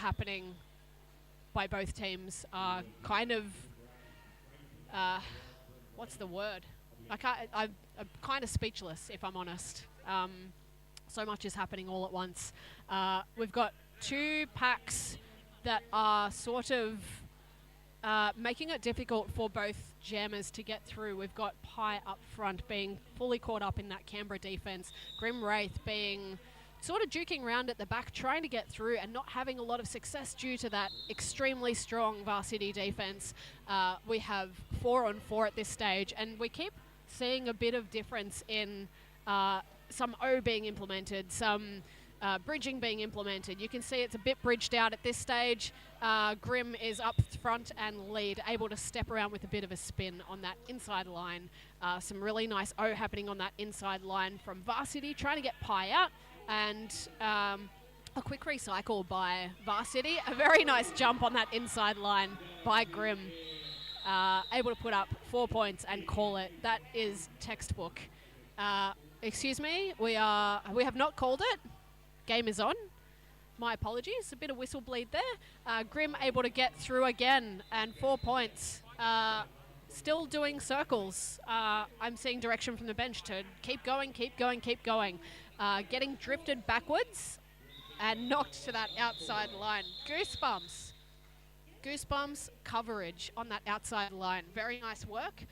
happening by both teams are kind of, what's the word? I'm kind of speechless, if I'm honest. So much is happening all at once. We've got two packs that are sort of making it difficult for both jammers to get through. We've got Pie up front being fully caught up in that Canberra defense. Grim Wraith being sort of duking around at the back, trying to get through and not having a lot of success due to that extremely strong Varsity defense. We have 4-on-4 at this stage, and we keep seeing a bit of difference in some O being implemented, some bridging being implemented. You can see it's a bit bridged out at this stage. Grim is up front and lead, able to step around with a bit of a spin on that inside line. Some really nice O happening on that inside line from Varsity, trying to get Pie out, and a quick recycle by Varsity. A very nice jump on that inside line by Grim. Able to put up 4 points and call it. That is textbook. Excuse me, we have not called it. Game is on. My apologies, a bit of whistle bleed there. Grim able to get through again, and 4 points. Still doing circles. I'm seeing direction from the bench to keep going, keep going, keep going. Getting drifted backwards and knocked to that outside line. Goosebumps. Goosebumps coverage on that outside line. Very nice work.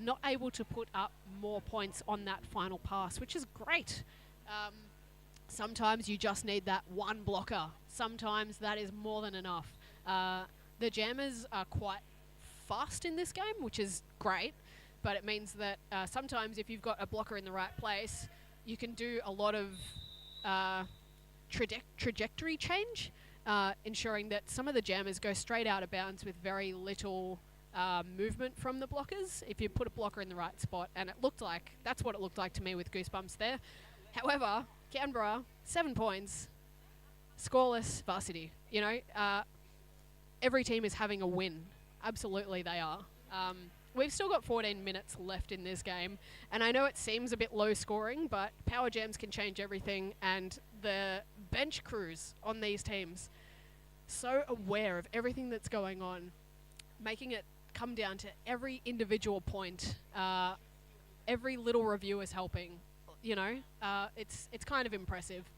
Not able to put up more points on that final pass, which is great. Sometimes you just need that one blocker. Sometimes that is more than enough. The jammers are quite fast in this game, which is great, but it means that sometimes if you've got a blocker in the right place, you can do a lot of trajectory change, ensuring that some of the jammers go straight out of bounds with very little movement from the blockers if you put a blocker in the right spot. And that's what it looked like to me with Goosebumps there. However, Canberra, 7 points, scoreless Varsity. You know, every team is having a win. Absolutely they are. We've still got 14 minutes left in this game, and I know it seems a bit low scoring, but power jams can change everything, and the bench crews on these teams so aware of everything that's going on, making it come down to every individual point. Every little review is helping. You know, it's kind of impressive.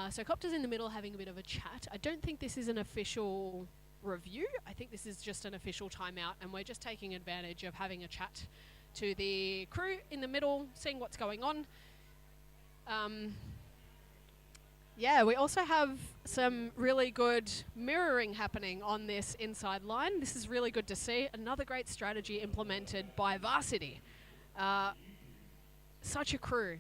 So Copter's in the middle having a bit of a chat. I don't think this is an official review. I think this is just an official timeout, and we're just taking advantage of having a chat to the crew in the middle, seeing what's going on. Yeah, we also have some really good mirroring happening on this inside line. This is really good to see. Another great strategy implemented by Varsity. Such a crew.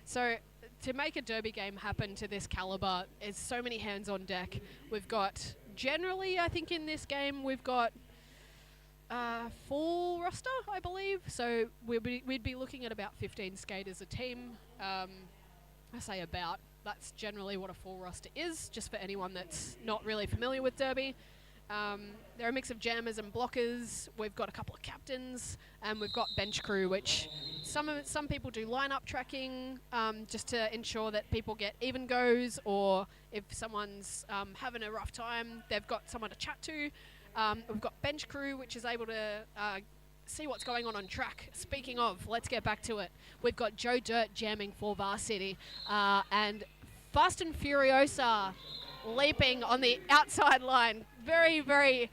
So to make a derby game happen to this caliber, is so many hands on deck. We've got, generally, I think in this game, we've got full roster, I believe. So we'd be looking at about 15 skaters a team. I say about. That's generally what a full roster is, just for anyone that's not really familiar with derby. They're a mix of jammers and blockers. We've got a couple of captains, and we've got bench crew, which some people do lineup tracking just to ensure that people get even goes, or if someone's having a rough time, they've got someone to chat to. We've got bench crew, which is able to see what's going on track. Speaking of, let's get back to it. We've got Joe Dirt jamming for Varsity, and Fast and Furiosa leaping on the outside line. Very, very,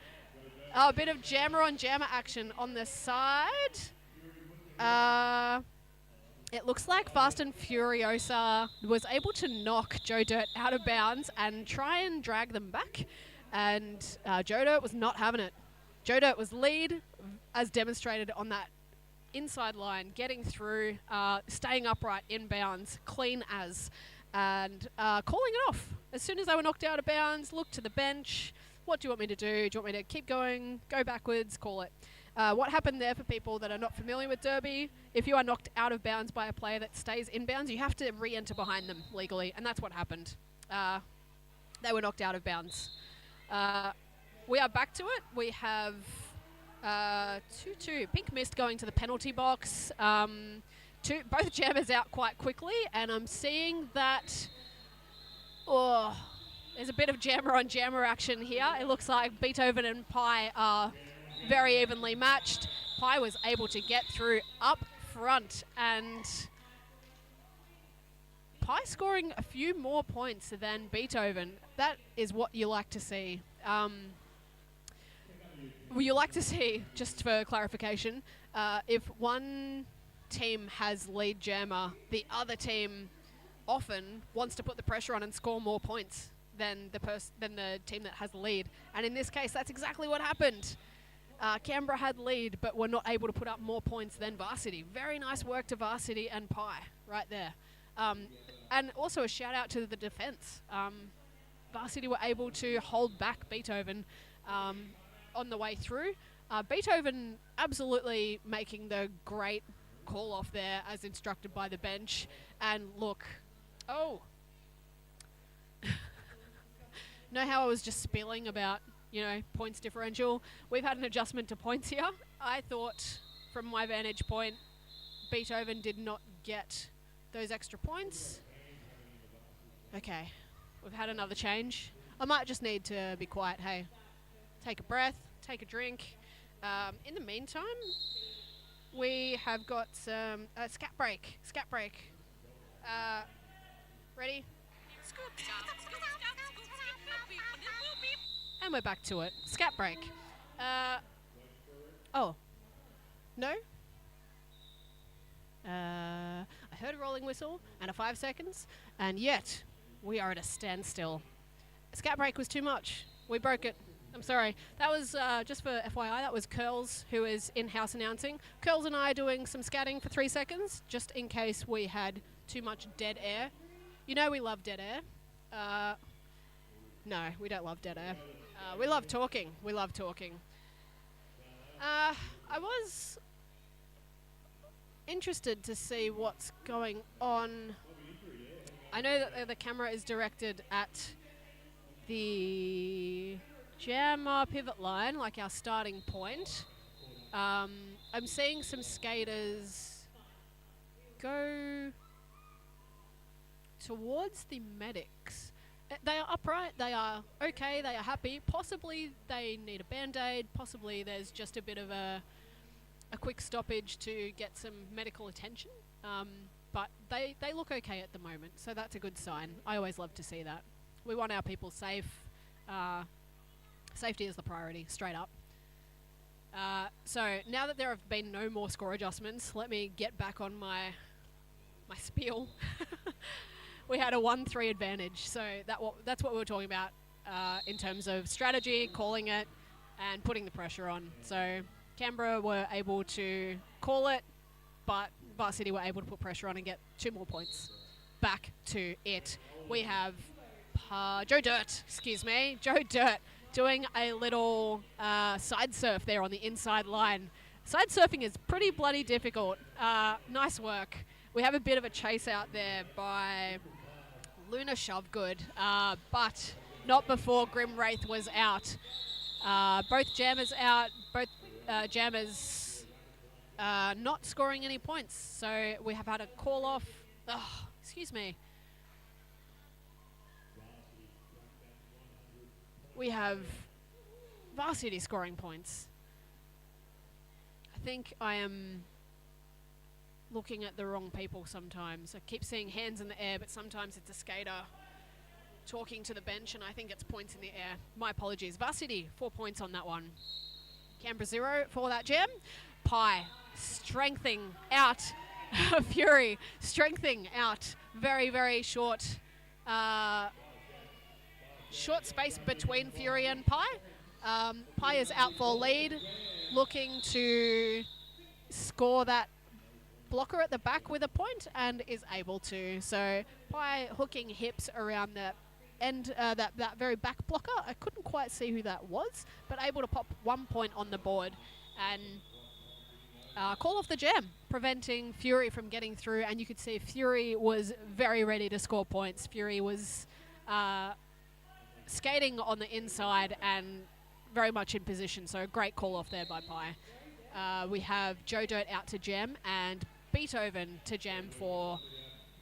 a bit of jammer on jammer action on the side. It looks like Fast and Furiosa was able to knock Joe Dirt out of bounds and try and drag them back. And Joe Dirt was not having it. Joe Dirt was lead, as demonstrated on that inside line, getting through, staying upright in bounds, clean as, and calling it off. As soon as they were knocked out of bounds, looked to the bench. What do you want me to do? Do you want me to keep going, go backwards, call it? What happened there, for people that are not familiar with derby, if you are knocked out of bounds by a player that stays in bounds, you have to re-enter behind them legally, and that's what happened. They were knocked out of bounds. We are back to it. We have 2-2. Pink Mist going to the penalty box. Both jammers out quite quickly, and I'm seeing that... Oh, There's a bit of jammer on jammer action here. It looks like Beethoven and Pi are very evenly matched. Pi was able to get through up front, and Pi scoring a few more points than Beethoven. That is what you like to see. Well, you like to see, just for clarification, if one team has lead jammer, the other team often wants to put the pressure on and score more points than the team that has the lead. And in this case, that's exactly what happened. Canberra had lead, but were not able to put up more points than Varsity. Very nice work to Varsity and Pi right there. And also a shout out to the defense. Varsity were able to hold back Beethoven on the way through. Beethoven absolutely making the great call off there as instructed by the bench. And look, know how I was just spilling about, points differential? We've had an adjustment to points here. I thought, from my vantage point, Beethoven did not get those extra points. Okay, we've had another change. I might just need to be quiet. Hey, take a breath, take a drink. In the meantime, we have got some scat break. Ready? And we're back to it. Scat break. No? I heard a rolling whistle and a 5 seconds, and yet we are at a standstill. Scat break was too much. We broke it. I'm sorry. That was, just for FYI, that was Curls, who is in-house announcing. Curls and I are doing some scatting for 3 seconds, just in case we had too much dead air. We love dead air. No, we don't love dead air. We love talking. I was interested to see what's going on. I know that the camera is directed at the jammer pivot line, like our starting point. I'm seeing some skaters go towards the medics. They are upright, they are okay, they are happy. Possibly they need a band-aid, possibly there's just a bit of a quick stoppage to get some medical attention. But they look okay at the moment, so that's a good sign. I always love to see that. We want our people safe. Safety is the priority, straight up. So now that there have been no more score adjustments, let me get back on my spiel. We had a 1-3 advantage, so that's what we were talking about in terms of strategy, calling it, and putting the pressure on. So Canberra were able to call it, but Varsity were able to put pressure on and get 2 more points. Back to it. We have Joe Dirt doing a little side surf there on the inside line. Side surfing is pretty bloody difficult. Nice work. We have a bit of a chase out there by Luna Shovegood, but not before Grim Wraith was out. Both jammers out, both jammers not scoring any points. So we have had a call off. Oh, excuse me. We have Varsity scoring points. I think I am looking at the wrong people sometimes. I keep seeing hands in the air, but sometimes it's a skater talking to the bench, and I think it's points in the air. My apologies. Varsity, 4 points on that one. Canberra 0 for that jam. Pi strengthening out. Fury strengthening out. Very, very short space between Fury and Pi. Pi is out for lead, looking to score that blocker at the back with a point, and is able to. So Pi hooking hips around the end, that very back blocker. I couldn't quite see who that was, but able to pop 1 point on the board and call off the jam, preventing Fury from getting through. And you could see Fury was very ready to score points. Fury was skating on the inside and very much in position, so a great call off there by Pi. We have Joe Dirt out to jam and Beethoven to jam for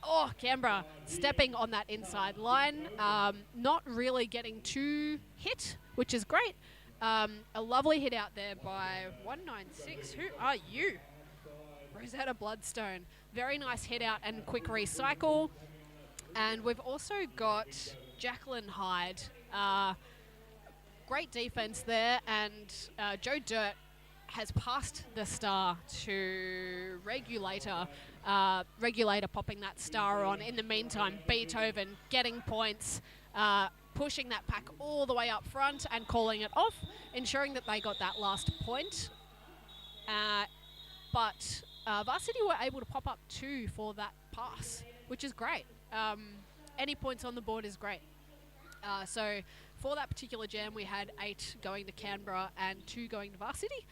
Oh, Canberra stepping on that inside line, not really getting too hit, which is great. A lovely hit out there by 196. Who are you? Rosetta Bloodstone. Very nice hit out and quick recycle. And we've also got Jacqueline Hyde. Great defense there, and Joe Dirt has passed the star to Regulator. Regulator popping that star on. In the meantime, Beethoven getting points, pushing that pack all the way up front and calling it off, ensuring that they got that last point. But Varsity were able to pop up 2 for that pass, which is great. Any points on the board is great. So for that particular jam, we had 8 going to Canberra and 2 going to Varsity.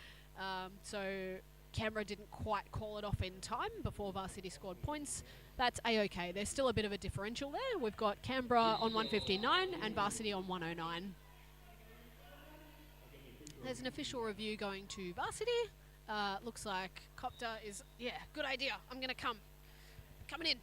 So Canberra didn't quite call it off in time before Varsity scored points. That's A-OK. There's still a bit of a differential there. We've got Canberra on 159 and Varsity on 109. There's an official review going to Varsity. Looks like Copter is, good idea. I'm going to come. Coming in.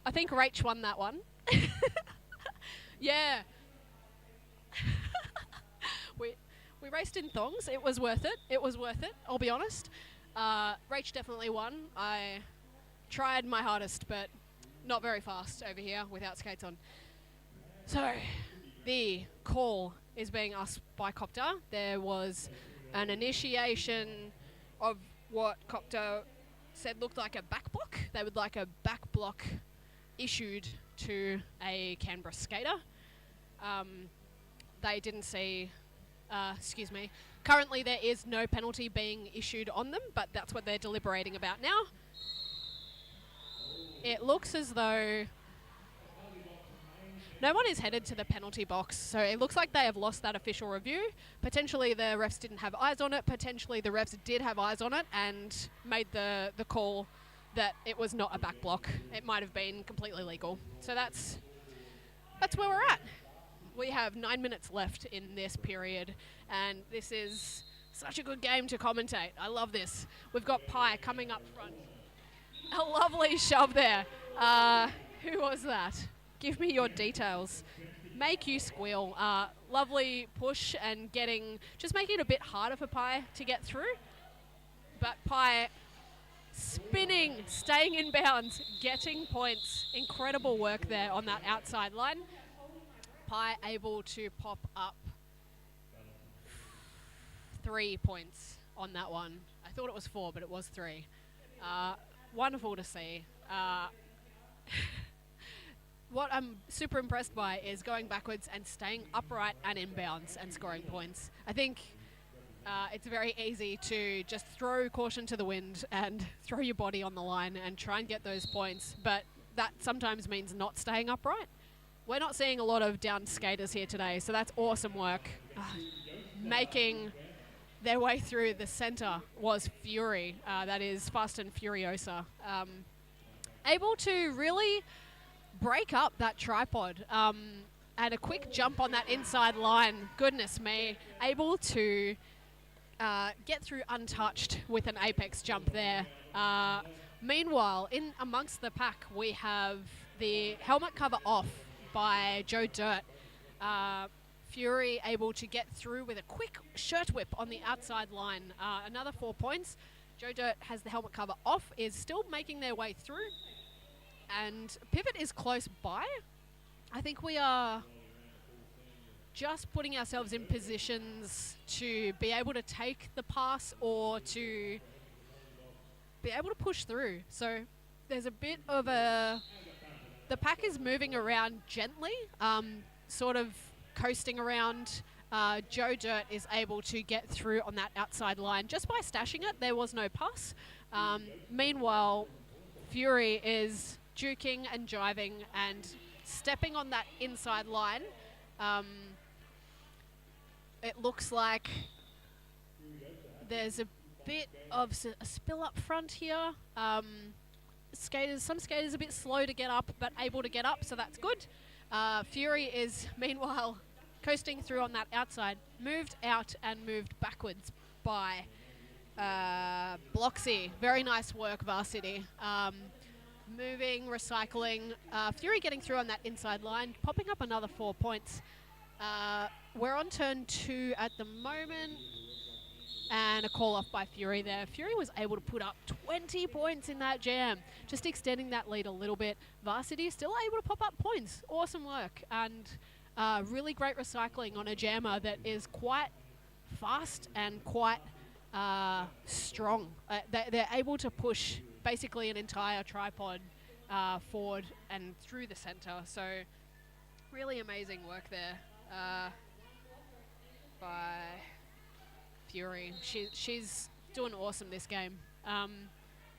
I think Rach won that one. Yeah. we raced in thongs. It was worth it. It was worth it, I'll be honest. Rach definitely won. I tried my hardest, but not very fast over here without skates on. So, the call is being asked by Copter. There was an initiation of what Copter said looked like a back block. They would like a back block issued to a Canberra skater. They didn't see, currently there is no penalty being issued on them, but that's what they're deliberating about now. It looks as though no one is headed to the penalty box, so it looks like they have lost that official review. Potentially the refs didn't have eyes on it, potentially the refs did have eyes on it and made the call that it was not a back block. It might have been completely legal. So that's where we're at. We have 9 minutes left in this period, and this is such a good game to commentate. I love this. We've got Pie coming up front. A lovely shove there. Who was that? Give me your details. Make you squeal. Lovely push and just making it a bit harder for Pie to get through. But Pie spinning, staying in bounds, getting points. Incredible work there on that outside line. Pie able to pop up 3 points on that one. I thought it was 4, but it was 3. Wonderful to see. What I'm super impressed by is going backwards and staying upright and in bounds and scoring points. I think it's very easy to just throw caution to the wind and throw your body on the line and try and get those points, but that sometimes means not staying upright. We're not seeing a lot of down skaters here today, so that's awesome work. Making their way through the centre was Fury, that is Fast and Furiosa. Able to really break up that tripod and a quick jump on that inside line, goodness me, able to get through untouched with an apex jump there. Meanwhile, in amongst the pack, we have the helmet cover off by Joe Dirt. Fury able to get through with a quick shirt whip on the outside line. Another 4 points. Joe Dirt has the helmet cover off, is still making their way through. And Pivot is close by. I think we are just putting ourselves in positions to be able to take the pass or to be able to push through. So there's a bit of the pack is moving around gently, sort of coasting around Joe Dirt is able to get through on that outside line just by stashing it. There was no pass. Meanwhile, Fury is juking and jiving and stepping on that inside line. It looks like there's a bit of a spill up front here. Some skaters a bit slow to get up, but able to get up, so that's good. Fury is, meanwhile, coasting through on that outside, moved out and moved backwards by Bloxy. Very nice work, Varsity. Moving, recycling. Fury getting through on that inside line, popping up another 4 points. We're on turn 2 at the moment. And a call off by Fury there. Fury was able to put up 20 points in that jam, just extending that lead a little bit. Varsity still able to pop up points. Awesome work. And really great recycling on a jammer that is quite fast and quite strong. They're able to push basically an entire tripod forward and through the center. So really amazing work there by Fury. She's doing awesome this game.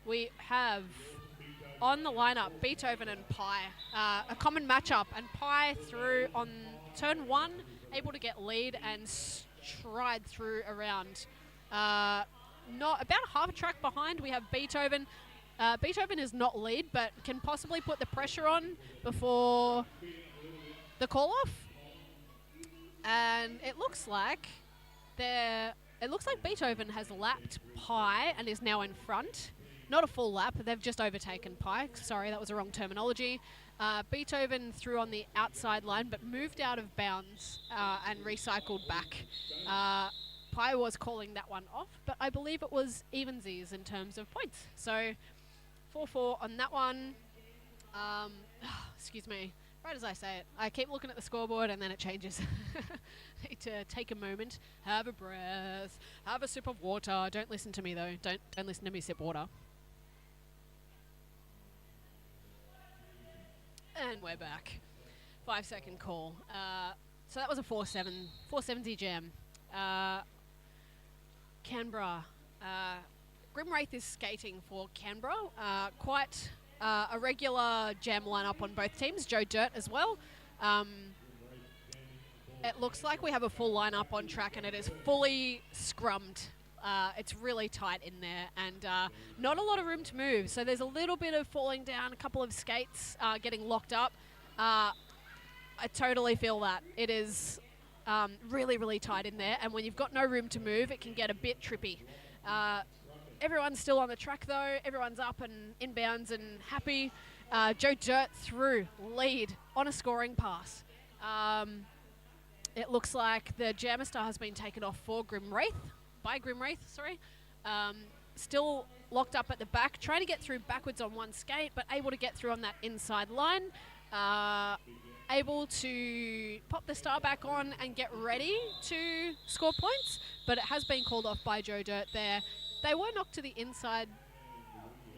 We have on the lineup Beethoven and Pi, a common matchup, and Pi through on turn 1, able to get lead and stride through around. Not about half a track behind, we have Beethoven. Beethoven is not lead, but can possibly put the pressure on before the call off. And it looks like Beethoven has lapped Pi and is now in front. Not a full lap, they've just overtaken Pi. Sorry, that was the wrong terminology. Beethoven threw on the outside line, but moved out of bounds and recycled back. Pi was calling that one off, but I believe it was evensies in terms of points. So 4-4 on that one. Excuse me. Right as I say it, I keep looking at the scoreboard and then it changes. Need to take a moment, have a breath, have a sip of water. Don't listen to me though. Don't listen to me sip water. And we're back. 5-second call. So that was a 470 jam. Canberra. Grim Wraith is skating for Canberra. Quite a regular jam lineup on both teams. Joe Dirt as well. It looks like we have a full lineup on track and it is fully scrummed. It's really tight in there and not a lot of room to move. So there's a little bit of falling down, a couple of skates getting locked up. I totally feel that. It is really, really tight in there. And when you've got no room to move, it can get a bit trippy. Everyone's still on the track though. Everyone's up and inbounds and happy. Joe Dirt through lead on a scoring pass. It looks like the Jammer Star has been taken off for Grim Wraith. Still locked up at the back, trying to get through backwards on one skate, but able to get through on that inside line. Able to pop the star back on and get ready to score points, but it has been called off by Joe Dirt there. They were knocked to the inside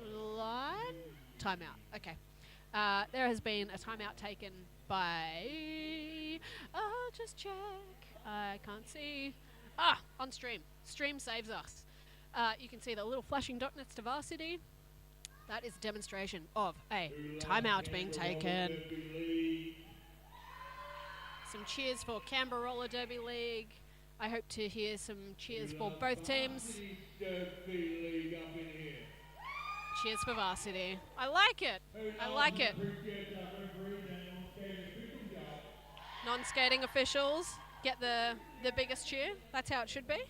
line. Timeout. Okay. There has been a timeout taken by... I'll just check. I can't see. On stream. Stream saves us. You can see the little flashing dot next to Varsity. That is a demonstration of a timeout being taken. Some cheers for Canberra Roller Derby League. I hope to hear some cheers for both teams. Cheers for Varsity. I like it. I like it. Non-skating officials get the biggest cheer. That's how it should be.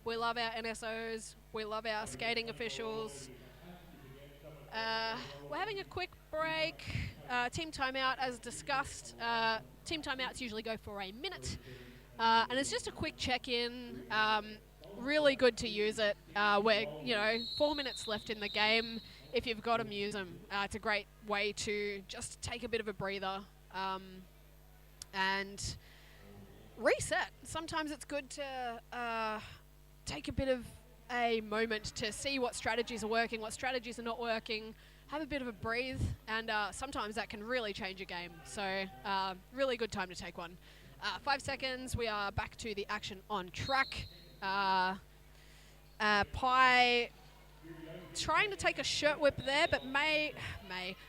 We love our NSOs. We love our skating officials. We're having a quick break. Team timeout, as discussed. Team timeouts usually go for a minute. And it's just a quick check-in. Really good to use it. We're, 4 minutes left in the game. If you've got them, use them. It's a great way to just take a bit of a breather and reset. Sometimes it's good to take a bit of a moment to see what strategies are working, what strategies are not working, have a bit of a breathe, and sometimes that can really change a game. So really good time to take one. 5 seconds. We are back to the action on track. Pie trying to take a shirt whip there, but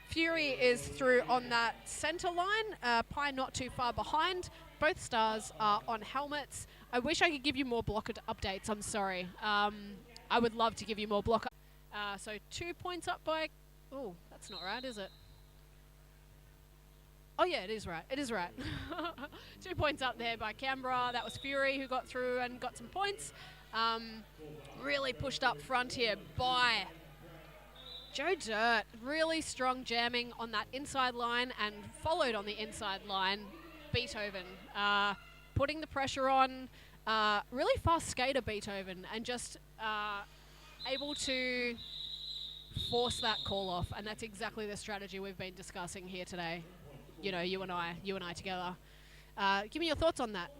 Fury is through on that center line. Pie not too far behind. Both stars are on helmets. I wish I could give you more block updates. I'm sorry. I would love to give you more block. So 2 points up by... Oh, that's not right, is it? Oh yeah, it is right. It is right. 2 points up there by Canberra. That was Fury who got through and got some points. Really pushed up front here by Joe Dirt. Really strong jamming on that inside line and followed on the inside line. Beethoven putting the pressure on. Really fast skater Beethoven and just able to force that call off. And that's exactly the strategy we've been discussing here today. You know, you and I together. Give me your thoughts on that.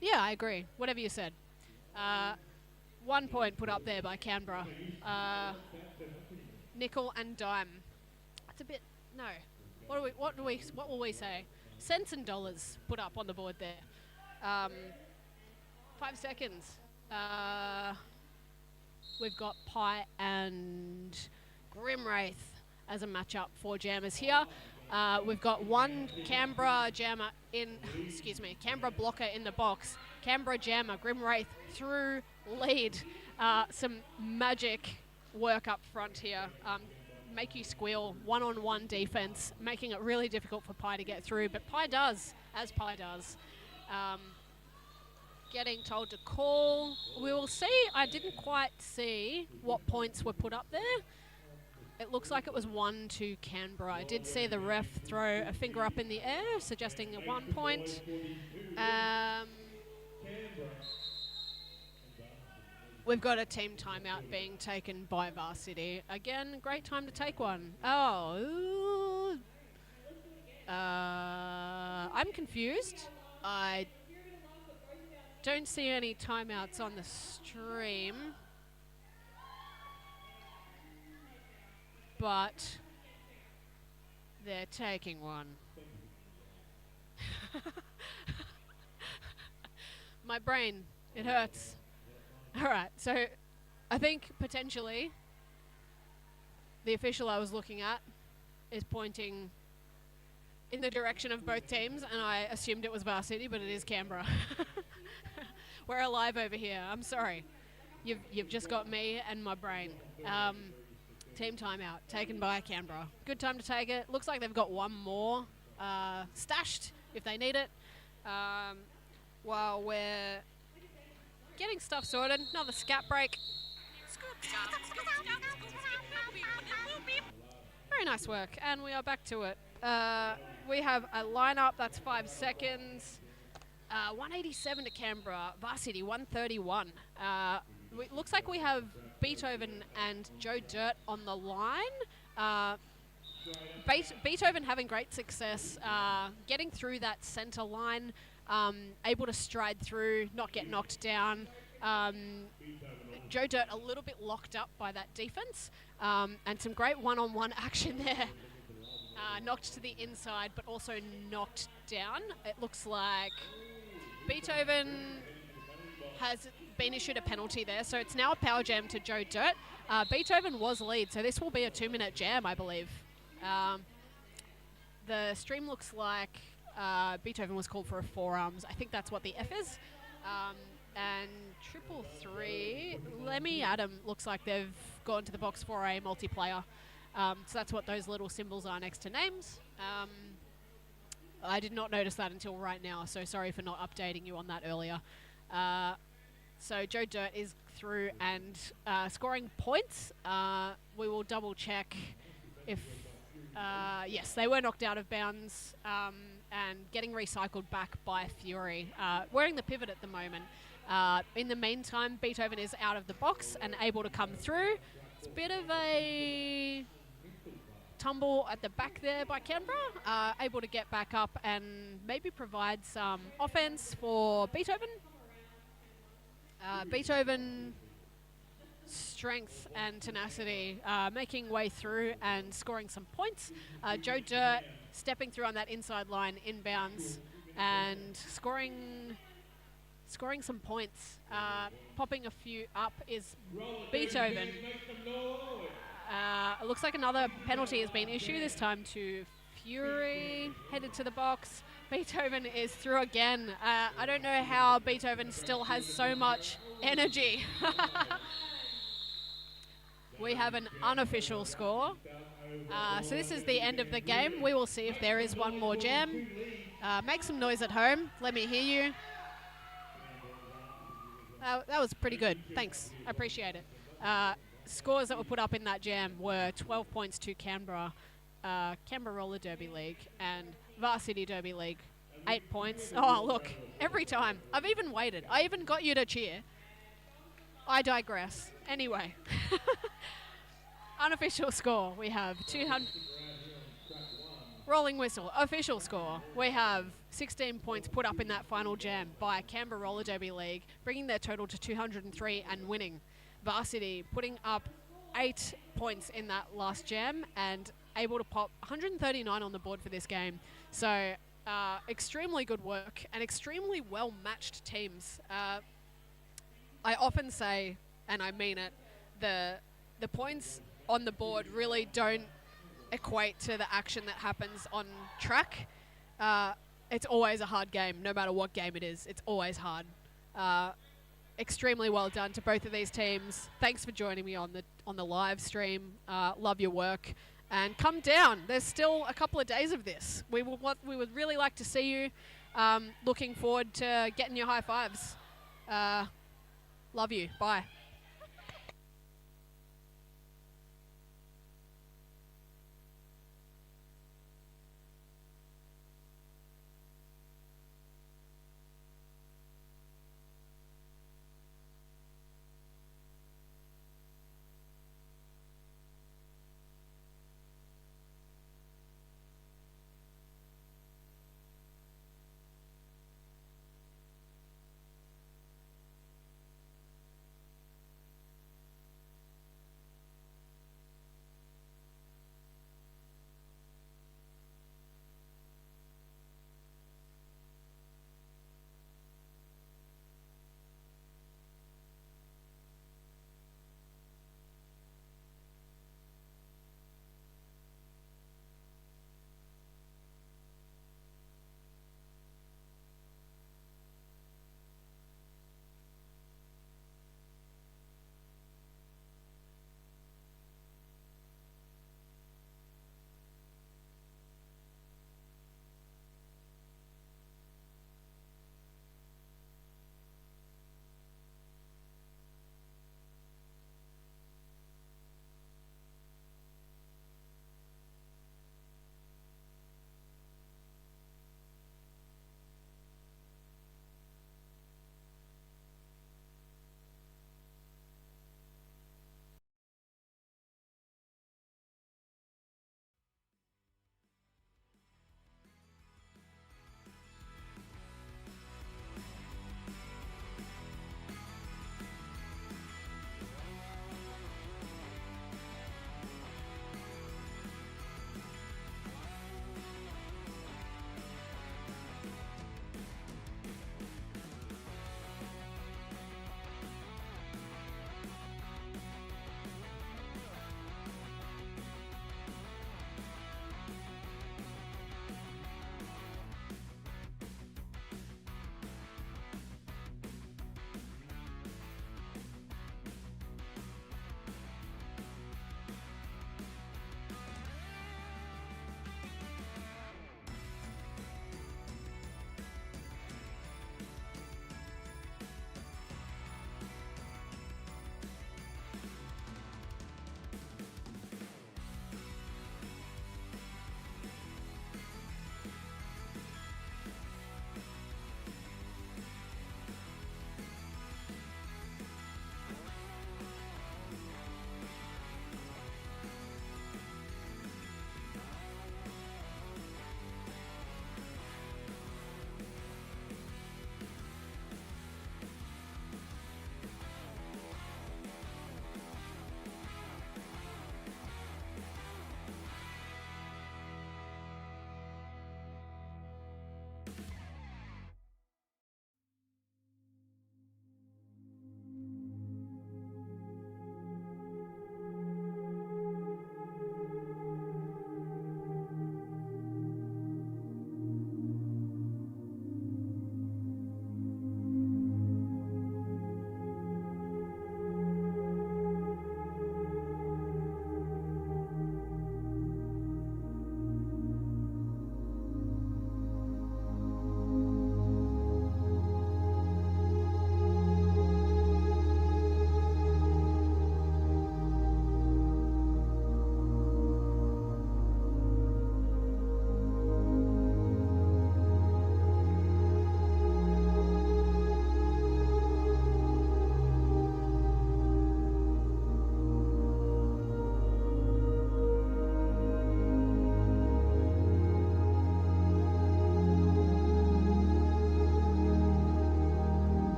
Yeah, I agree. Whatever you said. 1 point put up there by Canberra. Nickel and dime. That's a bit... No. What will we say? Cents and dollars put up on the board there. 5 seconds. We've got Pie and Grimwraith as a matchup for jammers here. We've got one Canberra jammer Canberra blocker in the box. Canberra jammer, Grimwraith through lead. Some magic work up front here. Make you squeal, one-on-one defense, making it really difficult for Pie to get through, but Pie does, as Pie does. Getting told to call. We will see. I didn't quite see what points were put up there. It looks like it was 1 to Canberra. I did see the ref throw a finger up in the air, suggesting a 1 point. We've got a team timeout being taken by Varsity. Again, great time to take one. Oh. I'm confused. I don't see any timeouts on the stream. But they're taking one. My brain, it hurts. All right, so I think potentially the official I was looking at is pointing in the direction of both teams, and I assumed it was Varsity, but it is Canberra. We're alive over here. I'm sorry. You've just got me and my brain. Team timeout taken by Canberra. Good time to take it. Looks like they've got one more stashed if they need it. While we're getting stuff sorted, another scat break. Very nice work, and we are back to it. We have a lineup that's 5 seconds. 187 to Canberra. Varsity 131. It looks like we have Beethoven and Joe Dirt on the line. Beethoven having great success getting through that center line, able to stride through, not get knocked down. Joe Dirt a little bit locked up by that defense, and some great one-on-one action there. Knocked to the inside, but also knocked down. It looks like Beethoven has been issued a penalty there, so it's now a power jam to Joe Dirt. Beethoven was lead, so this will be a 2-minute jam, I believe. The stream looks like Beethoven was called for a forearms. I think that's what the F is. And 333, Lemmy Adam looks like they've gone to the box for a multiplayer. So that's what those little symbols are next to names. I did not notice that until right now, so sorry for not updating you on that earlier. So Joe Dirt is through and scoring points. We will double check if, yes, they were knocked out of bounds and getting recycled back by Fury. Wearing the pivot at the moment. In the meantime, Beethoven is out of the box and able to come through. It's a bit of a tumble at the back there by Canberra. Able to get back up and maybe provide some offense for Beethoven. Beethoven strength and tenacity, making way through and scoring some points. Joe Dirt stepping through on that inside line inbounds and scoring some points. Popping a few up is Beethoven. It looks like another penalty has been issued, this time to Fury, headed to the box. Beethoven is through again. I don't know how Beethoven still has so much energy. We have an unofficial score. So this is the end of the game. We will see if there is one more jam. Make some noise at home. Let me hear you. That was pretty good. Thanks. I appreciate it. Scores that were put up in that jam were 12 points to Canberra, Canberra Roller Derby League, and Varsity Derby League, 8 points. Oh, look, every time. I've even waited. I even got you to cheer. I digress. Anyway. Unofficial score, we have 200. Rolling whistle, official score. We have 16 points put up in that final jam by Canberra Roller Derby League, bringing their total to 203 and winning. Varsity putting up 8 points in that last jam and able to pop 139 on the board for this game. So extremely good work and extremely well matched teams. I often say, and I mean it, the points on the board really don't equate to the action that happens on track. It's always a hard game, no matter what game it is. It's always hard. Extremely well done to both of these teams. Thanks for joining me on the live stream. Love your work, and come down. There's still a couple of days of this. We would really like to see you. Looking forward to getting your high fives. Love you. Bye.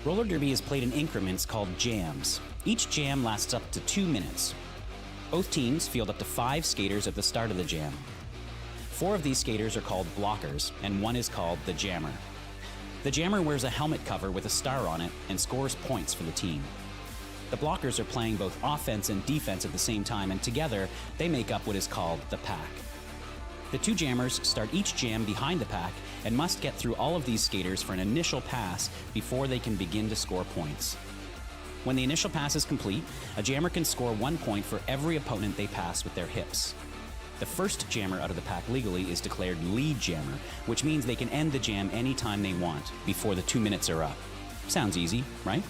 Roller derby is played in increments called jams. Each jam lasts up to 2 minutes. Both teams field up to 5 skaters at the start of the jam. 4 of these skaters are called blockers, and 1 is called the jammer. The jammer wears a helmet cover with a star on it and scores points for the team. The blockers are playing both offense and defense at the same time, and together they make up what is called the pack. The 2 jammers start each jam behind the pack and must get through all of these skaters for an initial pass before they can begin to score points. When the initial pass is complete, a jammer can score 1 point for every opponent they pass with their hips. The first jammer out of the pack legally is declared lead jammer, which means they can end the jam anytime they want before the 2 minutes are up. Sounds easy, right?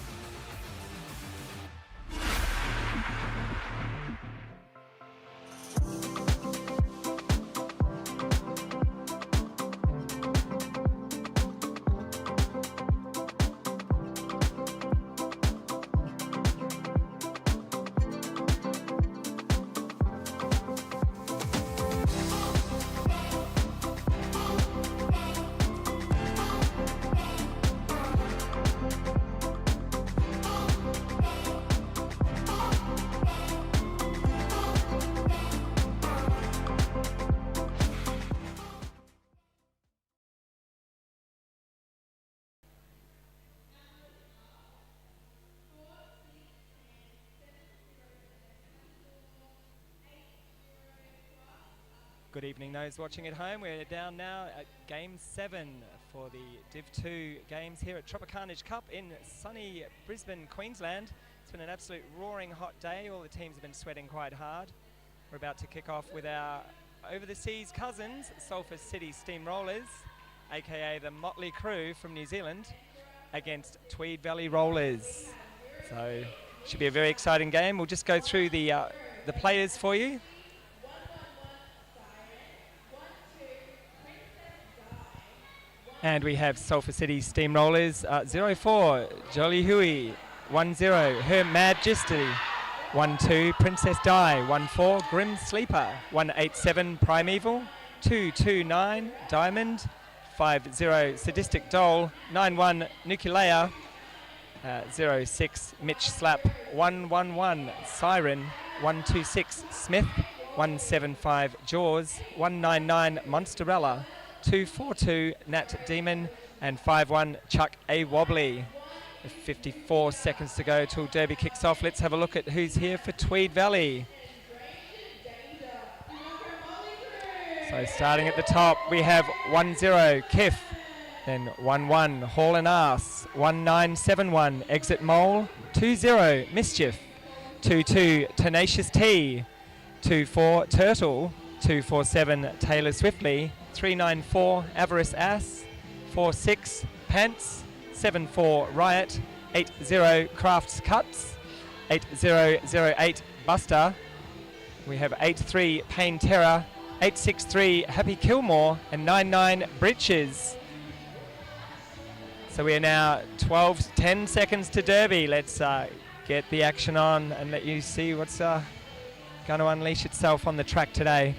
Good evening, those watching at home. We're down now at Game 7 for the Div 2 games here at Tropicarnage Cup in sunny Brisbane, Queensland. It's been an absolute roaring hot day. All the teams have been sweating quite hard. We're about to kick off with our over-the-seas cousins, Sulphur City Steamrollers, aka the Motley Crew from New Zealand, against Tweed Valley Rollers. So, should be a very exciting game. We'll just go through the players for you. And we have Sulphur City Steamrollers, 04, Jolly Hui, 10, Her Majesty, 12, Princess Di, 14, Grim Sleeper, 187, Primeval, 229, Diamond, 50, Sadistic Doll, 91, Nuclear, 06, Mitch Slap, 111, Siren, 126, Smith, 175, Jaws, 199, Monsterella, 242, Nat Demon, and 51, Chuck A. Wobbly. 54 seconds to go till Derby kicks off. Let's have a look at who's here for Tweed Valley. So starting at the top, we have 10, Kiff, then 11, Haul and Ass, 1971, Exit Mole, 20, Mischief, 22, Tenacious T, 24, Turtle, 247, Taylor Swiftly, 394, Avarice Ass, 46, Pants, 74, Riot, 80, Crafts Cuts, 8008 Buster. We have 83 Pain Terror, 863 Happy Kilmore, and 99 Britches. So we are now 10 seconds to Derby. Let's get the action on and let you see what's going to unleash itself on the track today.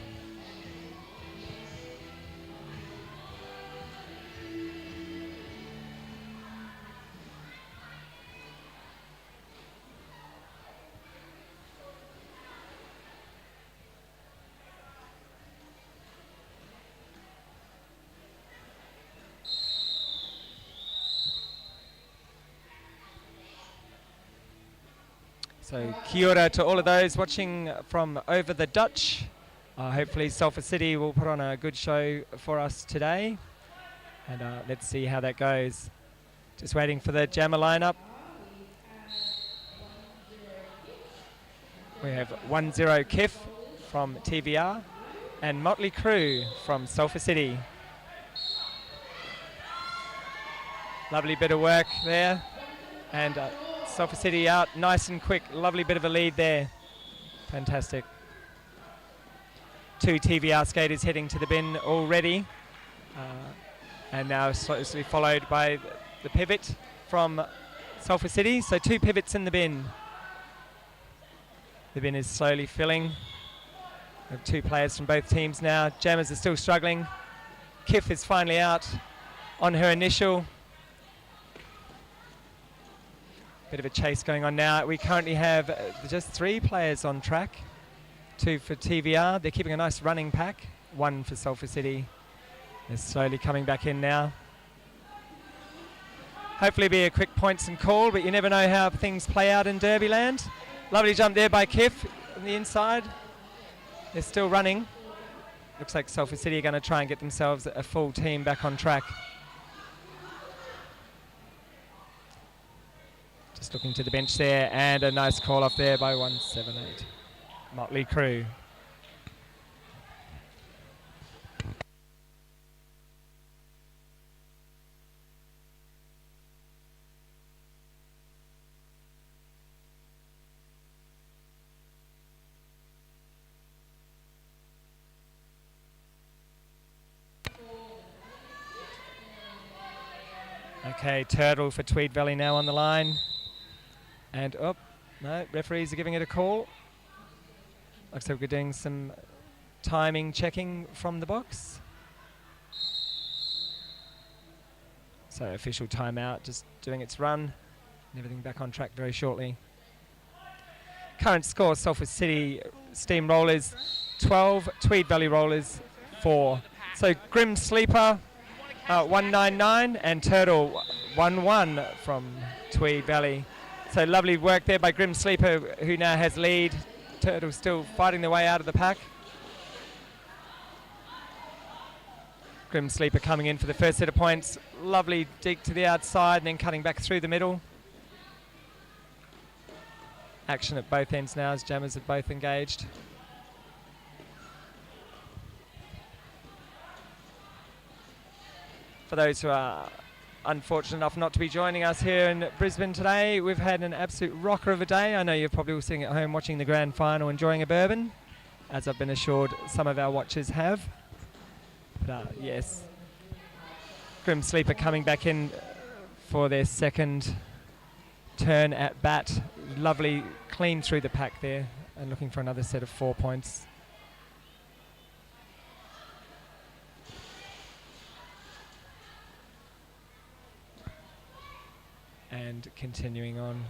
So kia ora to all of those watching from over the Dutch. Hopefully Sulphur City will put on a good show for us today. And let's see how that goes. Just waiting for the jammer lineup. We have 10 Kif from TVR and Motley Crue from Sulphur City. Lovely bit of work there. And Sulphur City out nice and quick. Lovely bit of a lead there. Fantastic. 2 TVR skaters heading to the bin already. And now closely followed by the pivot from Sulphur City. So 2 pivots in the bin. The bin is slowly filling. We have 2 players from both teams now. Jammers are still struggling. Kif is finally out on her initial. Bit of a chase going on now. We currently have just 3 players on track. 2 for TVR. They're keeping a nice running pack. 1 for Sulphur City. They're slowly coming back in now. Hopefully be a quick points and call, but you never know how things play out in Derbyland. Lovely jump there by Kif on the inside. They're still running. Looks like Sulphur City are going to try and get themselves a full team back on track. Just looking to the bench there, and a nice call off there by 178. Motley Crue. Okay, Turtle for Tweed Valley now on the line. And, oh, no, referees are giving it a call. Looks like we're doing some timing checking from the box. So official timeout, just doing its run. And everything back on track very shortly. Current score, Sulphur City Steamrollers 12, Tweed Valley Rollers 4. So Grim Sleeper 199 and Turtle 1-1 from Tweed Valley. So lovely work there by Grim Sleeper, who now has lead. Turtle still fighting their way out of the pack. Grim Sleeper coming in for the first set of points. Lovely dig to the outside and then cutting back through the middle. Action at both ends now as jammers are both engaged. For those who are unfortunate enough not to be joining us here in Brisbane today, we've had an absolute rocker of a day. I know you're probably all sitting at home watching the grand final, enjoying a bourbon, as I've been assured some of our watchers have. But yes, Grim Sleeper coming back in for their second turn at bat. Lovely clean through the pack there and looking for another set of 4 points. And continuing on.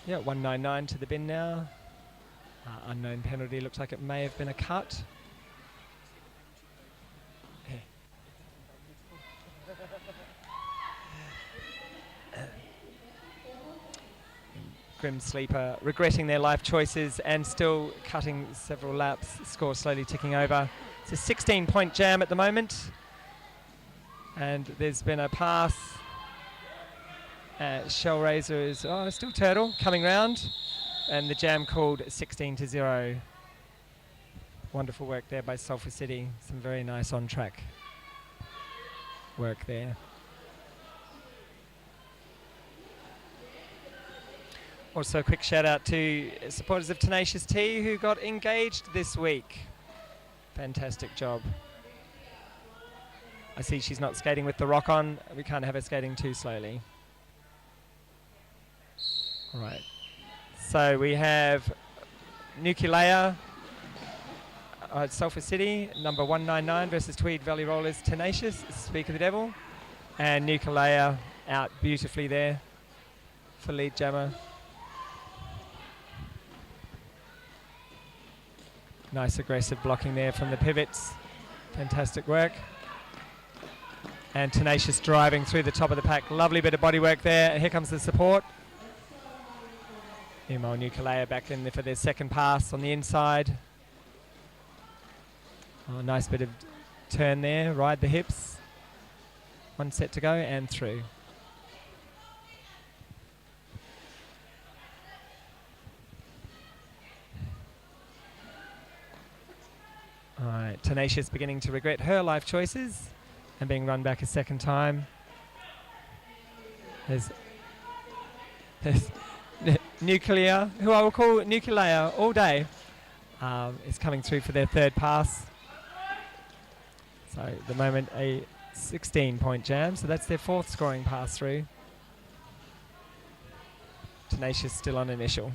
Yeah, 199 to the bin now. Unknown penalty, looks like it may have been a cut. Grim Sleeper regretting their life choices and still cutting several laps. Score slowly ticking over. It's a 16-point jam at the moment. And there's been a pass. Shellraiser is still Turtle coming round. And the jam called 16-0. Wonderful work there by Sulphur City. Some very nice on track. work there. Also a quick shout out to supporters of Tenacious T who got engaged this week. Fantastic job. I see she's not skating with the rock on. We can't have her skating too slowly. All right. So we have Nuclear at Sulphur City, number 199 versus Tweed Valley Rollers Tenacious, Speak of the Devil. And Nuclear out beautifully there for lead jammer. Nice aggressive blocking there from the pivots. Fantastic work. And Tenacious driving through the top of the pack. Lovely bit of body work there. And here comes the support. Meanwhile, Nuclear back in there for their second pass on the inside. Oh, nice bit of turn there. Ride the hips. One set to go and through. All right, Tenacious beginning to regret her life choices and being run back a second time. There's Nuclear, who I will call Nuclear all day, is coming through for their third pass. So at the moment a 16-point jam, so that's their fourth scoring pass through. Tenacious still on initial.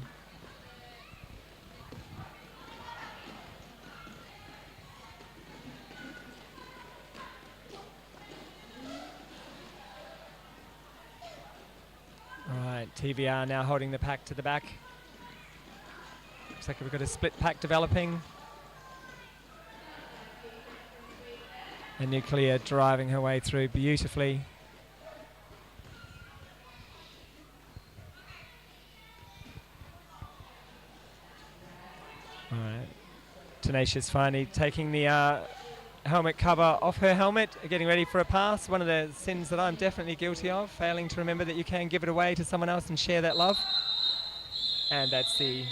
Alright, TVR now holding the pack to the back. Looks like we've got a split pack developing. And Nuclear driving her way through beautifully. Alright, Tenacious finally taking the helmet cover off her helmet, getting ready for a pass. One of the sins that I'm definitely guilty of, failing to remember that you can give it away to someone else and share that love. And that's the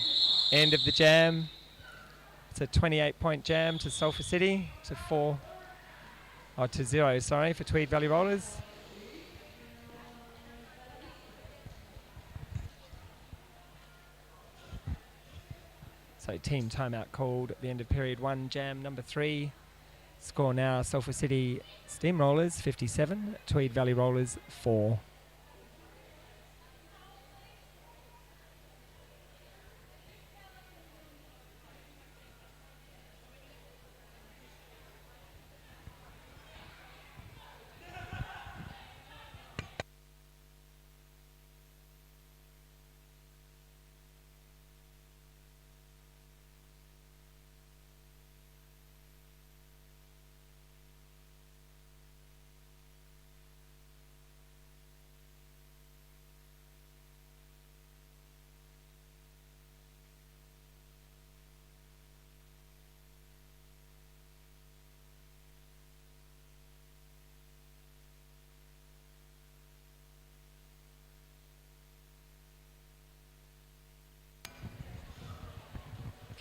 end of the jam. It's a 28-point jam to Sulphur City, to 0, sorry, for Tweed Valley Rollers. So team timeout called at the end of period 1, jam number 3. Score now, Sulphur City Steamrollers 57, Tweed Valley Rollers 4.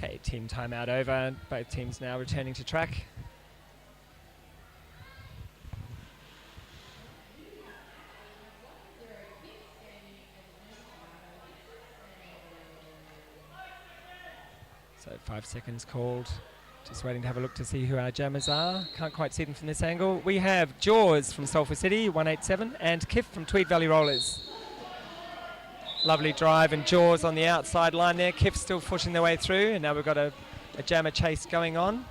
Okay, team timeout over. Both teams now returning to track. So 5 seconds called. Just waiting to have a look to see who our jammers are. Can't quite see them from this angle. We have Jaws from Sulphur City, 187, and Kiff from Tweed Valley Rollers. Lovely drive and Jaws on the outside line there. Kiff still pushing their way through, and now we've got a jammer chase going on.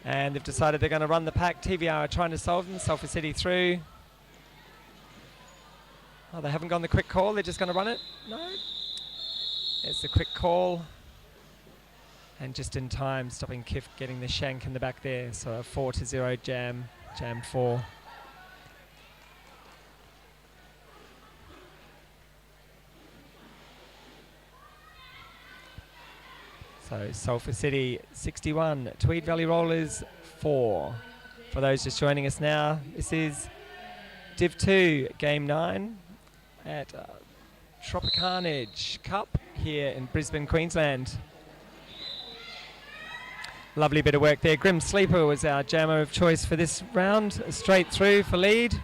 And they've decided they're going to run the pack. TVR are trying to solve them. Sulphur City through. Oh, they haven't gone the quick call. They're just going to run it. No. It's the quick call. And just in time, stopping Kiff getting the shank in the back there. So a 4-0 jam 4. So Sulphur City 61, Tweed Valley Rollers 4. For those just joining us now, this is Div 2, Game 9 at Tropicarnage Cup here in Brisbane, Queensland. Lovely bit of work there. Grim Sleeper was our jammer of choice for this round. Straight through for lead.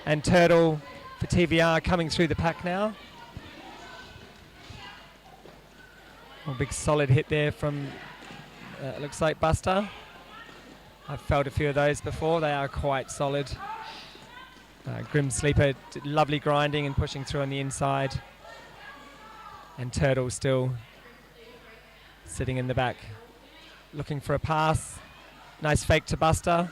And Turtle for TVR coming through the pack now. A big solid hit there from, looks like Buster. I've felt a few of those before. They are quite solid. Grim Sleeper, lovely grinding and pushing through on the inside. And Turtle still sitting in the back, looking for a pass. Nice fake to Buster.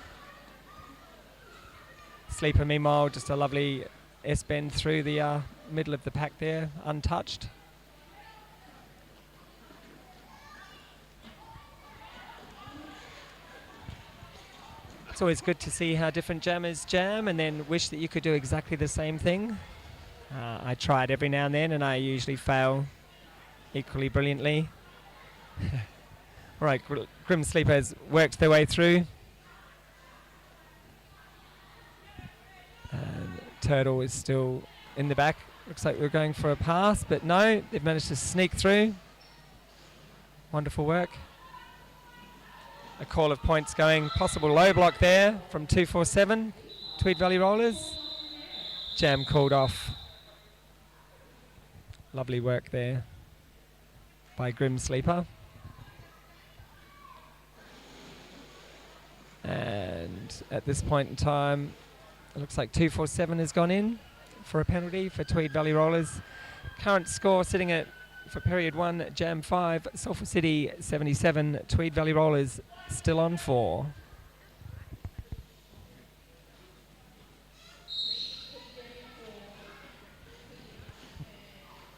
Sleeper, meanwhile, just a lovely S-bend through the middle of the pack there, untouched. It's always good to see how different jammers jam and then wish that you could do exactly the same thing. I try it every now and then and I usually fail equally brilliantly. All right, Grim Sleeper has worked their way through. And Turtle is still in the back. Looks like we're going for a pass, but no, they've managed to sneak through. Wonderful work. A call of points going. Possible low block there from 247. Tweed Valley Rollers. Jam called off. Lovely work there by Grim Sleeper. And at this point in time, it looks like 247 has gone in for a penalty for Tweed Valley Rollers. Current score sitting at, for period 1, Jam 5, Sulphur City 77, Tweed Valley Rollers still on 4.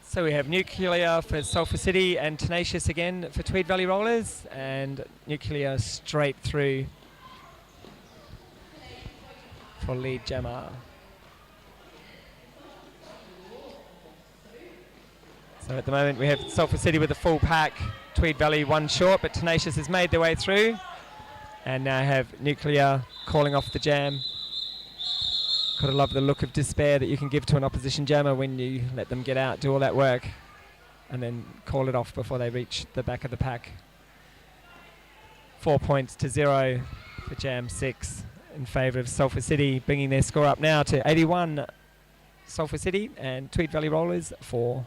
So we have Nuclear for Sulphur City and Tenacious again for Tweed Valley Rollers, and Nuclear straight through for lead jammer. So at the moment we have Sulphur City with a full pack, Tweed Valley one short, but Tenacious has made their way through. And now have Nuclear calling off the jam. Gotta love the look of despair that you can give to an opposition jammer when you let them get out, do all that work, and then call it off before they reach the back of the pack. 4 points to 0 for Jam 6 in favour of Sulphur City, bringing their score up now to 81 Sulphur City and Tweed Valley Rollers 4.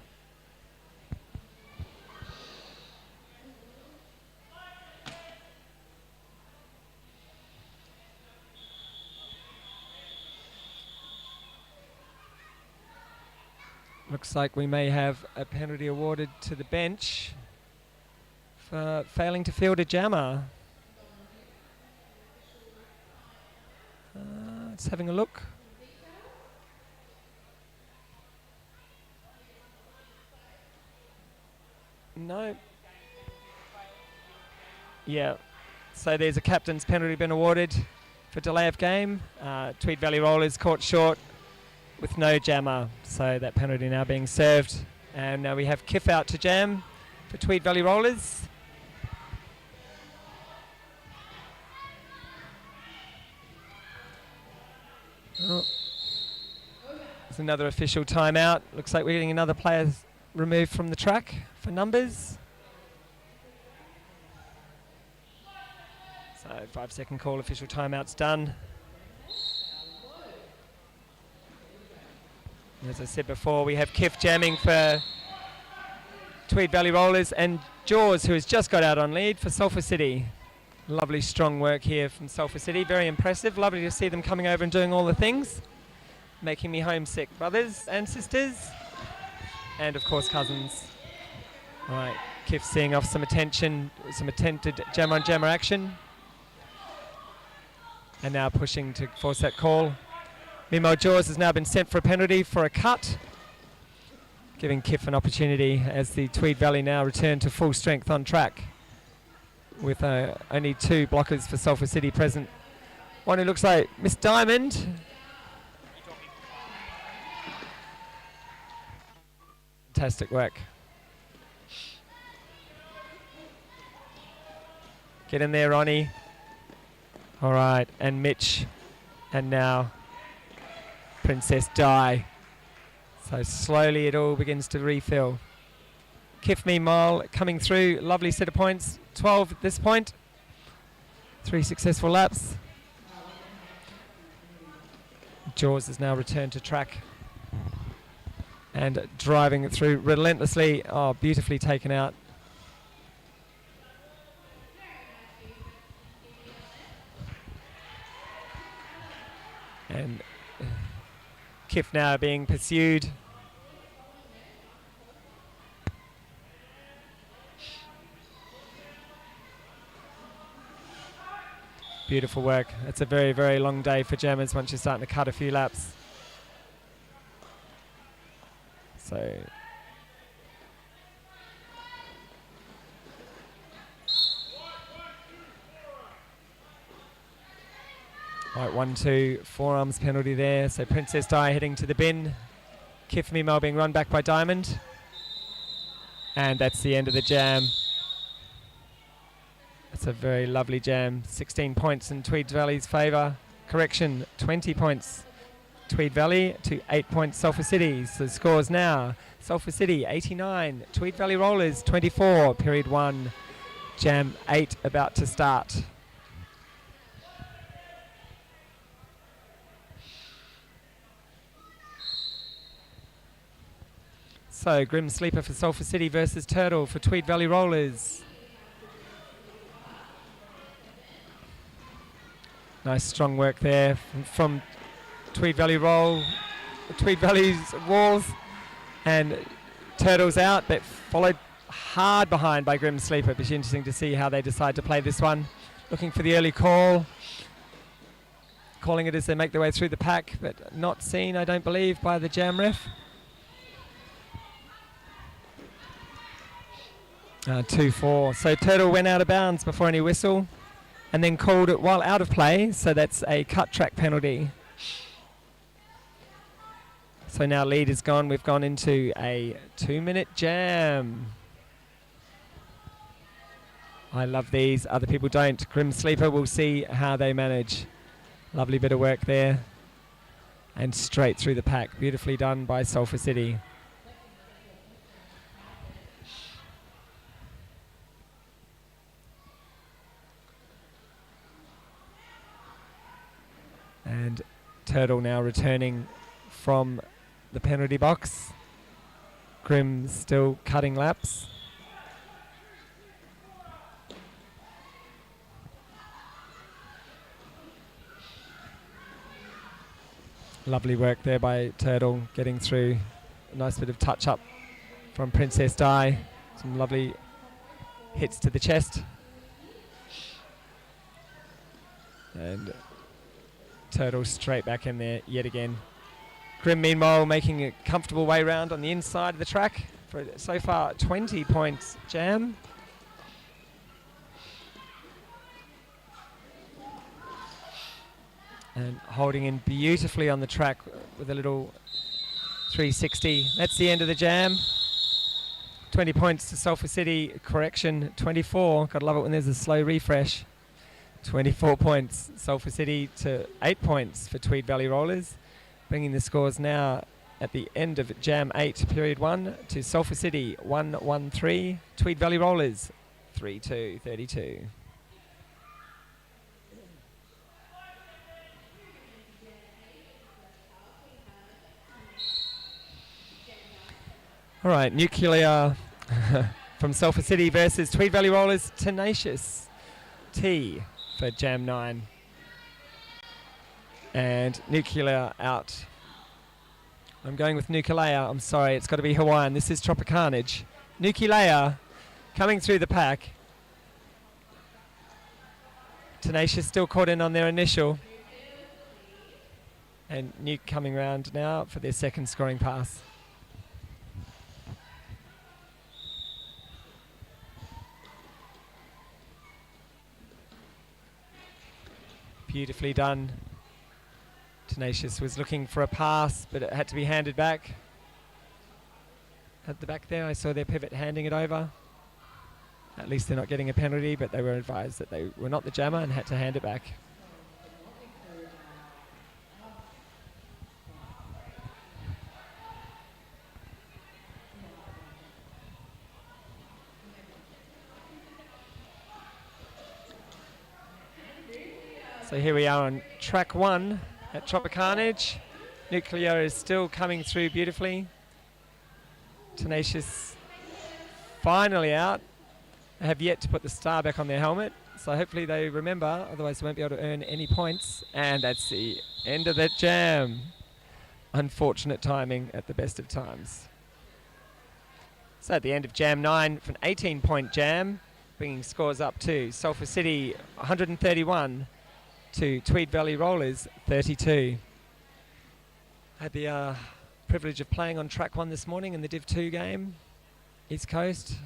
Looks like we may have a penalty awarded to the bench for failing to field a jammer. It's having a look. No. Yeah. So there's a captain's penalty been awarded for delay of game. Tweed Valley Rollers caught short with no jammer, so that penalty now being served. And now we have Kiff out to jam for Tweed Valley Rollers. Oh. There's another official timeout. Looks like we're getting another player removed from the track for numbers. So 5-second call, official timeout's done. As I said before, we have Kiff jamming for Tweed Valley Rollers and Jaws, who has just got out on lead for Sulphur City. Lovely strong work here from Sulphur City, very impressive. Lovely to see them coming over and doing all the things. Making me homesick, brothers and sisters. And of course cousins. All right, Kiff seeing off some attention, some attempted jammer on jammer action. And now pushing to force that call. Meanwhile, Jaws has now been sent for a penalty for a cut, giving Kiff an opportunity as the Tweed Valley now return to full strength on track with only 2 blockers for Sulphur City present. One who looks like Miss Diamond. Fantastic work. Get in there, Ronnie. All right, and Mitch, and now Princess Di. So slowly it all begins to refill. Kiff meanwhile coming through, lovely set of points, 12 at this point. 3 successful laps. Jaws has now returned to track and driving it through relentlessly. Oh, beautifully taken out. And Kif now being pursued. Beautiful work. It's a very, very long day for jammers once you're starting to cut a few laps. So right, 1-2 forearms penalty there. So Princess Di heading to the bin. Kif Meemaw being run back by Diamond. And that's the end of the jam. It's a very lovely jam. 16 points in Tweed Valley's favour. Correction, 20 points Tweed Valley to 8 points Sulphur City. So the scores now. Sulphur City 89, Tweed Valley Rollers 24, period 1. Jam 8 about to start. So Grim Sleeper for Sulphur City versus Turtle for Tweed Valley Rollers. Nice strong work there from Tweed Valley Tweed Valley's walls, and Turtles out, but followed hard behind by Grim Sleeper. It'll be interesting to see how they decide to play this one. Looking for the early call. Calling it as they make their way through the pack, but not seen, I don't believe, by the jam ref. 2-4. So Turtle went out of bounds before any whistle, and then called it while out of play, so that's a cut track penalty. So now lead is gone. We've gone into a 2-minute jam. I love these. Other people don't. Grim Sleeper, we'll see how they manage. Lovely bit of work there. And straight through the pack. Beautifully done by Sulphur City. And Turtle now returning from the penalty box. Grim still cutting laps. Lovely work there by Turtle, getting through. A nice bit of touch up from Princess Di. Some lovely hits to the chest. And Turtle straight back in there yet again. Grim meanwhile making a comfortable way round on the inside of the track for so far 20 points jam. And holding in beautifully on the track with a little 360. That's the end of the jam. 20 points to Sulphur City, correction 24. Gotta love it when there's a slow refresh. 24 points, Sulphur City to 8 points for Tweed Valley Rollers. Bringing the scores now at the end of Jam 8, period 1, to Sulphur City 1-1-3, Tweed Valley Rollers 3-2-32. All right, Nuclear from Sulphur City versus Tweed Valley Rollers, Tenacious T for Jam 9. And Nuclear out. I'm going with Nuclear. I'm sorry, it's got to be Hawaiian. This is Tropicarnage. Nuclear coming through the pack. Tenacious still caught in on their initial. And Nuke coming round now for their second scoring pass. Beautifully done. Tenacious was looking for a pass, but it had to be handed back. At the back there, I saw their pivot handing it over. At least they're not getting a penalty, but they were advised that they were not the jammer and had to hand it back. So here we are on track 1 at Tropicarnage. Nuclear is still coming through beautifully. Tenacious finally out. They have yet to put the star back on their helmet, so hopefully they remember, otherwise they won't be able to earn any points. And that's the end of that jam. Unfortunate timing at the best of times. So at the end of jam 9, for an 18-point jam, bringing scores up to Sulphur City 131 to Tweed Valley Rollers 32. I had the privilege of playing on track 1 this morning in the Div 2 game, East Coast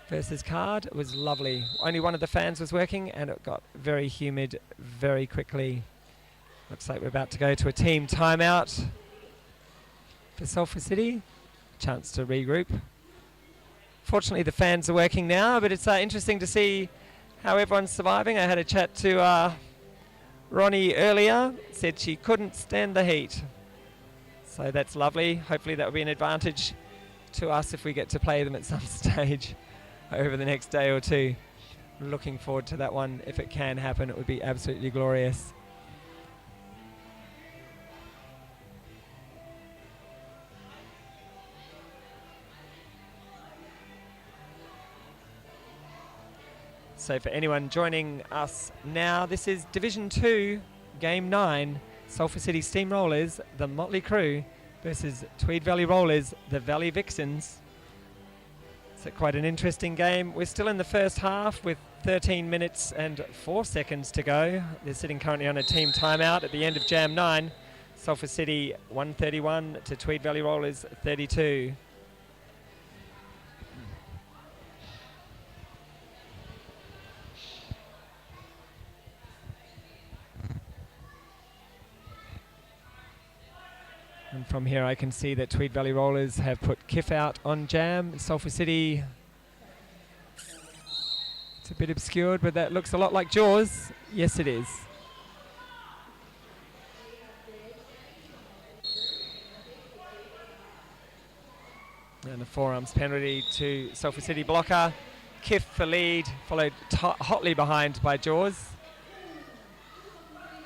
versus Card. It was lovely. Only one of the fans was working and it got very humid very quickly. Looks like we're about to go to a team timeout for Sulphur City. Chance to regroup. Fortunately the fans are working now, but it's interesting to see how everyone's surviving. I had a chat to Ronnie earlier, said she couldn't stand the heat. So that's lovely. Hopefully that will be an advantage to us if we get to play them at some stage over the next day or two. Looking forward to that one. If it can happen, it would be absolutely glorious. So for anyone joining us now, this is Division 2, Game 9, Sulphur City Steamrollers, the Motley Crew, versus Tweed Valley Rollers, the Valley Vixens. So quite an interesting game. We're still in the first half with 13 minutes and 4 seconds to go. They're sitting currently on a team timeout at the end of Jam 9. Sulphur City 131 to Tweed Valley Rollers 32. And from here I can see that Tweed Valley Rollers have put Kiff out on jam. Sulphur City, it's a bit obscured, but that looks a lot like Jaws. Yes, it is. And a forearms penalty to Sulphur City blocker. Kiff for lead, followed hotly behind by Jaws.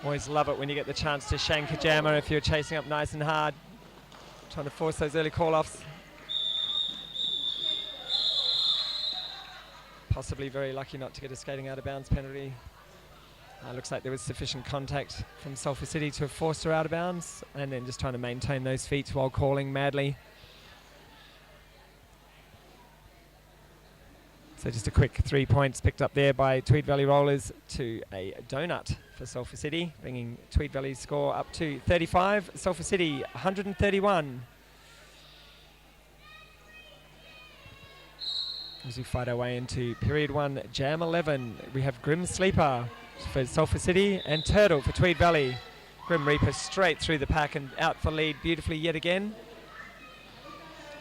Always love it when you get the chance to shank a jammer if you're chasing up nice and hard, trying to force those early call-offs. Possibly very lucky not to get a skating out of bounds penalty. Looks like there was sufficient contact from Sulphur City to have forced her out of bounds, and then just trying to maintain those feet while calling madly. So just a quick 3 points picked up there by Tweed Valley Rollers to a donut for Sulphur City, bringing Tweed Valley's score up to 35, Sulphur City 131. As we fight our way into period 1, Jam 11, we have Grim Sleeper for Sulphur City and Turtle for Tweed Valley. Grim Reaper straight through the pack and out for lead beautifully yet again.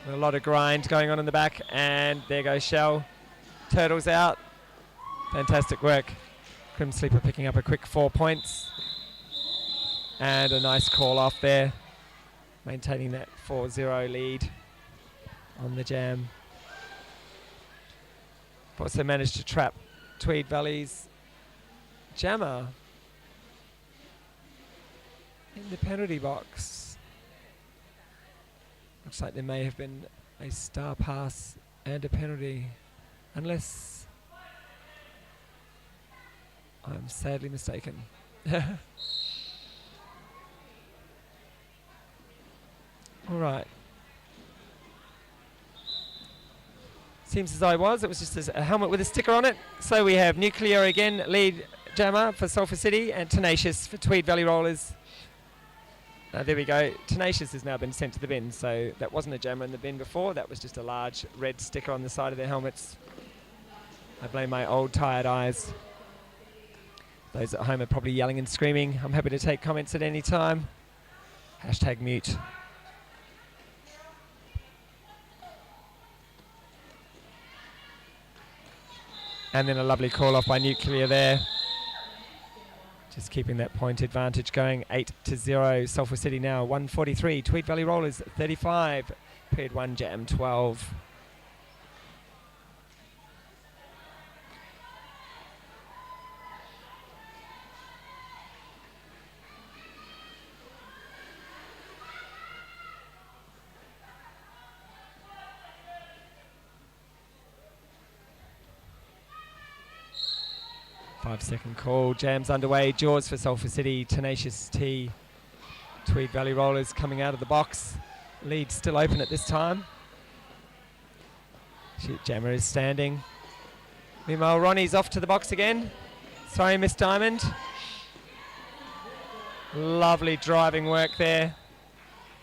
A lot of grind going on in the back, and there goes Shell. Turtles out. Fantastic work. Grim Sleeper picking up a quick 4 points. And a nice call off there. Maintaining that 4-0 lead on the jam. Also managed to trap Tweed Valley's jammer in the penalty box. Looks like there may have been a star pass and a penalty. Unless I'm sadly mistaken. All right. Seems as though I was. It was just a helmet with a sticker on it. So we have Nuclear again, lead jammer for Sulphur City, and Tenacious for Tweed Valley Rollers. There we go. Tenacious has now been sent to the bin. So that wasn't a jammer in the bin before. That was just a large red sticker on the side of their helmets. I blame my old tired eyes. Those at home are probably yelling and screaming. I'm happy to take comments at any time. #mute. And then a lovely call off by Nuclear there. Just keeping that point advantage going. 8-0. Sulphur City now 143. Tweed Valley Rollers 35. Period 1 Jam 12. 5-second call. Jams underway. Jaws for Sulphur City. Tenacious T. Tweed Valley Rollers coming out of the box. Lead still open at this time. Shoot Jammer is standing. Meanwhile, Ronnie's off to the box again. Sorry, Miss Diamond. Lovely driving work there.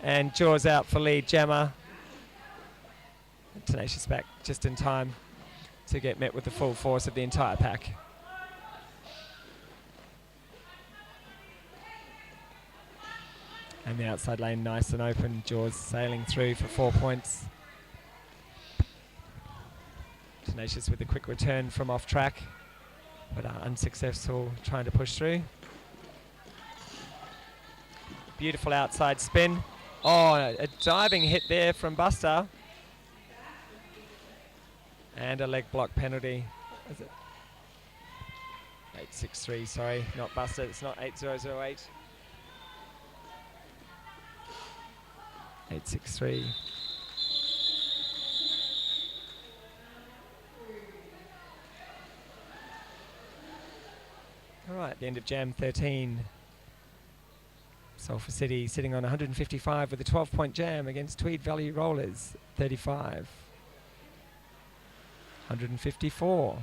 And Jaws out for lead Jammer. Tenacious back just in time to get met with the full force of the entire pack. And the outside lane nice and open. Jaws sailing through for 4 points. Tenacious with a quick return from off track, but unsuccessful trying to push through. Beautiful outside spin. Oh, a diving hit there from Buster. And a leg block penalty. Is it 863, sorry, not Buster, it's not 8008. 863. All right, the end of Jam 13. Sulphur City sitting on 155 with a 12-point jam against Tweed Valley Rollers, 35. 154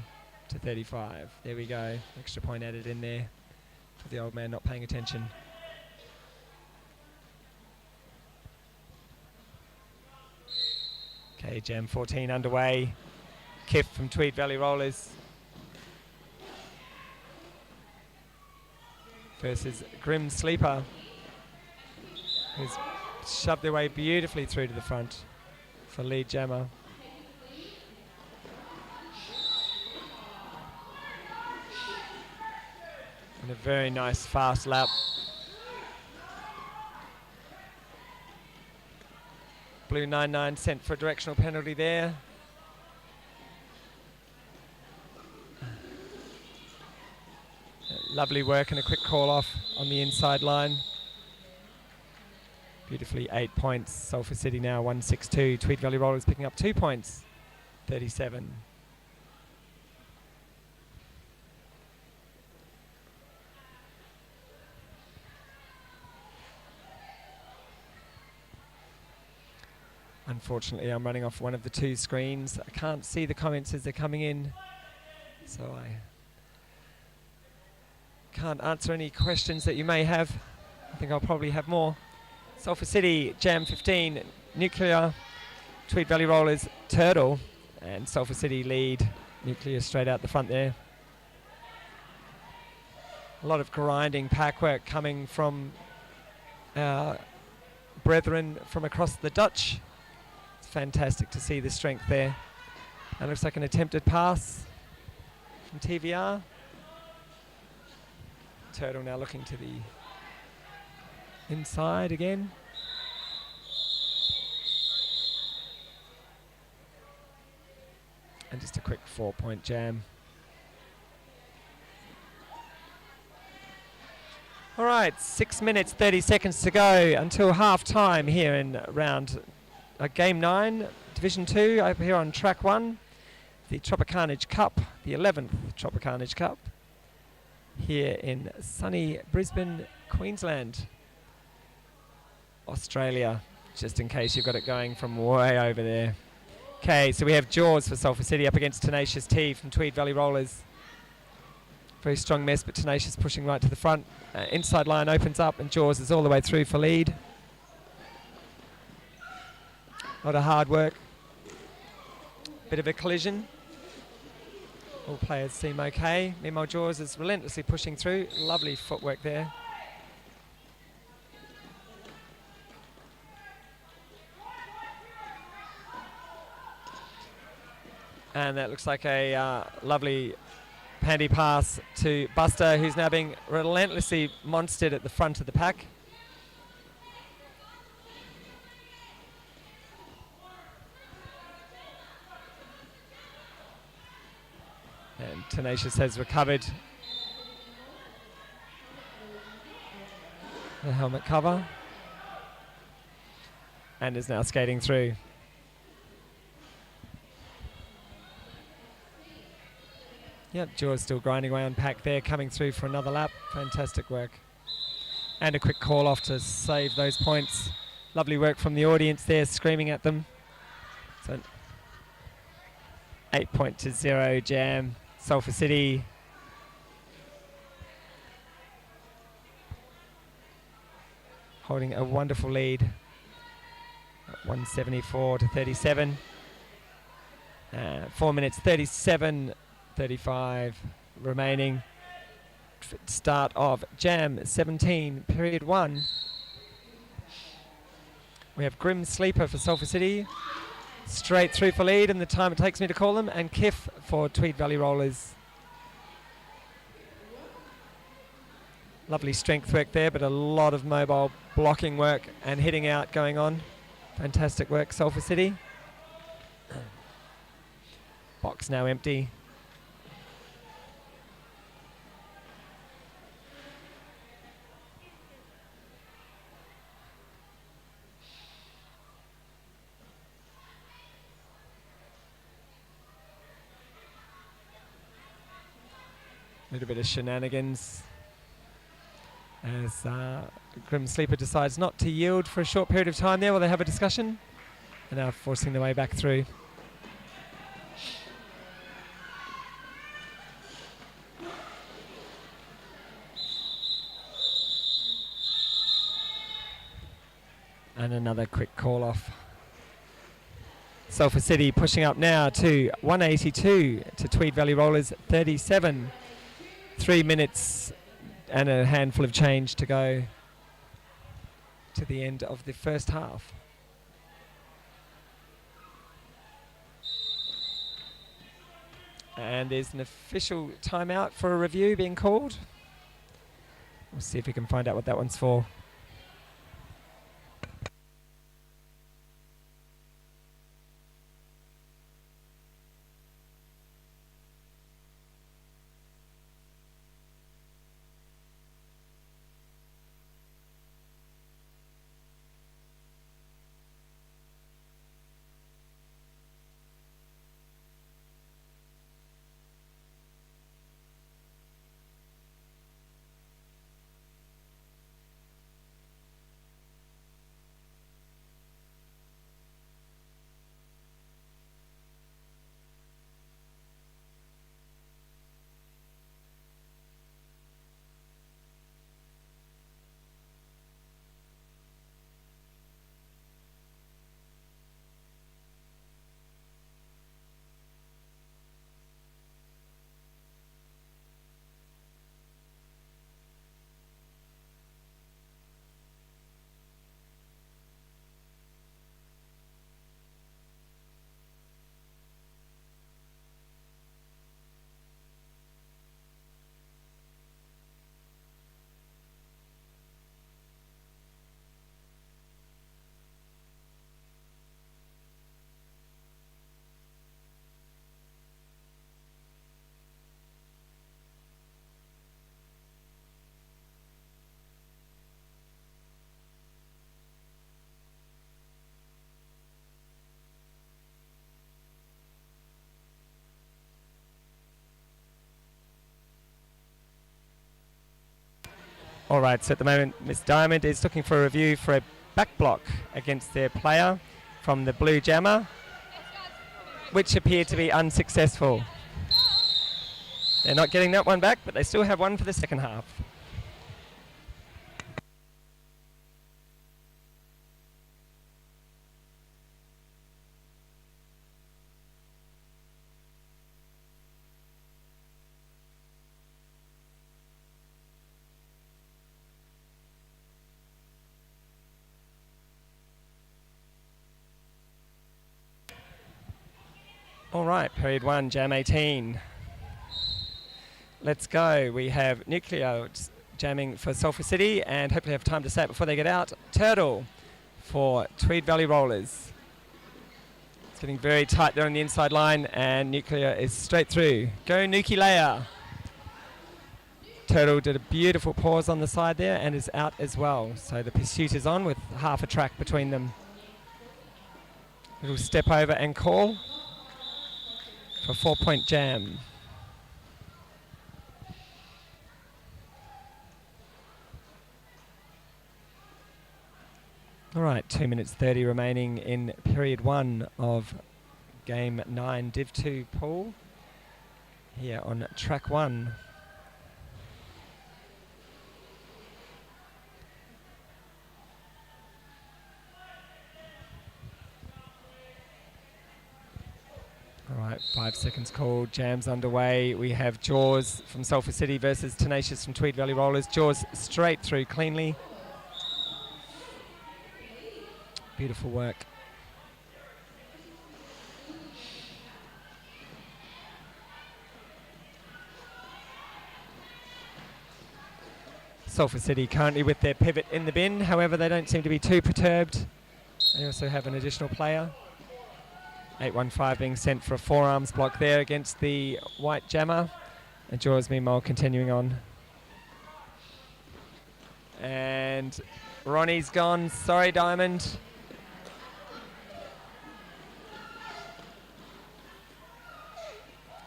to 35. There we go. Extra point added in there for the old man not paying attention. Okay, Jam 14 underway. Kiff from Tweed Valley Rollers versus Grim Sleeper, who's shoved their way beautifully through to the front for lead jammer. And a very nice fast lap. Blue 99 sent for a directional penalty there. Lovely work and a quick call off on the inside line. Beautifully 8 points. Sulphur City now 162. Tweed Valley Rollers picking up 2 points, 37. Unfortunately, I'm running off one of the two screens. I can't see the comments as they're coming in, so I can't answer any questions that you may have. I think I'll probably have more. Sulphur City, Jam 15, Nuclear, Tweed Valley Rollers, Turtle, and Sulphur City lead. Nuclear straight out the front there. A lot of grinding pack work coming from our brethren from across the Dutch. It's fantastic to see the strength there. That looks like an attempted pass from TVR. Turtle now looking to the inside again. And just a quick 4-point jam. All right, 6 minutes, 30 seconds to go until half time here in round Game 9, Division 2, over here on Track 1. The Tropicarnage Cup, the 11th Tropicarnage Cup, here in sunny Brisbane, Queensland, Australia, just in case you've got it going from way over there. Okay, so we have Jaws for Sulphur City up against Tenacious T from Tweed Valley Rollers. Very strong mess, but Tenacious pushing right to the front. Inside line opens up and Jaws is all the way through for lead. A lot of hard work. Bit of a collision. All players seem okay. Meanwhile, Jaws is relentlessly pushing through. Lovely footwork there. And that looks like a lovely handy pass to Buster, who's now being relentlessly monstered at the front of the pack. And Tenacious has recovered the helmet cover and is now skating through. Yep, Jaws still grinding away on Pack there, coming through for another lap. Fantastic work. And a quick call off to save those points. Lovely work from the audience there, screaming at them. So 8-0 Jam. Sulphur City holding a wonderful lead. 174 to 37. 4 minutes 37:35 remaining. Start of Jam 17, period 1. We have Grim Sleeper for Sulphur City, straight through for lead in the time it takes me to call them, and Kiff for Tweed Valley Rollers. Lovely strength work there, but a lot of mobile blocking work and hitting out going on. Fantastic work, Sulphur City. Box now empty. A little bit of shenanigans as Grim Sleeper decides not to yield for a short period of time there while they have a discussion, and now forcing their way back through. And another quick call off. Sulphur City pushing up now to 182 to Tweed Valley Rollers 37. 3 minutes and a handful of change to go to the end of the first half. And there's an official timeout for a review being called. We'll see if we can find out what that one's for. All right, so at the moment, Miss Diamond is looking for a review for a back block against their player from the blue jammer, which appeared to be unsuccessful. They're not getting that one back, but they still have one for the second half. All right, period 1, Jam 18. Let's go. We have Nuclear jamming for Sulphur City, and hopefully have time to say it before they get out. Turtle for Tweed Valley Rollers. It's getting very tight there on the inside line, and Nuclear is straight through. Go Nuclear. Turtle did a beautiful pause on the side there and is out as well. So the pursuit is on with half a track between them. Little step over and call for 4-point Jam. All right, 2 minutes 30 remaining in period 1 of game 9 Div 2 pool here on track 1. All right, 5 seconds called. Jams underway. We have Jaws from Sulphur City versus Tenacious from Tweed Valley Rollers. Jaws straight through cleanly. Beautiful work. Sulphur City currently with their pivot in the bin. However, they don't seem to be too perturbed. They also have an additional player. 815 being sent for a forearms block there against the white jammer. And Jaws meanwhile continuing on. And Ronnie's gone. Sorry, Diamond.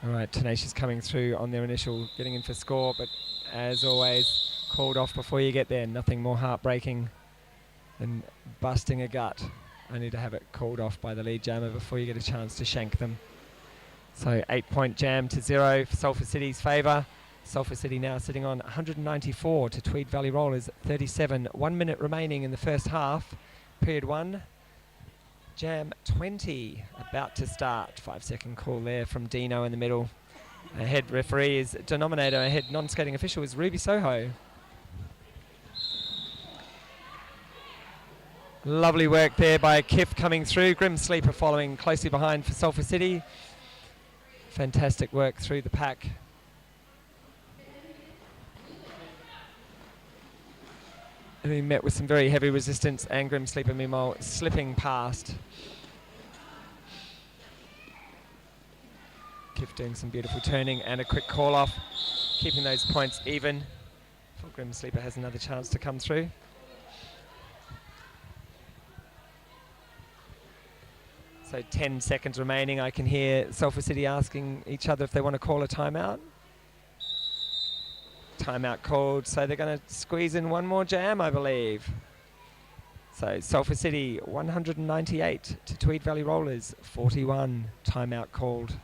All right, Tenacious coming through on their initial getting in for score, but as always, called off before you get there. Nothing more heartbreaking than busting a gut. Only to have it called off by the lead jammer before you get a chance to shank them. So 8-point jam to 0 for Sulphur City's favour. Sulphur City now sitting on 194 to Tweed Valley Rollers 37. 1 minute remaining in the first half. Period 1. Jam 20 about to start. 5-second call there from Dino in the middle. A head referee is Denominator. A head non-skating official is Ruby Soho. Lovely work there by Kiff coming through. Grim Sleeper following closely behind for Sulphur City. Fantastic work through the pack. And we met with some very heavy resistance, and Grim Sleeper meanwhile slipping past. Kiff doing some beautiful turning and a quick call off, keeping those points even. Before Grim Sleeper has another chance to come through. So 10 seconds remaining. I can hear Sulphur City asking each other if they want to call a timeout. Timeout called, so they're going to squeeze in one more jam, I believe. So Sulphur City 198 to Tweed Valley Rollers 41. Timeout called.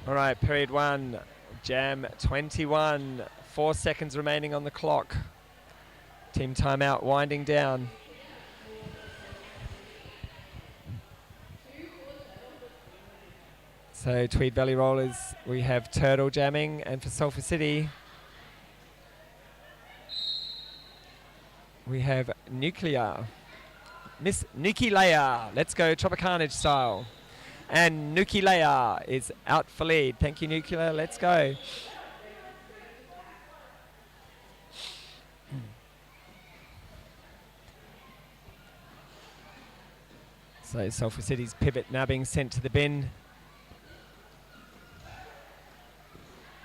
All right, period 1, jam 21. 4 seconds remaining on the clock. Team timeout winding down. So Tweed Valley Rollers, we have Turtle jamming, and for Sulphur City, we have Nuclear. Miss Nuki-Leia, let's go Tropicarnage style. And Nuki-Leia is out for lead. Thank you, Nuclear. Let's go. So Sulphur City's pivot now being sent to the bin.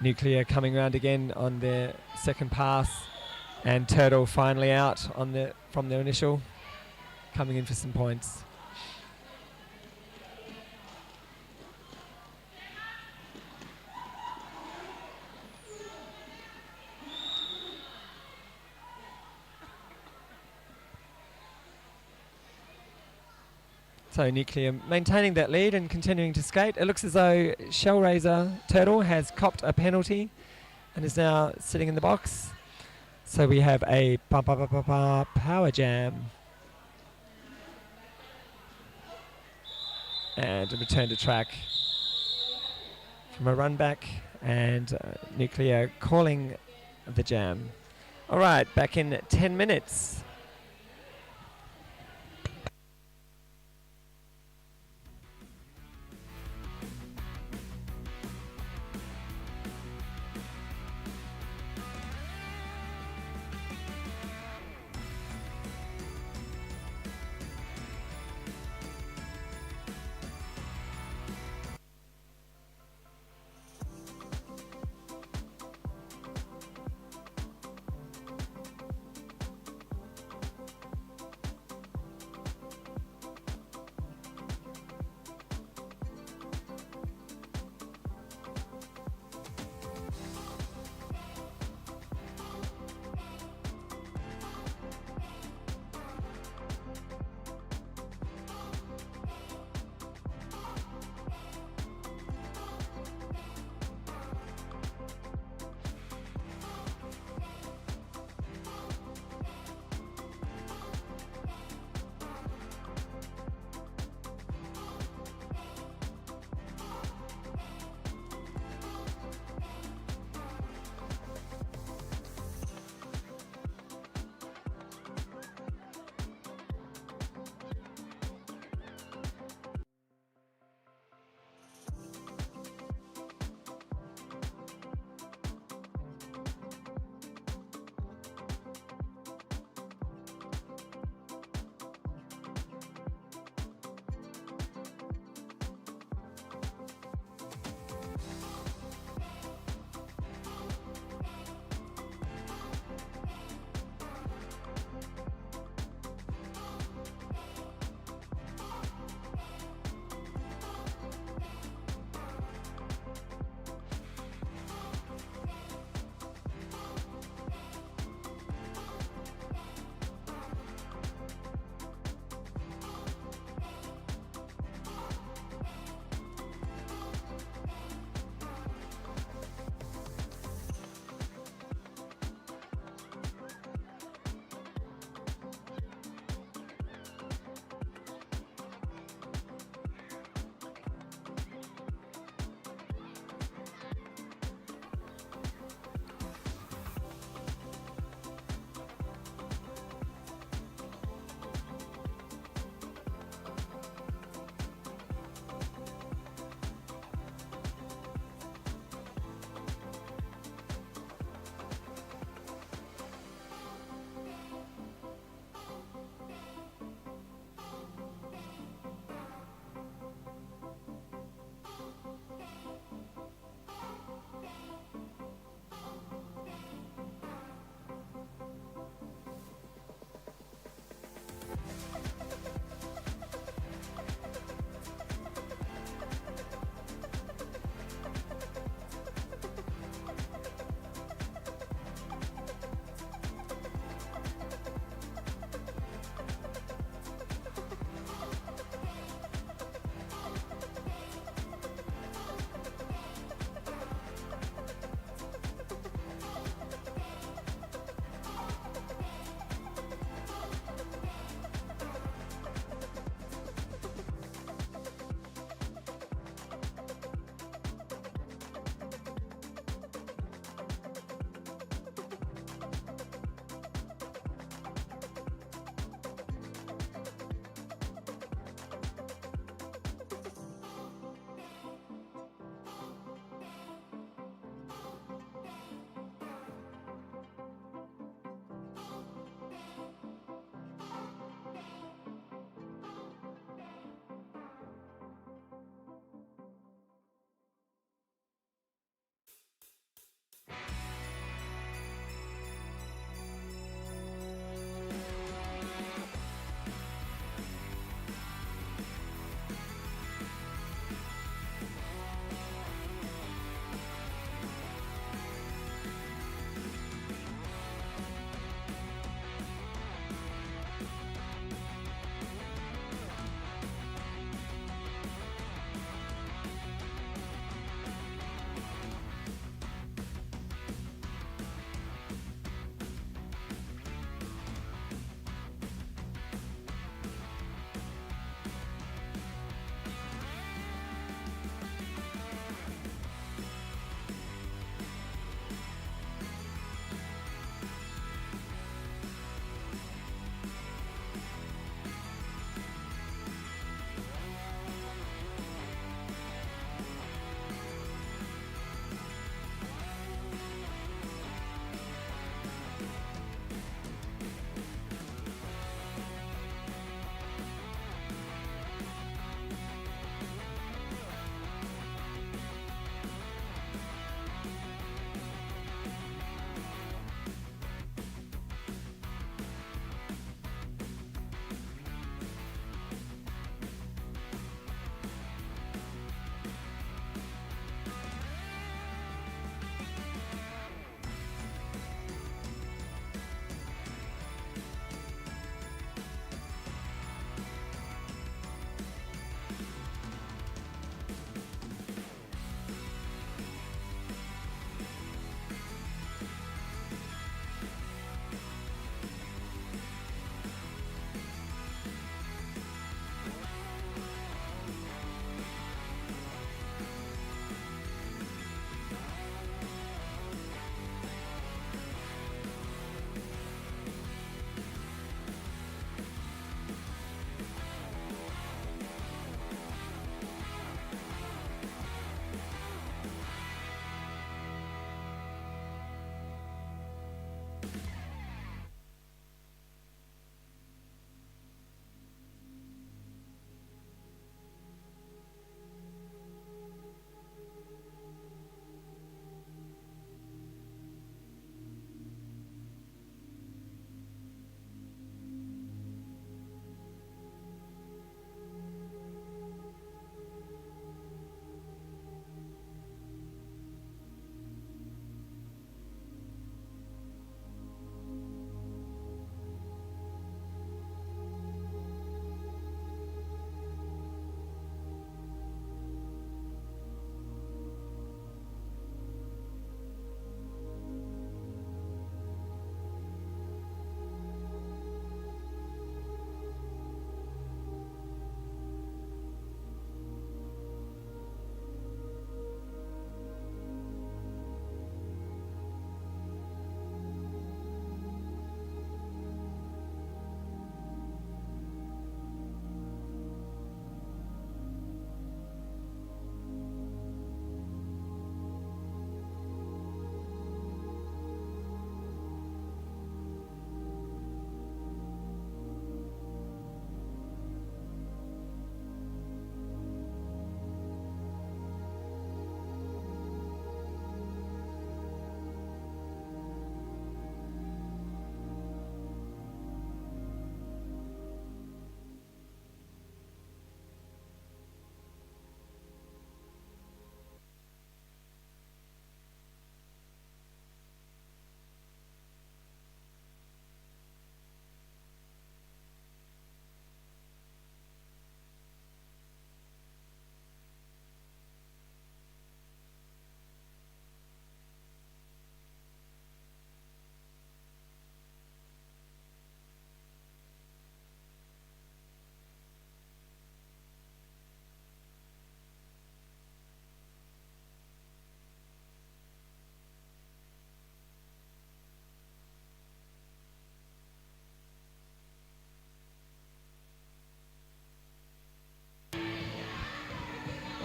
Nuclear coming round again on their second pass. And Turtle finally out on from their initial. Coming in for some points. So Nuclear maintaining that lead and continuing to skate. It looks as though Shellraiser Turtle has copped a penalty and is now sitting in the box. So we have a power jam. And a return to track from a run back, and Nuclear calling the jam. All right, back in 10 minutes.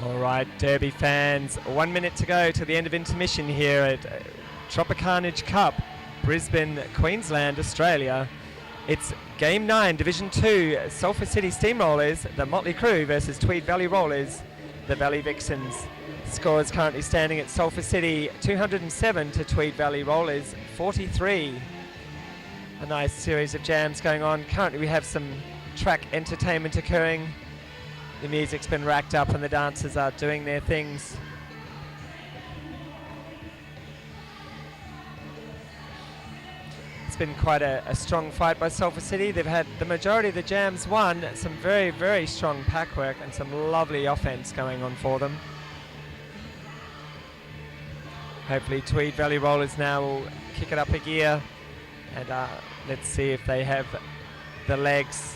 All right, Derby fans, 1 minute to go to the end of intermission here at Tropicarnage Cup, Brisbane, Queensland, Australia. It's Game 9, Division 2, Sulphur City Steamrollers, the Motley Crew versus Tweed Valley Rollers, the Valley Vixens. Score is currently standing at Sulphur City 207 to Tweed Valley Rollers 43. A nice series of jams going on. Currently we have some track entertainment occurring. The music's been racked up and the dancers are doing their things. It's been quite a strong fight by Sulphur City. They've had the majority of the jams won. Some very, very strong pack work and some lovely offense going on for them. Hopefully Tweed Valley Rollers now will kick it up a gear, and let's see if they have the legs.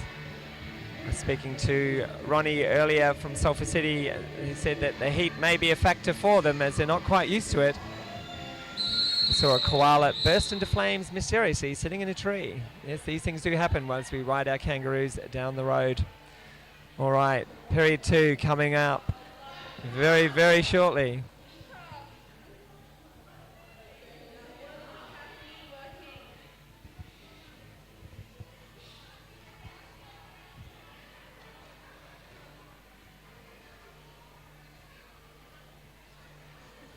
I was speaking to Ronnie earlier from Sulphur City. He said that the heat may be a factor for them as they're not quite used to it. I saw a koala burst into flames mysteriously sitting in a tree. Yes, these things do happen once we ride our kangaroos down the road. All right, period 2 coming up very, very shortly.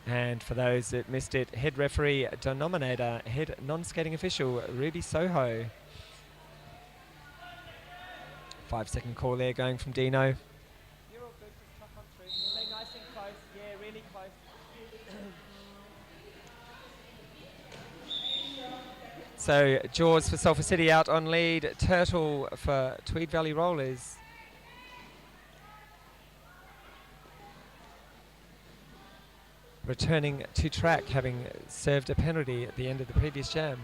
And for those that missed it, head referee denominator, head non-skating official, Ruby Soho. 5-second call there going from Dino. You're all good, just tuck on through. Stay nice and close, yeah, really close. So Jaws for Sulphur City out on lead, Turtle for Tweed Valley Rollers. Returning to track, having served a penalty at the end of the previous jam.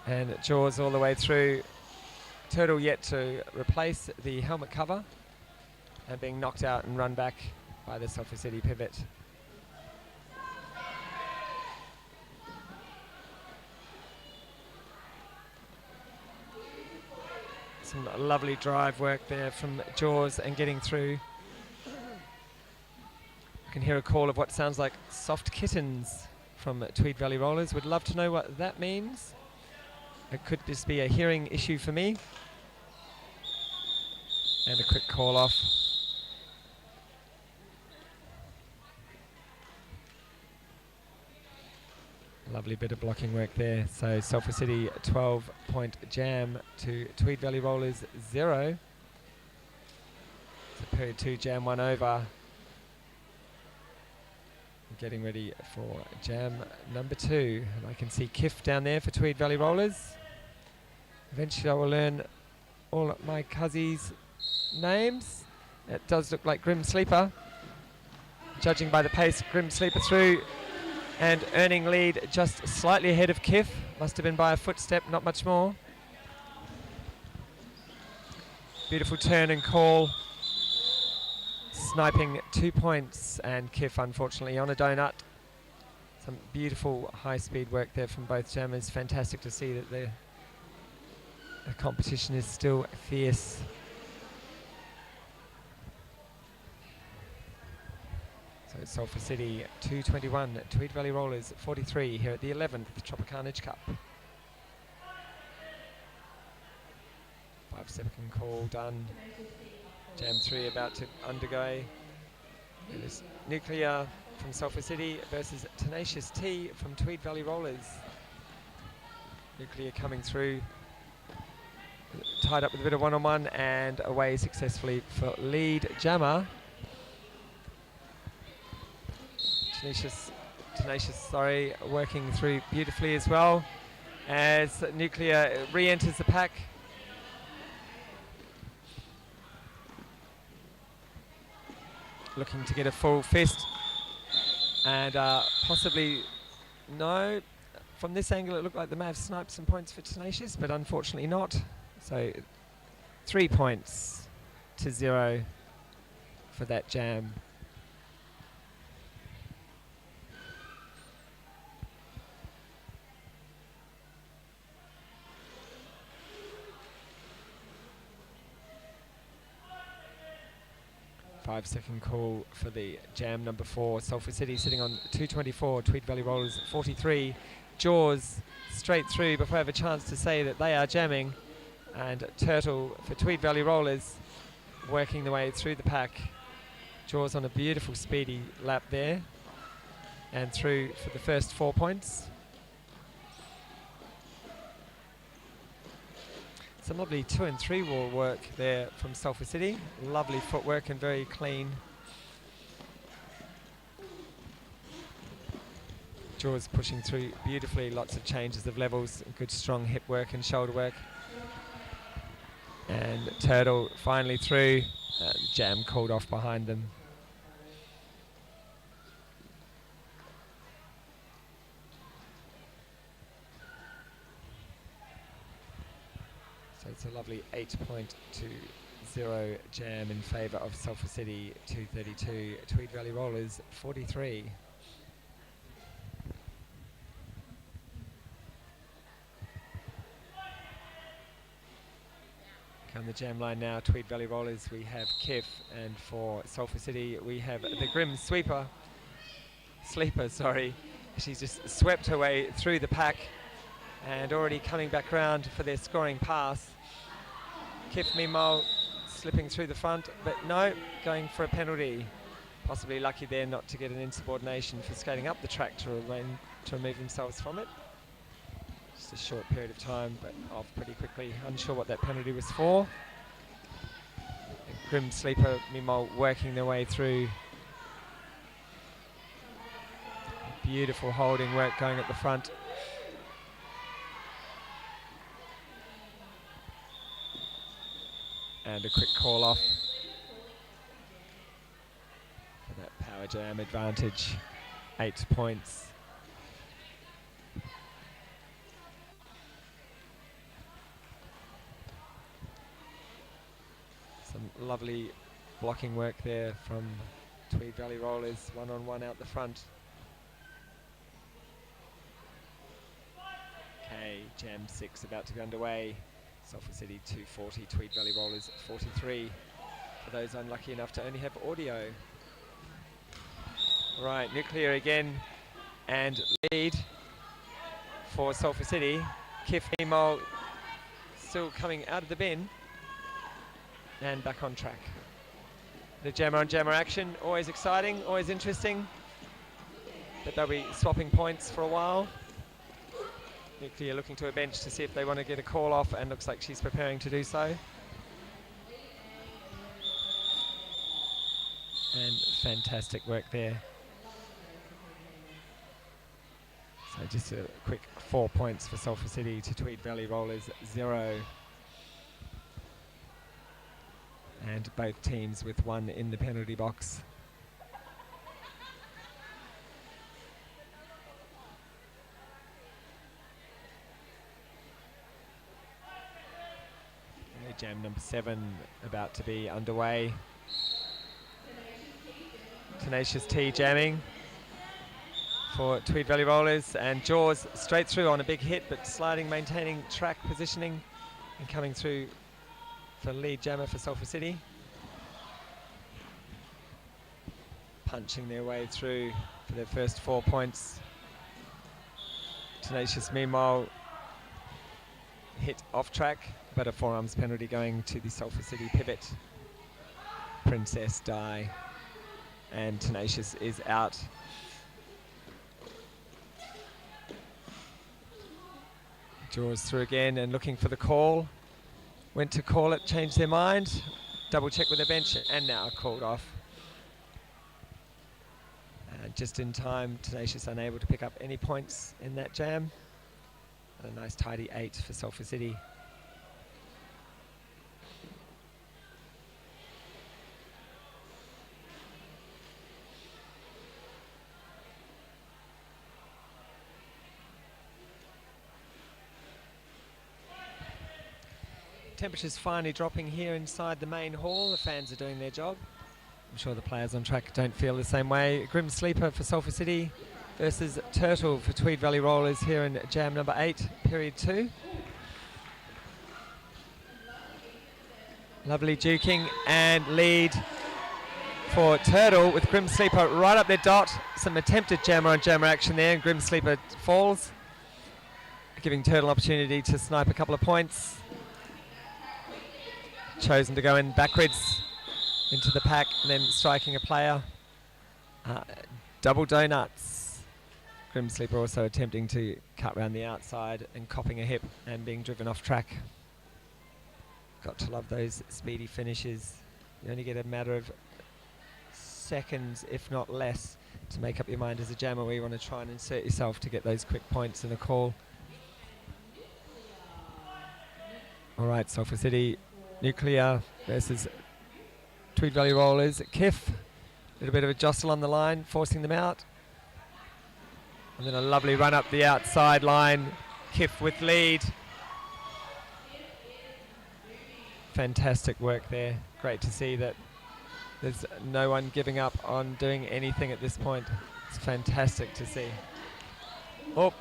And Jaws all the way through. Turtle yet to replace the helmet cover and being knocked out and run back by the Sulphur City pivot. Some lovely drive work there from Jaws and getting through. You can hear a call of what sounds like soft kittens from Tweed Valley Rollers. Would love to know what that means. It could just be a hearing issue for me. And a quick call off. Lovely bit of blocking work there. So Sulphur City 12-point jam to Tweed Valley Rollers 0. So period 2 jam 1 over. Getting ready for jam number 2. And I can see Kiff down there for Tweed Valley Rollers. Eventually I will learn all my cuzzies' names. It does look like Grim Sleeper. Judging by the pace, Grim Sleeper through and earning lead just slightly ahead of Kiff. Must have been by a footstep, not much more. Beautiful turn and call. Sniping 2 points, and Kiff unfortunately on a donut. Some beautiful high-speed work there from both jammers. Fantastic to see that the competition is still fierce. So it's Sulphur City 221, Tweed Valley Rollers 43 here at the 11th Tropicarnage Cup. 5-second call done. Jam 3 about to undergo. It is Nuclear from Sulphur City versus Tenacious T from Tweed Valley Rollers. Nuclear coming through, tied up with a bit of one-on-one and away successfully for lead jammer. Tenacious, working through beautifully as well as Nuclear re-enters the pack. Looking to get a full fist and possibly, no, from this angle it looked like they may have sniped some points for Tenacious, but unfortunately not. So 3 points to 0 for that jam. 5-second call for the jam number 4. Sulphur City sitting on 224, Tweed Valley Rollers 43. Jaws straight through before I have a chance to say that they are jamming. And Turtle for Tweed Valley Rollers working the way through the pack. Jaws on a beautiful speedy lap there. And through for the first 4 points. Some lovely 2 and 3 wall work there from Sulphur City. Lovely footwork and very clean. Jaws pushing through beautifully, lots of changes of levels, good strong hip work and shoulder work. And Turtle finally through, jam called off behind them. So it's a lovely 8.20 jam in favour of Sulphur City, 232, Tweed Valley Rollers, 43. Come the jam line now, Tweed Valley Rollers, we have Kif, and for Sulphur City we have the Grim Sleeper, she's just swept her way through the pack and already coming back round for their scoring pass. Kif meanwhile slipping through the front, but no, going for a penalty. Possibly lucky there not to get an insubordination for skating up the track to remove themselves from it. Just a short period of time, but off pretty quickly. Unsure what that penalty was for. Grim Sleeper meanwhile working their way through. Beautiful holding work going at the front. And a quick call off for that power jam advantage. 8 points. Some lovely blocking work there from Tweed Valley Rollers, one-on-one out the front. Okay, jam 6 about to be underway. Sulphur City 240, Tweed Valley Rollers 43. For those unlucky enough to only have audio. Right, Nuclear again, and lead for Sulphur City. Kif meanwhile still coming out of the bin and back on track. The jammer on jammer action, always exciting, always interesting, but they'll be swapping points for a while. Nuclear looking to a bench to see if they want to get a call off, and looks like she's preparing to do so. And fantastic work there. So just a quick 4 points for Sulphur City to Tweed Valley Rollers 0. And both teams with 1 in the penalty box. Jam number 7 about to be underway. Tenacious T jamming for Tweed Valley Rollers, and Jaws straight through on a big hit, but sliding, maintaining track positioning and coming through for lead jammer for Sulphur City. Punching their way through for their first 4 points. Tenacious meanwhile hit off track, but a forearms penalty going to the Sulphur City pivot. Princess Di, and Tenacious is out. Jaws through again and looking for the call. Went to call it, changed their mind, double check with the bench, and now called off. Just in time, Tenacious unable to pick up any points in that jam. And a nice tidy 8 for Sulphur City. Temperatures finally dropping here inside the main hall. The fans are doing their job. I'm sure the players on track don't feel the same way. Grim Sleeper for Sulphur City versus Turtle for Tweed Valley Rollers here in jam number 8, period 2. Lovely duking and lead for Turtle with Grim Sleeper right up their dot. Some attempted jammer on jammer action there, and Grim Sleeper falls, giving Turtle opportunity to snipe a couple of points. Chosen to go in backwards into the pack and then striking a player. Double donuts. Grim Sleeper also attempting to cut round the outside and copping a hip and being driven off track. Got to love those speedy finishes. You only get a matter of seconds, if not less, to make up your mind as a jammer where you want to try and insert yourself to get those quick points in a call. All right, Sulphur City Nuclear versus Tweed Valley Rollers. Kiff, a little bit of a jostle on the line, forcing them out. And then a lovely run up the outside line. Kiff with lead. Fantastic work there. Great to see that there's no one giving up on doing anything at this point. It's fantastic to see. Oh,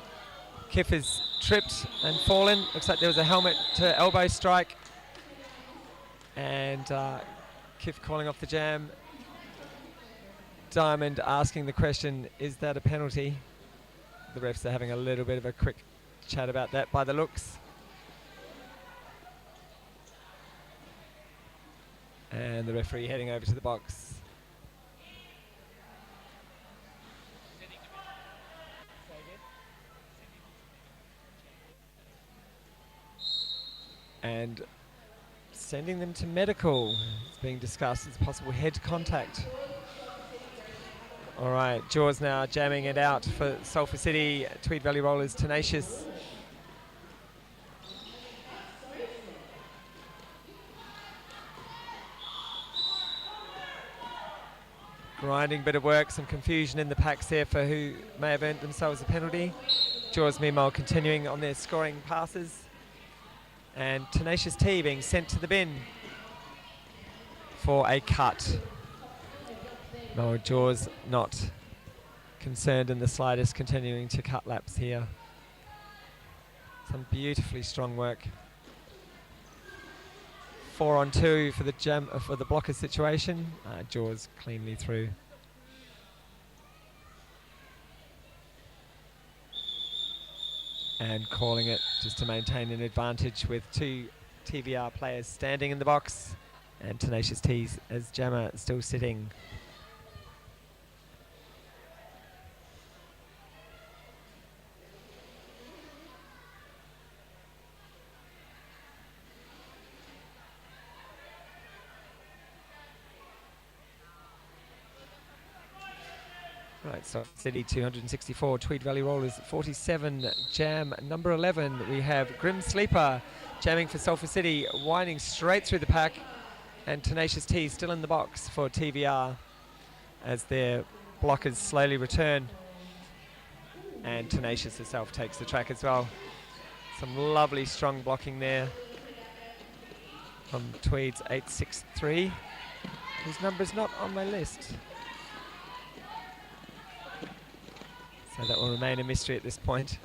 Kiff is tripped and fallen. Looks like there was a helmet to elbow strike. And Kiff calling off the jam. Diamond asking the question, is that a penalty? The refs are having a little bit of a quick chat about that by the looks. And the referee heading over to the box. And sending them to medical. It's being discussed as possible head contact. All right, Jaws now jamming it out for Sulphur City. Tweed Valley Rollers tenacious. Grinding bit of work, some confusion in the packs there for who may have earned themselves a penalty. Jaws meanwhile continuing on their scoring passes. And Tenacious T being sent to the bin for a cut. No, Jaws not concerned in the slightest, continuing to cut laps here. Some beautifully strong work. 4 on 2 for the jam for the blocker situation. Jaws cleanly through. And calling it just to maintain an advantage with 2 TVR players standing in the box. And Tenacious T's as jammer still sitting. Right, so City 264, Tweed Valley Rollers 47, jam number 11. We have Grim Sleeper jamming for Sulphur City, winding straight through the pack, and Tenacious T still in the box for TVR as their blockers slowly return. And Tenacious herself takes the track as well. Some lovely strong blocking there from Tweed's 863, whose number's not on my list. So that will remain a mystery at this point.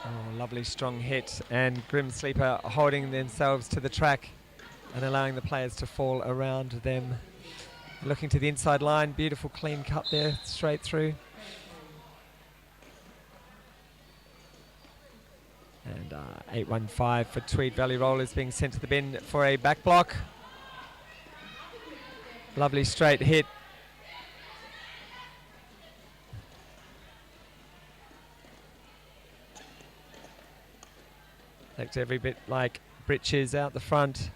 Oh, lovely strong hit, and Grim Sleeper holding themselves to the track and allowing the players to fall around them. Looking to the inside line, beautiful clean cut there, straight through. And 815 for Tweed Valley Rollers being sent to the bin for a back block. Lovely straight hit. Looks every bit like Britches out the front,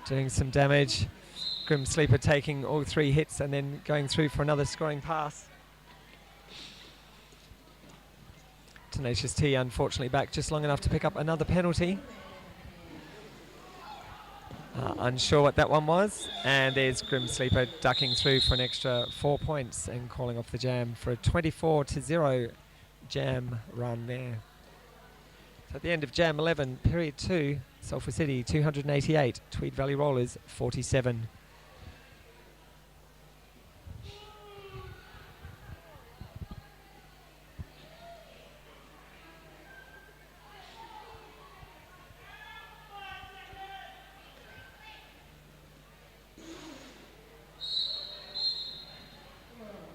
doing some damage. Grim Sleeper taking all 3 hits and then going through for another scoring pass. Tenacious T unfortunately back just long enough to pick up another penalty. Unsure what that one was. And there's Grim Sleeper ducking through for an extra 4 points and calling off the jam for a 24-0 jam run there. So at the end of jam 11, period 2, Sulphur City 288, Tweed Valley Rollers 47.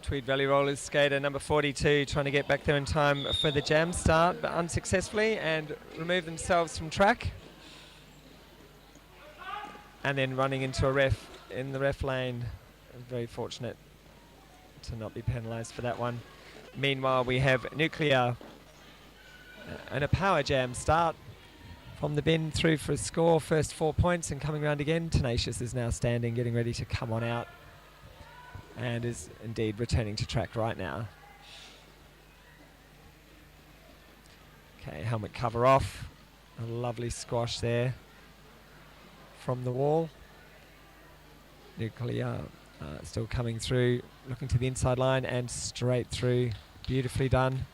Tweed Valley Rollers skater number 42 trying to get back there in time for the jam start, but unsuccessfully, and remove themselves from track. And then running into a ref in the ref lane. Very fortunate to not be penalised for that one. Meanwhile, we have Nuclear and a power jam start from the bin through for a score. First 4 points and coming round again. Tenacious is now standing, getting ready to come on out, and is indeed returning to track right now. Okay, helmet cover off. A lovely squash there from the wall. Nuclear still coming through, looking to the inside line and straight through. Beautifully done.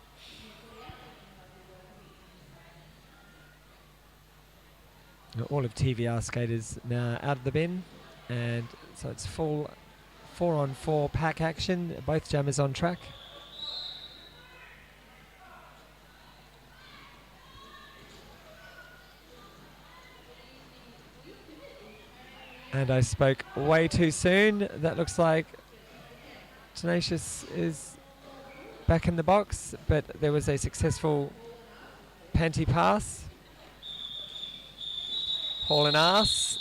All of TVR skaters now out of the bin, and so it's full 4-on-4 pack action. Both jammers on track. And I spoke way too soon. That looks like Tenacious is back in the box, but there was a successful panty pass. Haul and ass.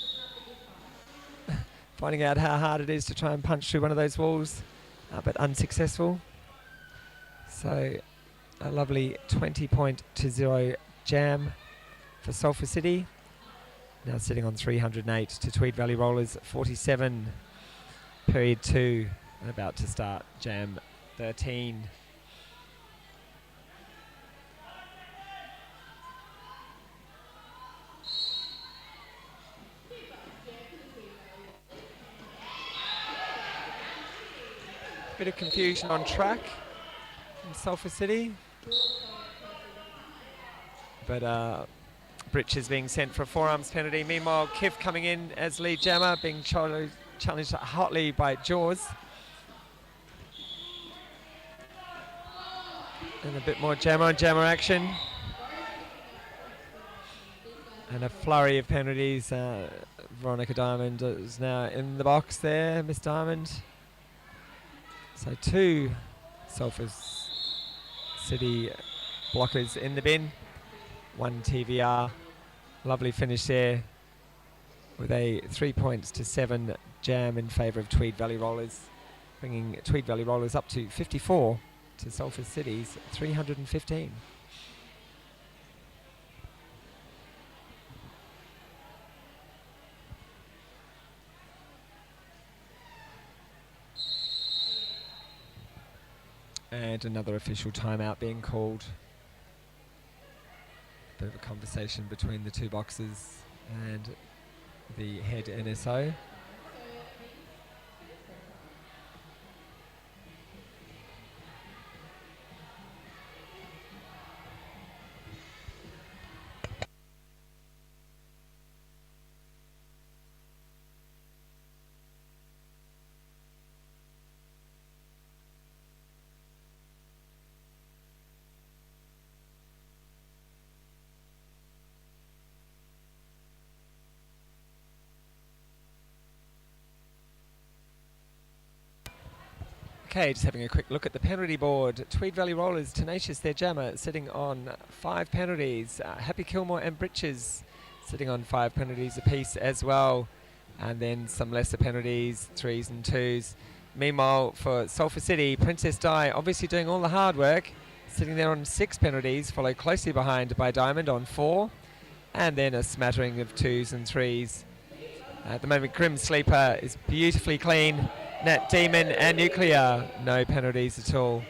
Finding out how hard it is to try and punch through one of those walls, but unsuccessful. So a lovely 20-0 jam for Sulphur City. Now sitting on 308 to Tweed Valley Rollers 47. Period 2 and about to start jam 13. Bit of confusion on track in Sulphur City, but Britches being sent for a forearms penalty. Meanwhile, Kiff coming in as lead jammer, being challenged hotly by Jaws. And a bit more jammer on jammer action. And a flurry of penalties. Veronica Diamond is now in the box there, Miss Diamond. So 2 Sulphur City blockers in the bin. 1 TVR. Lovely finish there with a 3-7 jam in favour of Tweed Valley Rollers, bringing Tweed Valley Rollers up to 54 to Sulphur City's 315. And another official timeout being called. Bit of a conversation between the two boxes and the head NSO. Okay, just having a quick look at the penalty board. Tweed Valley Rollers, Tenacious, their jammer, sitting on 5 penalties. Happy Kilmore and Britches sitting on 5 penalties apiece as well. And then some lesser penalties, 3s and 2s. Meanwhile, for Sulphur City, Princess Di obviously doing all the hard work, sitting there on 6 penalties, followed closely behind by Diamond on 4. And then a smattering of 2s and 3s. At the moment, Grim Sleeper is beautifully clean. Nat Demon and Nuclear, no penalties at all.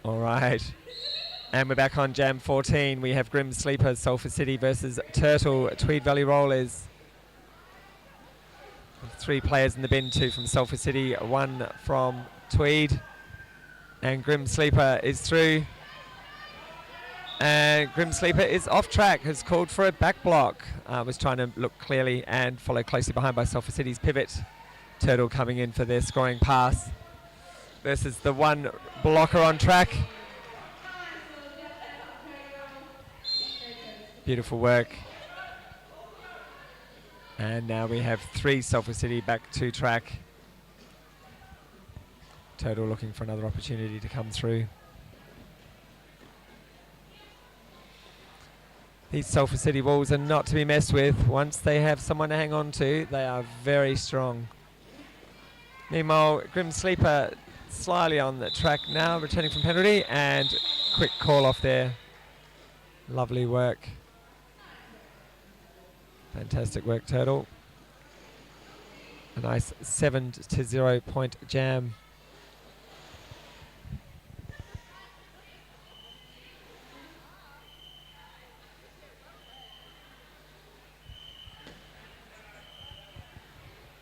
All right. And we're back on Jam 14. We have Grim Sleeper, Sulphur City versus Turtle, Tweed Valley Rollers. 3 players in the bin, 2 from Sulphur City, 1 from Tweed. And Grim Sleeper is through. And Grim Sleeper is off track, has called for a back block. Was trying to look clearly and followed closely behind by Sulphur City's pivot. Turtle coming in for their scoring pass versus the one blocker on track. Beautiful work. And now we have 3 Sulphur City back to track. Turtle looking for another opportunity to come through. These Sulphur City walls are not to be messed with. Once they have someone to hang on to, they are very strong. Meanwhile, Grim Sleeper slyly on the track now, returning from penalty, and quick call off there. Lovely work. Fantastic work, Turtle. A nice 7-0 point jam.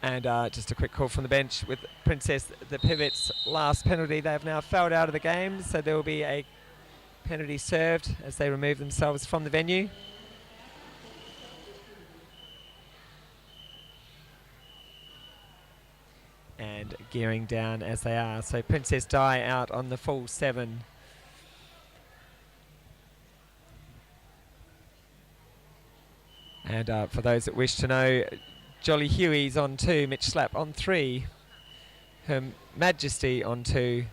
And just a quick call from the bench with Princess, the pivot's last penalty. They have now fouled out of the game, so there will be a penalty served as they remove themselves from the venue. And gearing down as they are. So Princess Di out on the full 7. And for those that wish to know, Jolly Huey's on 2, Mitch Slap on 3, Her Majesty on 2,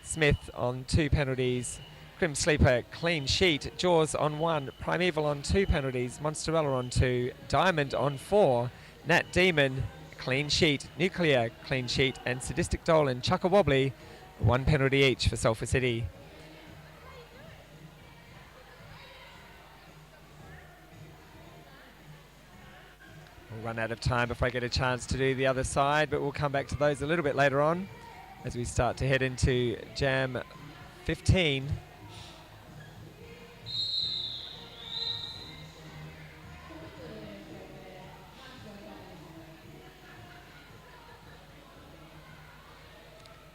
Smith on 2 penalties, Grim Sleeper clean sheet, Jaws on 1, Primeval on 2 penalties, Monsterella on 2, Diamond on 4, Nat Demon clean sheet, Nuclear clean sheet, and Sadistic Dolan Chuck a Wobbly 1 penalty each for Sulphur City. We'll run out of time before I get a chance to do the other side, but we'll come back to those a little bit later on as we start to head into Jam 15.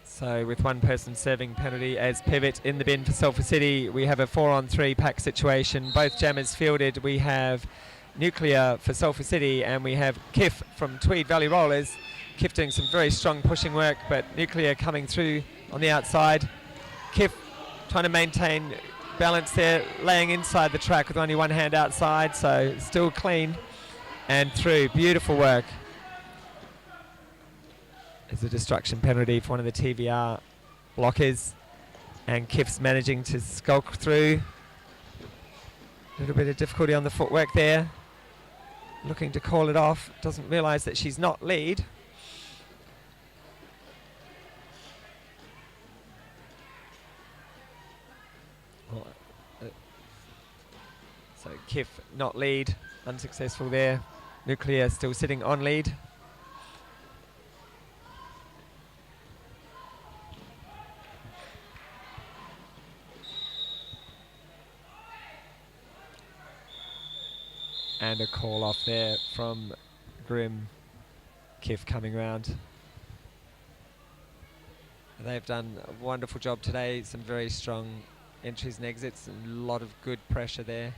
So with one person serving penalty as pivot in the bin for Sulphur City, we have a 4-on-3 pack situation. Both jammers fielded. We have Nuclear for Sulphur City, and we have Kiff from Tweed Valley Rollers. Kiff doing some very strong pushing work, but Nuclear coming through on the outside. Kiff trying to maintain balance there, laying inside the track with only one hand outside, so still clean and through. Beautiful work. There's a destruction penalty for one of the TVR blockers, and Kiff's managing to skulk through. A little bit of difficulty on the footwork there. Looking to call it off, doesn't realise that she's not lead. So Kiff not lead, unsuccessful there. Nuclear still sitting on lead. And a call off there from Grim. Kiff coming round. They've done a wonderful job today. Some very strong entries and exits, and a lot of good pressure there.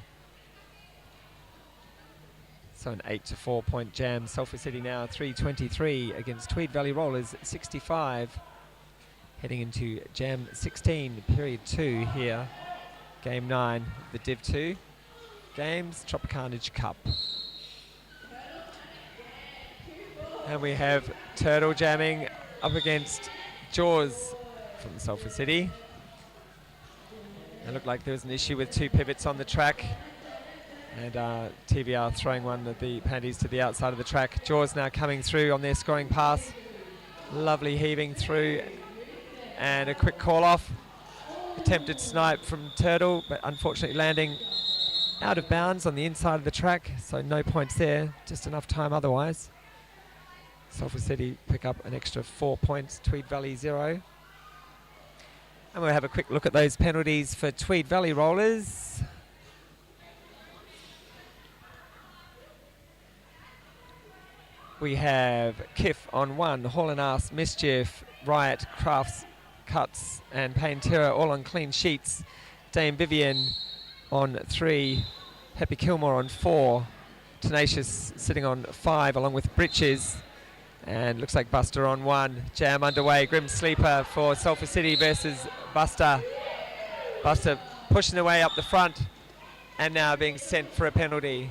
So an 8-4 point jam. Sulphur City now 323 against Tweed Valley Rollers 65. Heading into Jam 16, period 2 here. Game 9, the Div 2 games, Tropicarnage Cup. And we have Turtle jamming up against Jaws from Sulphur City. It looked like there was an issue with 2 pivots on the track, and TVR throwing one of the panties to the outside of the track. Jaws now coming through on their scoring pass. Lovely heaving through, and a quick call off. Attempted snipe from Turtle, but unfortunately landing out of bounds on the inside of the track, so no points there, just enough time otherwise. Sulphur City pick up an extra 4 points, Tweed Valley 0. And we'll have a quick look at those penalties for Tweed Valley Rollers. We have Kiff on 1, Haul and Ass, Mischief, Riot, Crafts, Cuts and Pain Terror all on clean sheets. Dame Vivian on 3, Happy Kilmore on 4, Tenacious sitting on 5 along with Britches, and looks like Buster on 1. Jam underway, Grim Sleeper for Sulphur City versus Buster. Buster pushing away up the front and now being sent for a penalty.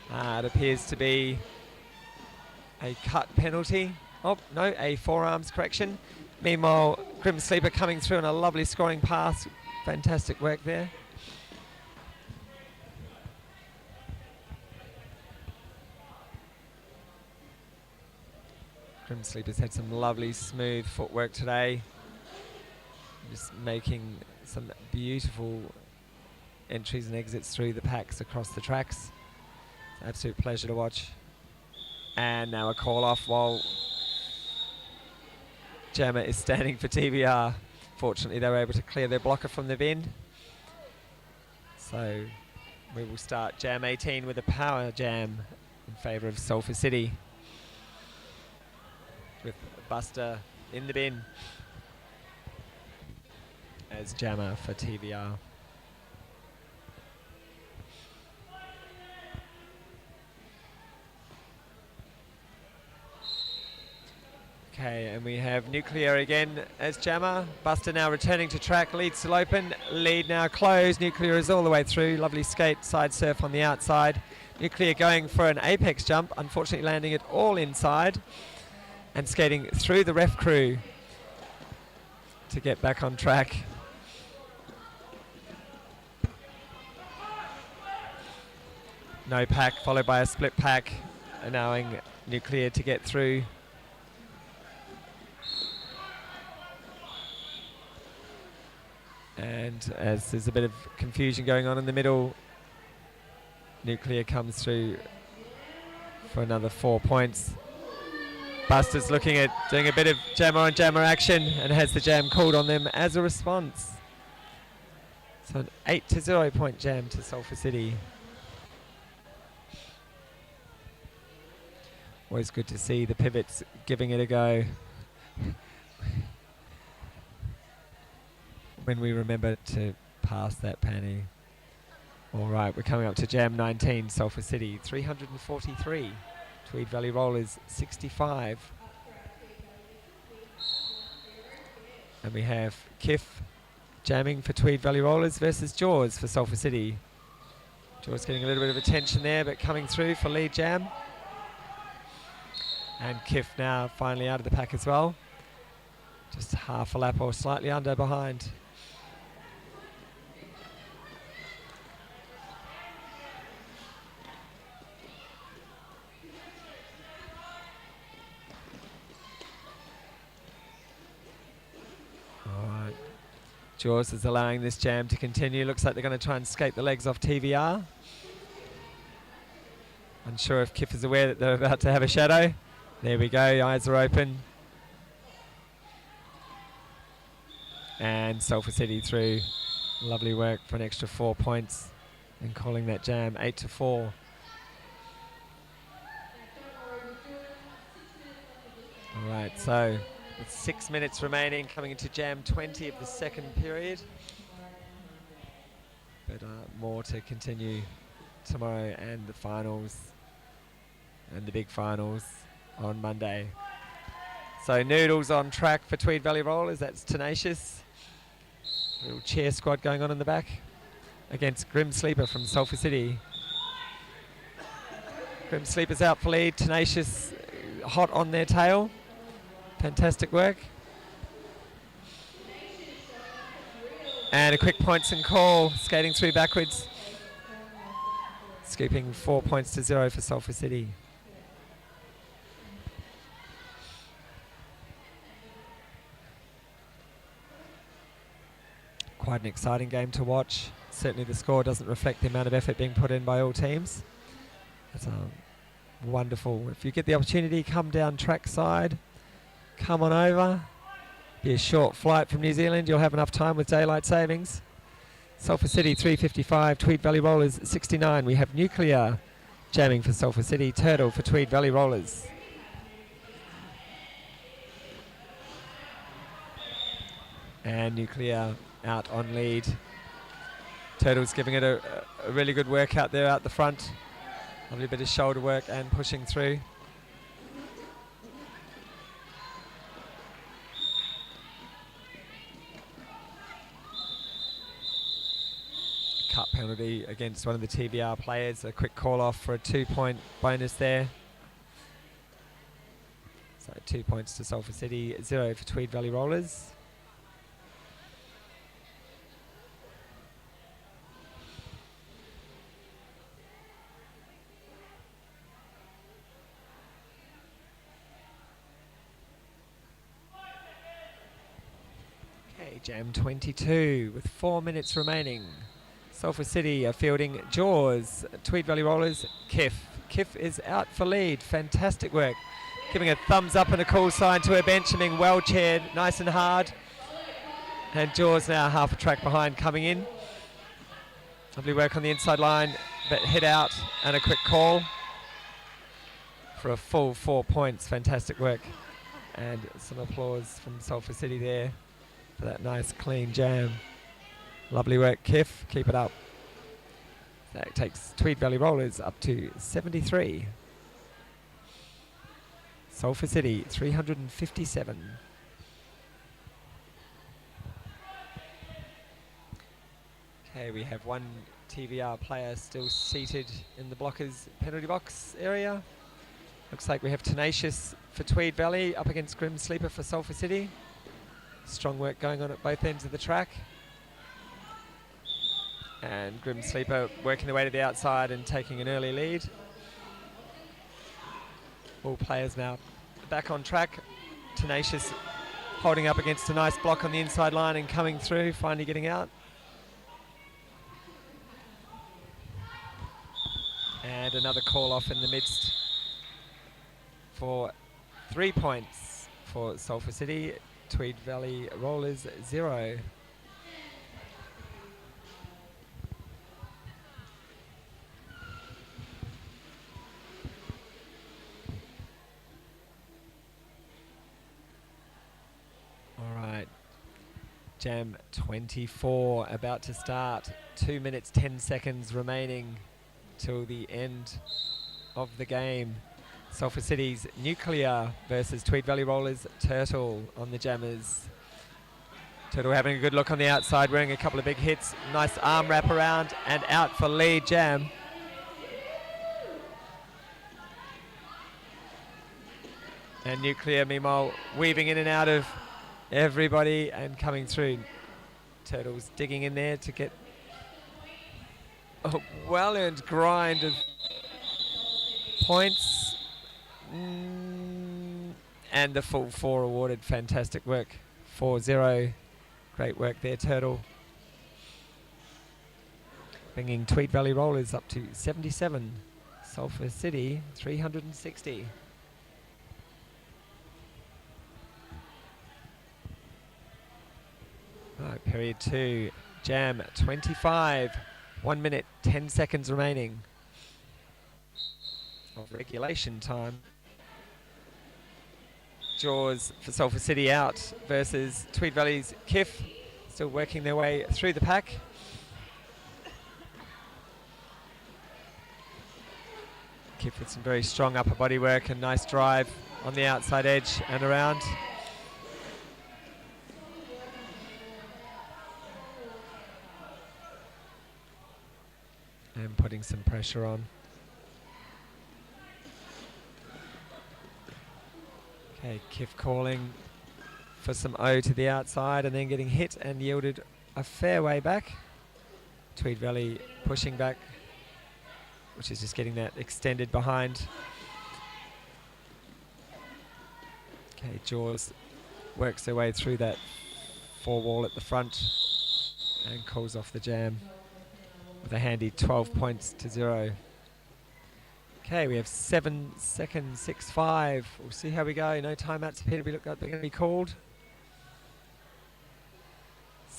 It appears to be a cut penalty. Oh, no, a forearms correction. Meanwhile, Grim Sleeper coming through on a lovely scoring pass. Fantastic work there. Grim Sleeper's had some lovely smooth footwork today. Just making some beautiful entries and exits through the packs across the tracks. Absolute pleasure to watch. And now a call off while Jammer is standing for TBR. Fortunately, they were able to clear their blocker from the bin. So we will start Jam 18 with a power jam in favour of Sulphur City, with Buster in the bin as jammer for TBR. Okay, and we have Nuclear again as jammer. Buster now returning to track, lead still open, lead now closed. Nuclear is all the way through, lovely skate, side surf on the outside. Nuclear going for an apex jump, unfortunately landing it all inside and skating through the ref crew to get back on track. No pack, followed by a split pack, allowing Nuclear to get through. And as there's a bit of confusion going on in the middle, Nuclear comes through for another 4 points. Buster's looking at doing a bit of jammer on jammer action and has the jam called on them as a response. So an 8-0 point jam to Sulphur City. Always good to see the pivots giving it a go. When we remember to pass that penny. All right, we're coming up to jam 19, Sulphur City 343. Tweed Valley Rollers 65. And we have Kiff jamming for Tweed Valley Rollers versus Jaws for Sulphur City. Jaws getting a little bit of attention there, but coming through for lead jam. And Kiff now finally out of the pack as well. Just half a lap or slightly under behind. Jaws is allowing this jam to continue. Looks like they're going to try and skate the legs off TVR. Unsure if Kiff is aware that they're about to have a shadow. There we go, eyes are open. And Sulphur City through. Lovely work for an extra 4 points and calling that jam 8-4. All right, so with 6 minutes remaining, coming into jam 20 of the second period. But more to continue tomorrow and the finals and the big finals on Monday. So Noodles on track for Tweed Valley Rollers, that's Tenacious. Little cheer squad going on in the back against Grim Sleeper from Sulphur City. Grim Sleeper's out for lead, Tenacious hot on their tail. Fantastic work. And a quick points and call, skating through backwards. Scooping 4 points to 0 for Sulphur City. Quite an exciting game to watch. Certainly the score doesn't reflect the amount of effort being put in by all teams. It's wonderful. If you get the opportunity, come down track side. Come on over Be a short flight from New Zealand. You'll have enough time with daylight savings. Sulphur City 355, Tweed Valley Rollers 69. We have Nuclear jamming for Sulphur City, Turtle for Tweed Valley Rollers. And Nuclear out on lead. Turtle's giving it a really good workout there out the front. Lovely bit of shoulder work and pushing through. Cut penalty against one of the TVR players. A quick call off for a 2-point bonus there. So 2 points to Sulphur City, 0 for Tweed Valley Rollers. Okay, Jam 22 with 4 minutes remaining. Sulphur City are fielding Jaws, Tweed Valley Rollers, Kiff. Kiff is out for lead. Fantastic work. Giving a thumbs up and a cool sign to her bench and being well chaired, nice and hard. And Jaws now half a track behind coming in. Lovely work on the inside line, but hit out and a quick call for a full 4 points. Fantastic work. And some applause from Sulphur City there for that nice clean jam. Lovely work, Kiff. Keep it up. That takes Tweed Valley Rollers up to 73. Sulphur City, 357. Okay, we have one TVR player still seated in the blockers penalty box area. Looks like we have Tenacious for Tweed Valley up against Grim Sleeper for Sulphur City. Strong work going on at both ends of the track. And Grim Sleeper working their way to the outside and taking an early lead. All players now back on track. Tenacious holding up against a nice block on the inside line and coming through, finally getting out. And another call off in the midst for 3 points for Sulphur City. Tweed Valley Rollers 0. Jam 24 about to start. 2 minutes 10 seconds remaining till the end of the game. Sulphur City's Nuclear versus Tweed Valley Rollers Turtle on the jammers. Turtle having a good look on the outside, wearing a couple of big hits. Nice arm wrap around and out for lead jam. And Nuclear meanwhile weaving in and out of everybody and coming through. Turtle's digging in there to get a well-earned grind of points. And the full 4 awarded. Fantastic work. 4-0. Great work there, Turtle. Bringing Tweed Valley Rollers up to 77. Sulphur City 360. Right, period 2, Jam 25, 1 minute 10 seconds remaining of regulation time. Jaws for Sulphur City out versus Tweed Valley's Kiff, still working their way through the pack. Kiff with some very strong upper body work and nice drive on the outside edge and around. And putting some pressure on. Okay, Kiff calling for some O to the outside and then getting hit and yielded a fair way back. Tweed Valley pushing back, which is just getting that extended behind. Okay, Jaws works their way through that 4 wall at the front and calls off the jam with a handy 12 points to 0. Okay, we have 7 seconds, 6-5. We'll see how we go. No timeouts appear to be they're going to be called.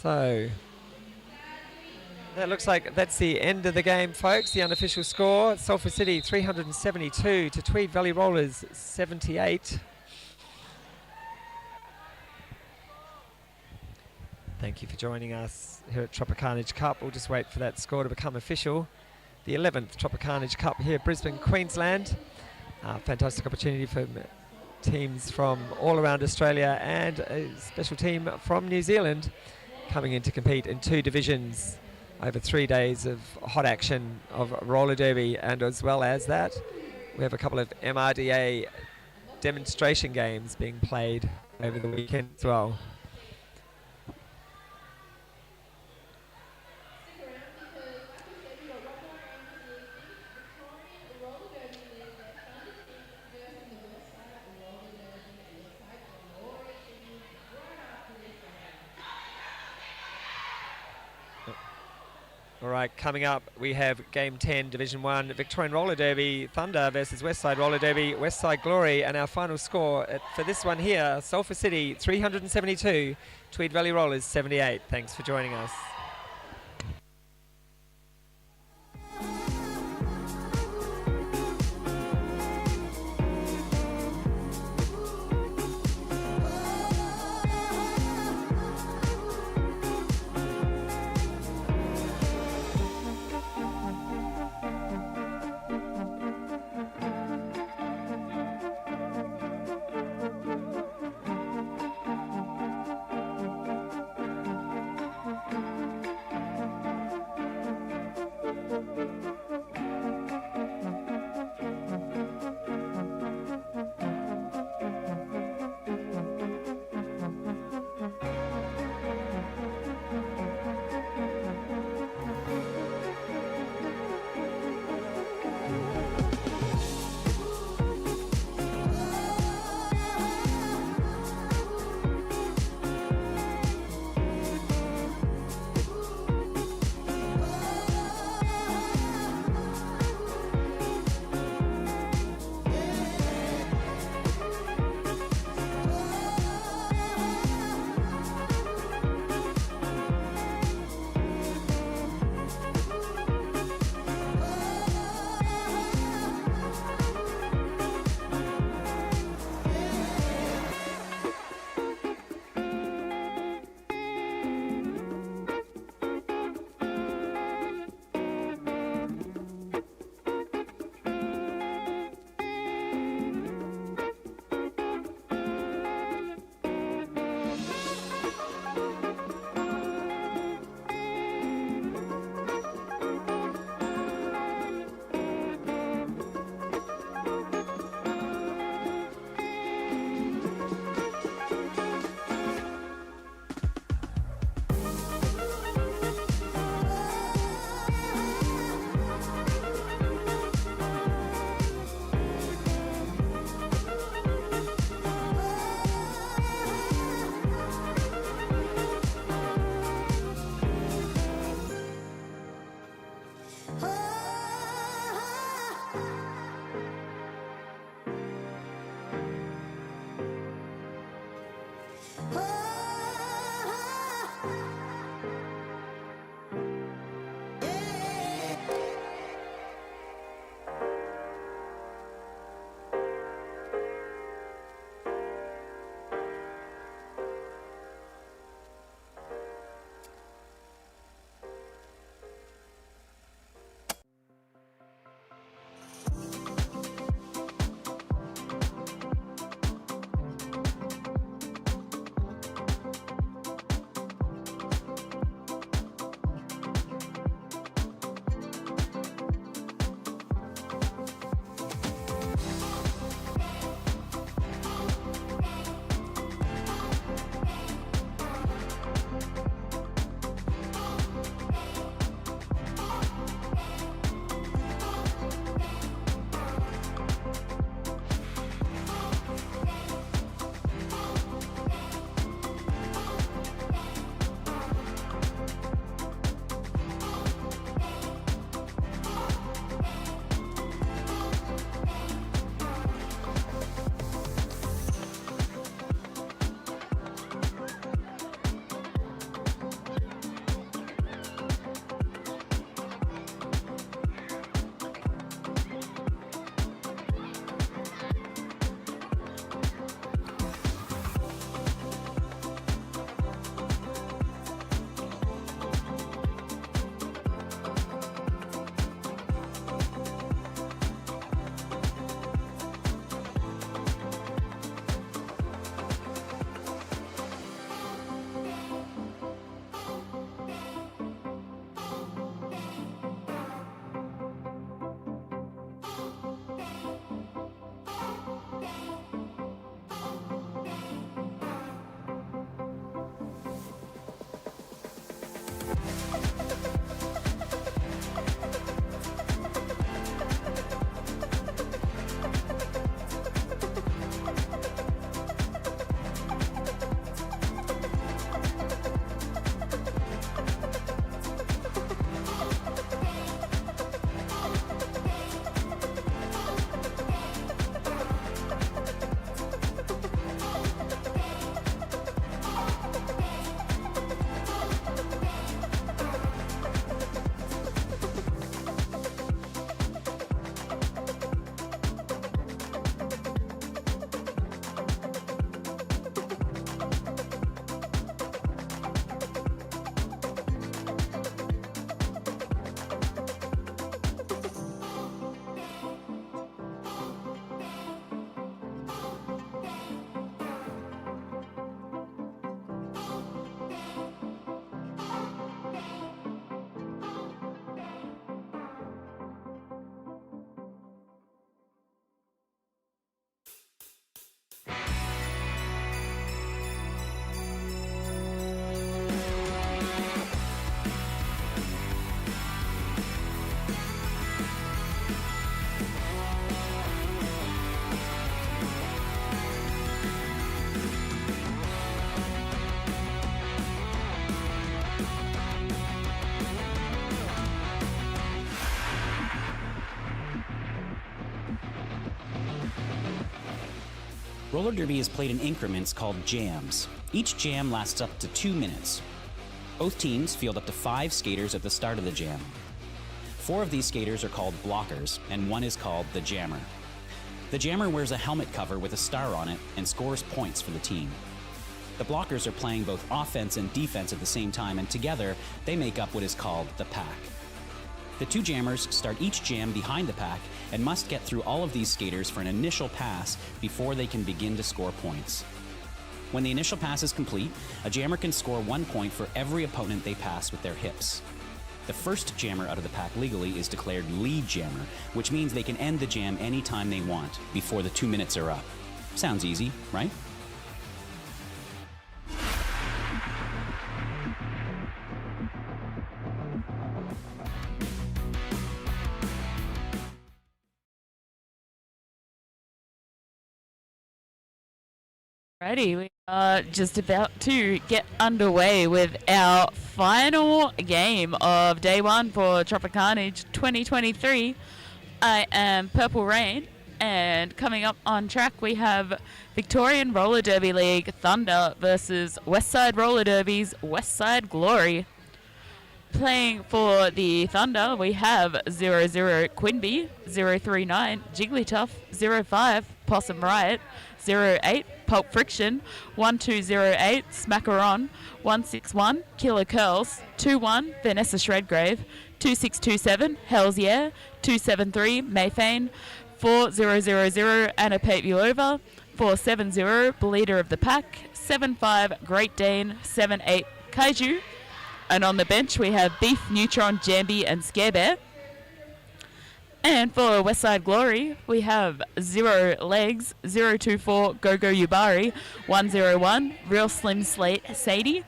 So that looks like that's the end of the game, folks. The unofficial score: Sulphur City 372 to Tweed Valley Rollers 78. Thank you for joining us here at Tropicarnage Cup. We'll just wait for that score to become official. The 11th Tropicarnage Cup here, Brisbane, Queensland. Fantastic opportunity for teams from all around Australia and a special team from New Zealand coming in to compete in 2 divisions over 3 days of hot action of roller derby. And as well as that, we have a couple of MRDA demonstration games being played over the weekend as well. All right, coming up, we have Game 10, Division 1, Victorian Roller Derby, Thunder versus Westside Roller Derby, Westside Glory, and our final score for this one here, Sulphur City 372, Tweed Valley Rollers 78. Thanks for joining us. Roller derby is played in increments called jams. Each jam lasts up to 2 minutes. Both teams field up to 5 skaters at the start of the jam. 4 of these skaters are called blockers, and 1 is called the jammer. The jammer wears a helmet cover with a star on it and scores points for the team. The blockers are playing both offense and defense at the same time, and together they make up what is called the pack. The 2 jammers start each jam behind the pack and must get through all of these skaters for an initial pass before they can begin to score points. When the initial pass is complete, a jammer can score 1 point for every opponent they pass with their hips. The first jammer out of the pack legally is declared lead jammer, which means they can end the jam anytime they want before the 2 minutes are up. Sounds easy, right? Alrighty, we are just about to get underway with our final game of day 1 for Tropicarnage 2023. I am Purple Rain, and coming up on track we have Victorian Roller Derby League Thunder versus Westside Roller Derby's Westside Glory. Playing for the Thunder we have 00 Quinby, 039 Jigglytuff, 05 Possum Riot, 08 Pulp Friction, 1208 Smackaron, 161 Killer Curls, 21 Vanessa Shredgrave, 2627 Hells Yeah, 273 Mayfane, 4000 Anna Paviova, 470 Bleeder of the Pack, 75 Great Dane, 78 Kaiju, and on the bench we have Beef, Neutron, Jambi and Scarebear. And for Westside Glory, we have 0 Legs, 024 Go-Go Yubari, 101 Real Slim Slate Sadie,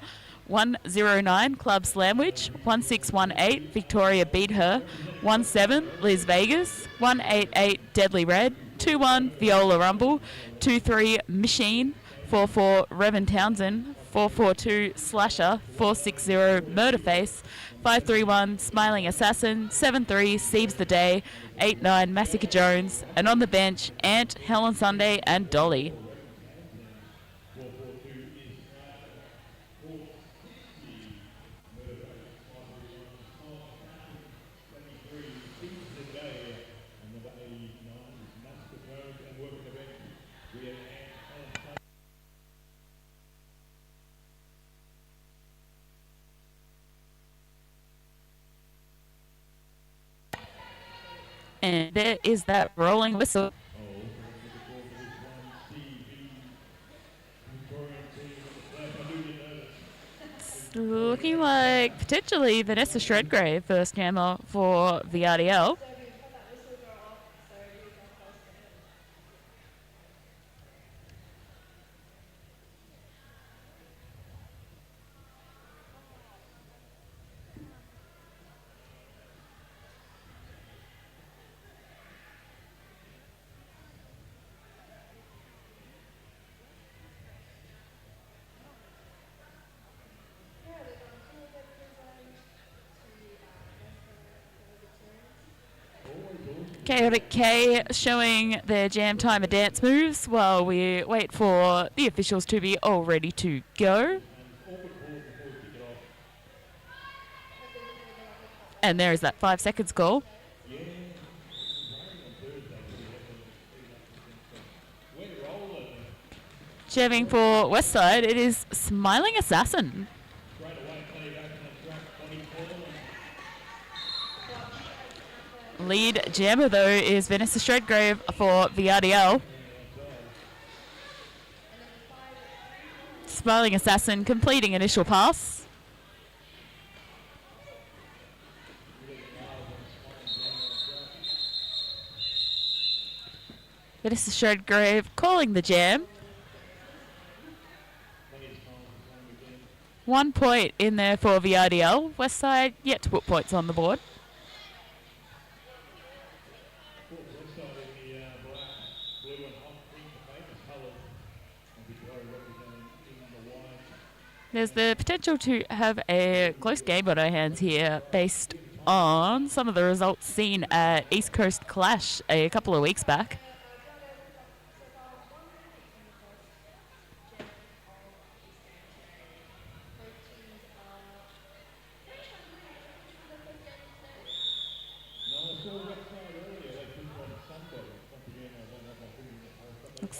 109 Club Slamwich, 1618 Victoria Beat Her, 17 Liz Vegas, 188 Deadly Red, 21 Viola Rumble, 23 Machine, 44 Revan Townsend, 442 Slasher, 460 Murderface, 531 Smiling Assassin, 73 Siebes the Day, 89 Massacre Jones, and on the bench Ant, Helen Sunday and Dolly. And there is that rolling whistle. It's looking like potentially Vanessa Shredgrave, first jammer for the RDL. Chaotic K showing their jam timer dance moves while we wait for the officials to be all ready to go. And there is that 5 seconds goal. Jamming for Westside, it is Smiling Assassin. Lead jammer, though, is Vanessa Shredgrave for VRDL. Smiling Assassin completing initial pass. Vanessa Shredgrave calling the jam. 1 point in there for VRDL. Westside yet to put points on the board. There's the potential to have a close game on our hands here based on some of the results seen at East Coast Clash a couple of weeks back.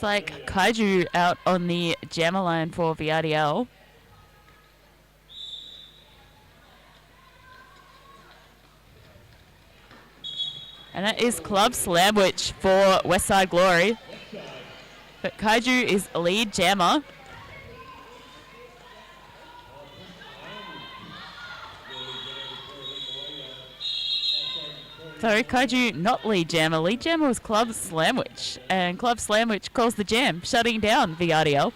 Looks like Kaiju out on the jammer line for VRDL. And that is Club Slamwich for Westside Glory. But Kaiju is lead jammer. Sorry, Kaiju not lead jammer. Lead jammer was Club Slamwich. And Club Slamwich calls the jam, shutting down VRDL.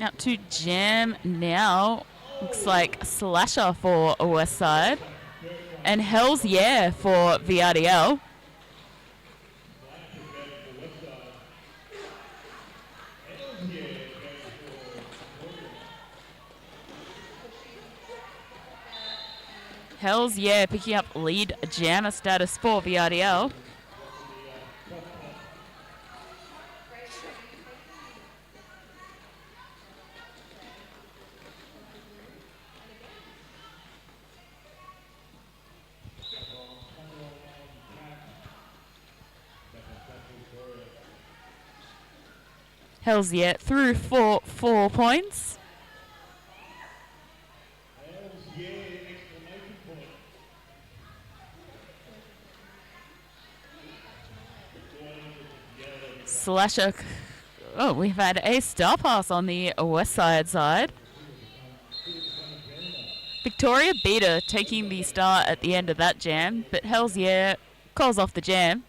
Out to jam now. Looks like Slasher for Westside. And Hell's Yeah for VRDL. Hell's Yeah picking up lead jammer status for VRDL. Hell's Yeah through for 4 points. Slasher. Oh, we've had a star pass on the Westside side. Victoria Beater taking the star at the end of that jam, but Hell's Yeah calls off the jam.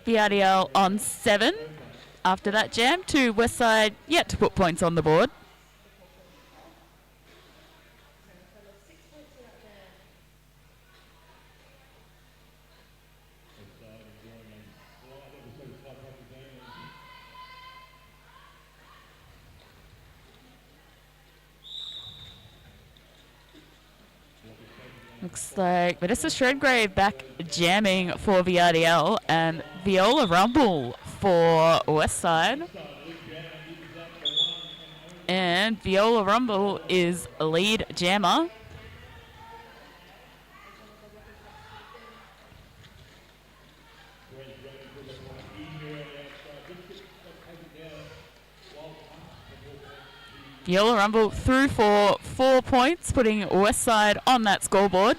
VRDL on 7 after that jam. To Westside yet to put points on the board. Looks like Vanessa Shredgrave back jamming for VRDL and Viola Rumble for Westside. And Viola Rumble is lead jammer. Viola Rumble through for 4 points, putting Westside on that scoreboard.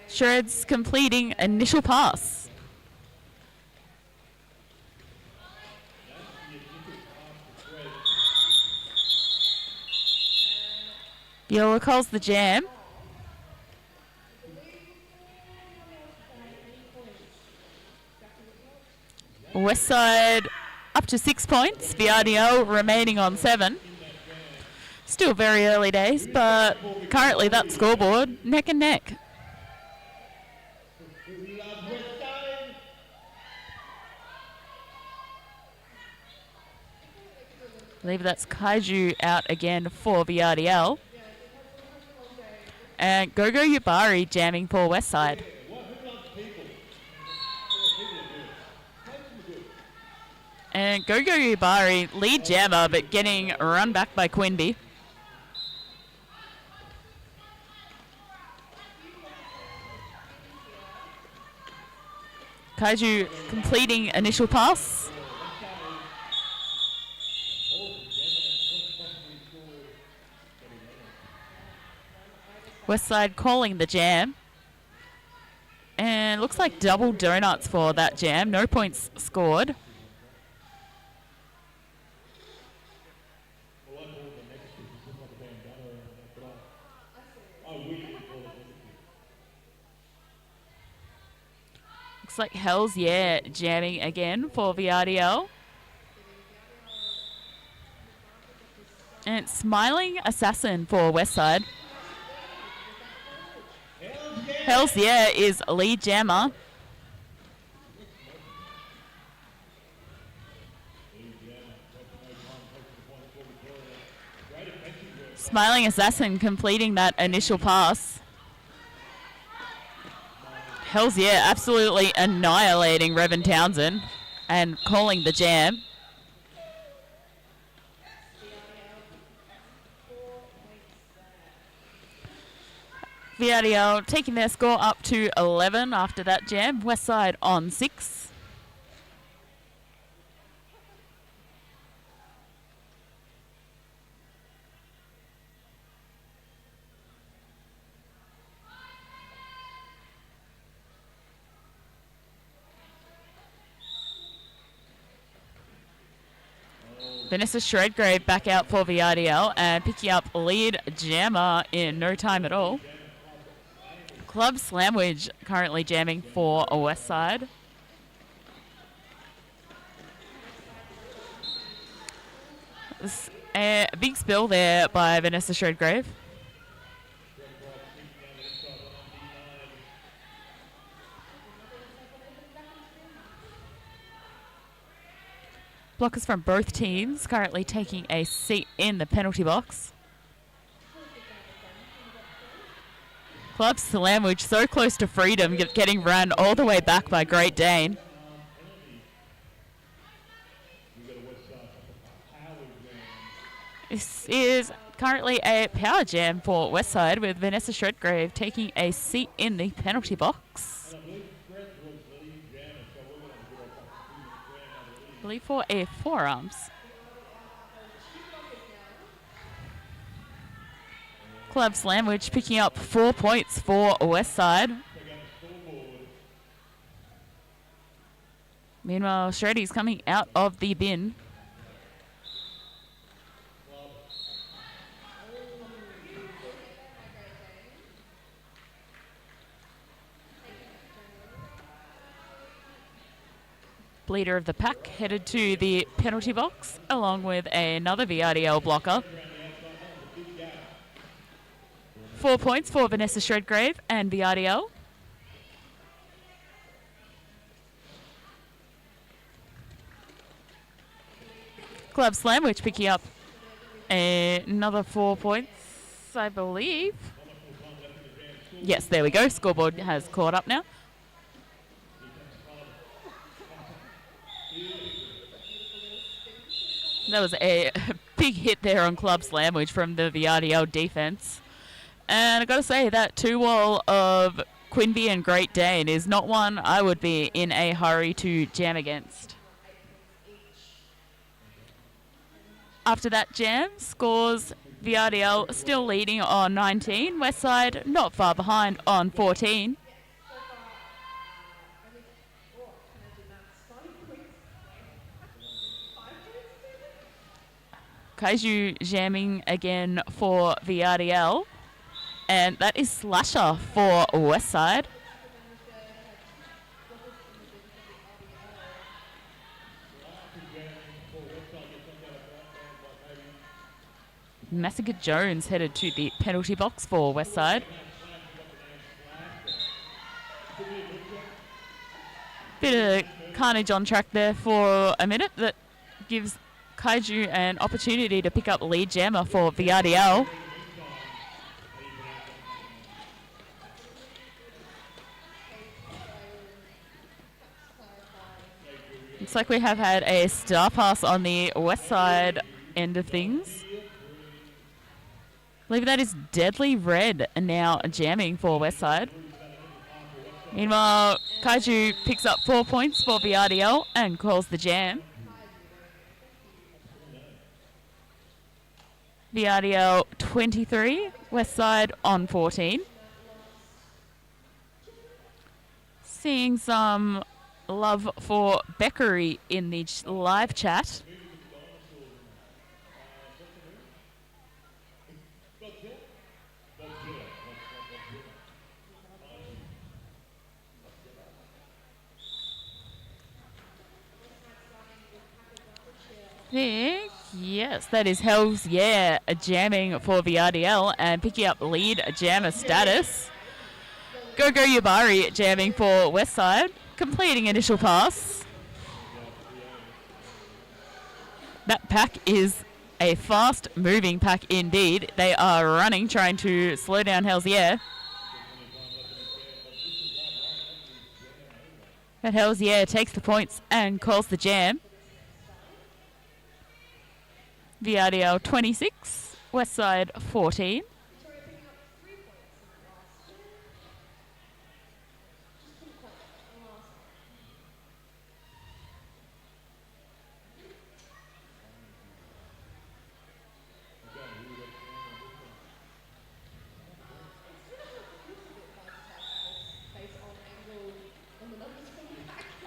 Shreds completing initial pass. Viola calls the jam. Westside up to 6 points, VRDL remaining on 7. Still very early days, but currently that scoreboard neck and neck. I believe that's Kaiju out again for VRDL. And Gogo Yubari jamming for Westside. And Gogo Yubari, lead jammer, but getting run back by Quinby. Kaiju completing initial pass. Westside calling the jam. And looks like double donuts for that jam. No points scored. Looks like Hell's Yeah jamming again for VRDL. And Smiling Assassin for Westside. Hell's Yeah is lead jammer. Smiling Assassin completing that initial pass. Hells yeah, absolutely annihilating Revan Townsend and calling the jam. VRDL taking their score up to 11 after that jam. Westside on 6. Vanessa Shredgrave back out for VRDL and picking up lead jammer in no time at all. Club Slamwich currently jamming for a Westside. A big spill there by Vanessa Shredgrave. Blockers from both teams currently taking a seat in the penalty box. Club Slamwich so close to freedom, getting run all the way back by Great Dane. This is currently a power jam for Westside with Vanessa Shredgrave taking a seat in the penalty box. I believe for a forearms. Club Slamwich picking up 4 points for Westside. Meanwhile, Shreddy's coming out of the bin. Leader of the pack headed to the penalty box along with another VRDL blocker. 4 points for Vanessa Shredgrave and VRDL. Club Slamwich picking up another 4 points, I believe. Yes, there we go. Scoreboard has caught up now. That was a big hit there on Club Slamwich from the VRDL defense. And I've got to say, that two-wall of Quinby and Great Dane is not one I would be in a hurry to jam against. After that jam, scores VRDL still leading on 19. Westside not far behind on 14. Kaiju jamming again for VRDL. And that is Slasher for Westside. Massacre Jones headed to the penalty box for Westside. Bit of carnage on track there for a minute that gives Kaiju an opportunity to pick up lead jammer for VRDL. Looks like we have had a star pass on the Westside end of things. I believe that is Deadly Red now jamming for Westside. Meanwhile, Kaiju picks up 4 points for VRDL and calls the jam. VRDL 23, Westside on 14. Seeing some love for Beckery in the live chat. Yes, that is Hells Yeah jamming for VRDL and picking up lead jammer status. Go Yabari jamming for Westside, completing initial pass. That pack is A fast-moving pack indeed. They are running, trying to slow down Helsier. But Helsier takes the points and calls the jam. VRDL 26, Westside 14.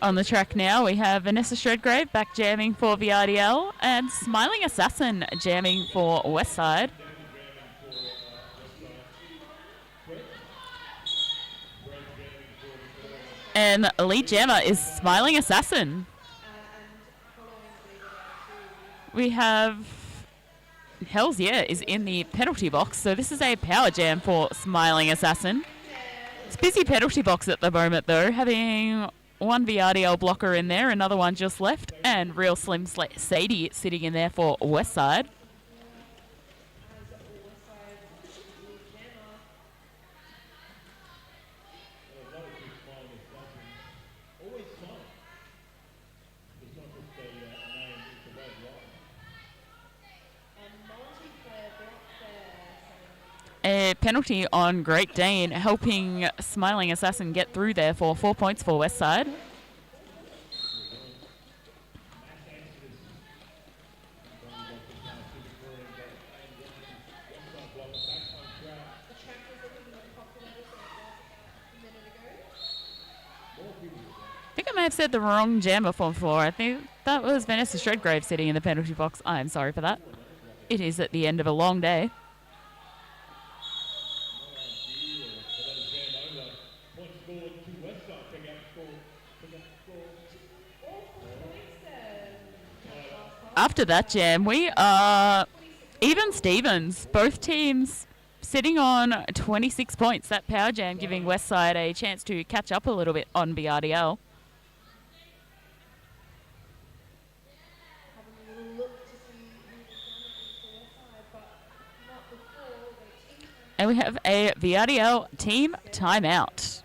On the track now, we have Vanessa Shredgrave back jamming for VRDL and Smiling Assassin jamming for Westside. And lead jammer is Smiling Assassin. We have Hells Yeah is in the penalty box, so this is a power jam for Smiling Assassin. It's busy penalty box at the moment though, having one VRDL blocker in there, another one just left, and Real Slim Sadie sitting in there for Westside. A penalty on Great Dane, helping Smiling Assassin get through there for 4 points for Westside. I think I may have said the wrong jammer for floor. I think that was Vanessa Shredgrave sitting in the penalty box. I'm sorry for that. It is at the end of a long day. After that jam, we are even Stevens. Both teams sitting on 26 points. That power jam giving Westside a chance to catch up a little bit on BRDL. And we have a VRDL team timeout.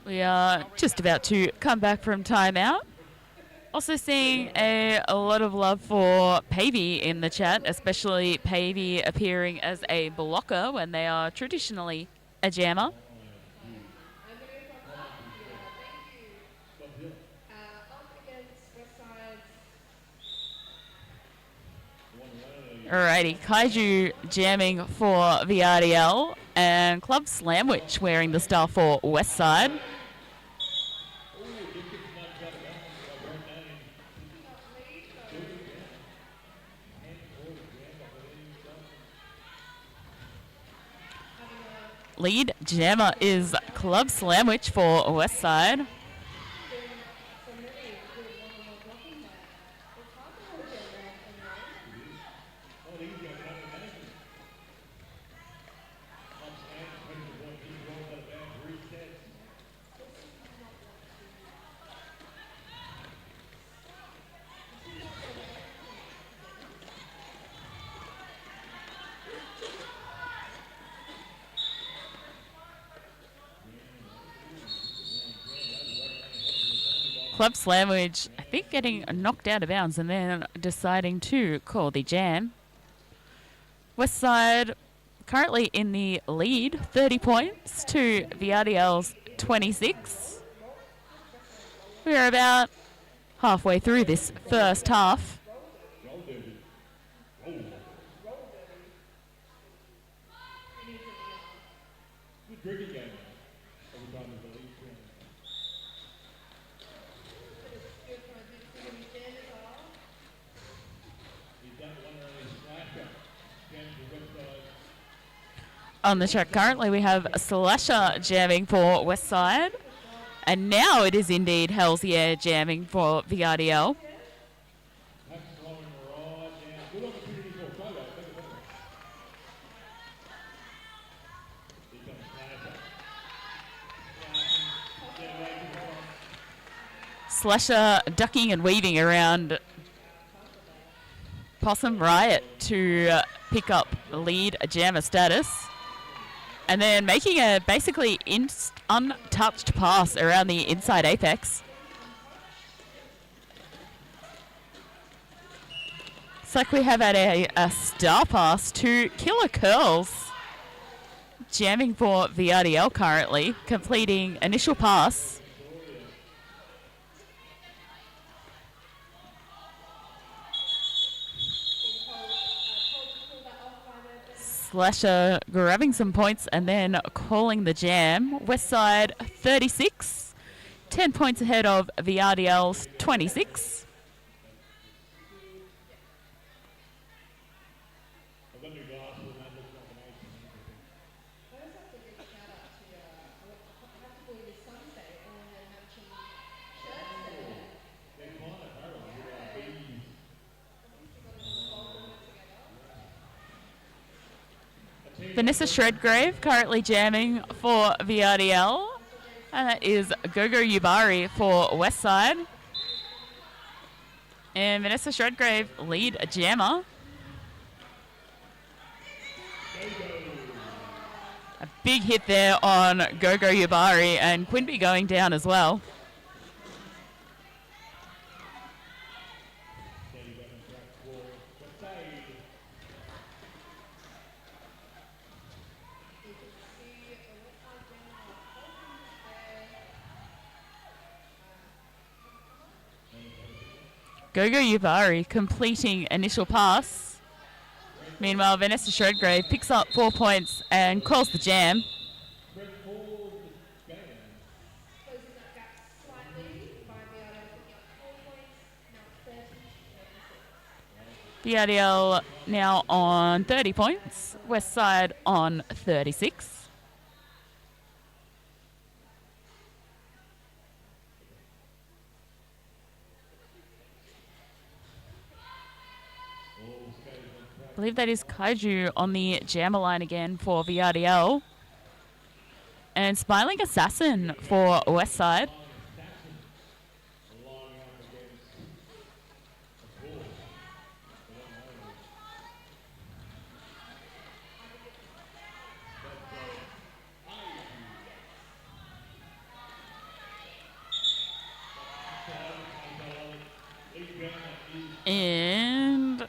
We are just about to come back from timeout. Also seeing a lot of love for Pavey in the chat, especially Pavey appearing as a blocker when they are traditionally a jammer. Alrighty, Kaiju jamming for VRDL and Club Slamwich wearing the star for Westside. Lead jammer is Club Slamwich for Westside. Club Sandwich, I think, getting knocked out of bounds and then deciding to call the jam. Westside currently in the lead, 30 points to VRDL's 26. We're about halfway through this first half. On the track currently we have Slasher jamming for Westside. And now it is indeed Hell's Yeah jamming for VRDL. Slasher ducking and weaving around Possum Riot to pick up lead jammer status. And then making a basically untouched pass around the inside apex. It's like we have had a star pass to Killer Curls. Jamming for VRDL currently, completing initial pass. Slasher grabbing some points and then calling the jam. Westside 36, 10 points ahead of VRDL's 26. Vanessa Shredgrave currently jamming for VRDL. And that is Gogo Yubari for Westside. And Vanessa Shredgrave, lead jammer. A big hit there on Gogo Yubari, and Quinby going down as well. Gogo Yubari completing initial pass. Meanwhile, Vanessa Shredgrave picks up 4 points and calls the jam. VRDL now on 30 points. Westside on 36. I believe that is Kaiju on the jammer line again for VRDL. And Smiling Assassin for Westside. And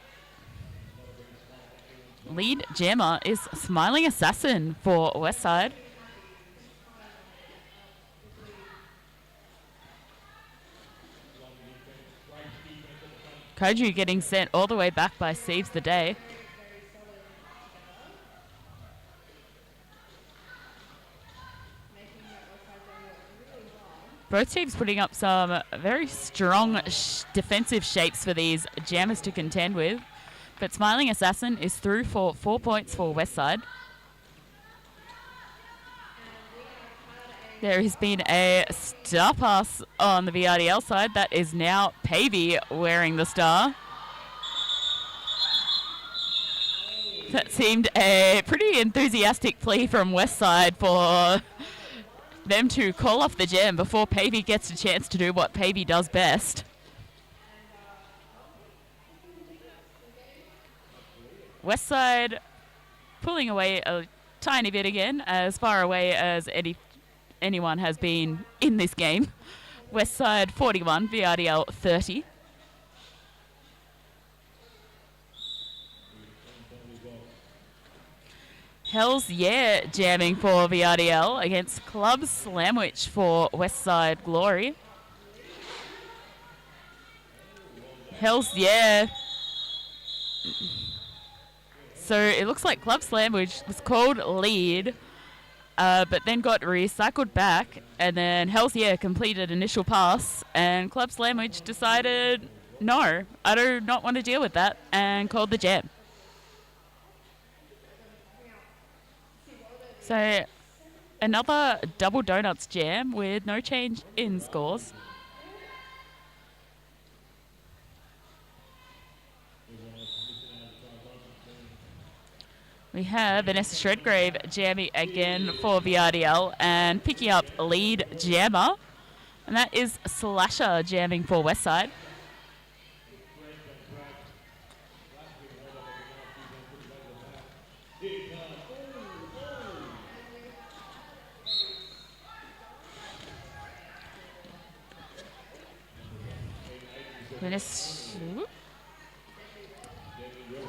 lead jammer is Smiling Assassin for Westside. Kaiju getting sent all the way back by Saves the Day. Both teams putting up some very strong defensive shapes for these jammers to contend with. But Smiling Assassin is through for 4 points for Westside. There has been a star pass on the VRDL side. That is now Pavey wearing the star. That seemed a pretty enthusiastic plea from Westside for them to call off the jam before Pavey gets a chance to do what Pavey does best. Westside pulling away a tiny bit again, as far away as anyone has been in this game. Westside 41, VRDL 30. Hells Yeah jamming for VRDL against Club Slamwich for Westside Glory. Hells Yeah. So it looks like Club Slamwich was called lead, but then got recycled back, and then Hells Yeah completed initial pass, and Club Slamwich decided, no, I do not want to deal with that, and called the jam. So another double donuts jam with no change in scores. We have Vanessa Shredgrave jamming again for VRDL and picking up lead jammer. And that is Slasher jamming for Westside.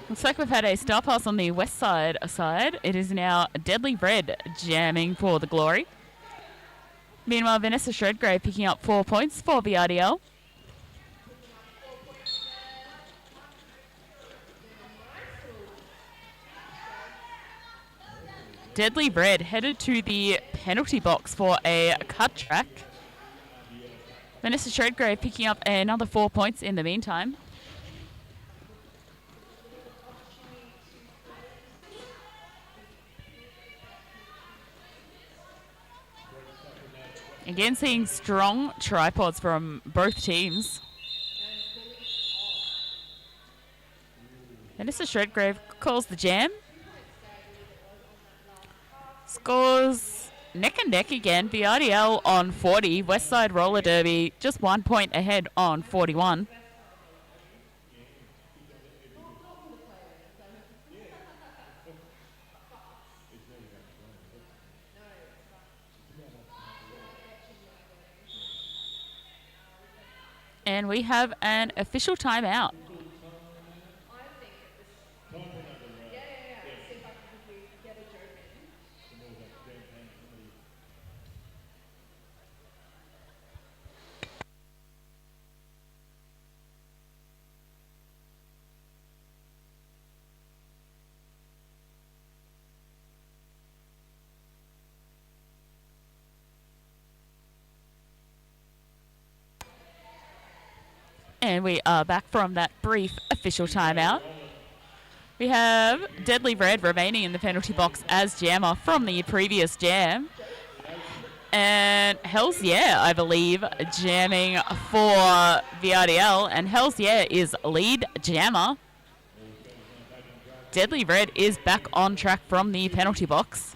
Looks like we've had a star pass on the west side. It is now Deadly Red jamming for the Glory. Meanwhile, Vanessa Shredgrave picking up 4 points for VRDL. Deadly Red headed to the penalty box for a cut track. Vanessa Shredgrave picking up another 4 points in the meantime. Again, seeing strong tripods from both teams. Vanessa Shredgrave calls the jam. Scores neck and neck again. VRDL on 40. Westside Roller Derby just 1 point ahead on 41. And we have an official timeout. And we are back from that brief official timeout. We have Deadly Red remaining in the penalty box as jammer from the previous jam. And Hells Yeah, I believe, jamming for VRDL. And Hells Yeah is lead jammer. Deadly Red is back on track from the penalty box.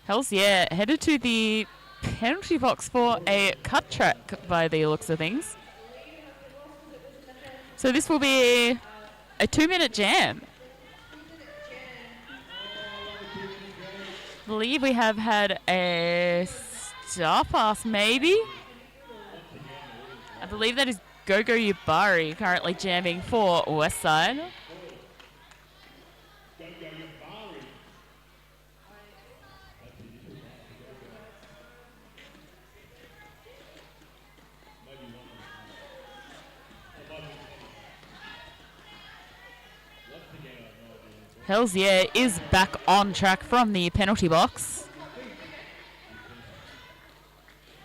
Hells Yeah headed to the penalty box for a cut track by the looks of things. So this will be a 2-minute jam. I believe we have had a star pass maybe. I believe that is Gogo Yubari currently jamming for Westside. Hells Yeah is back on track from the penalty box.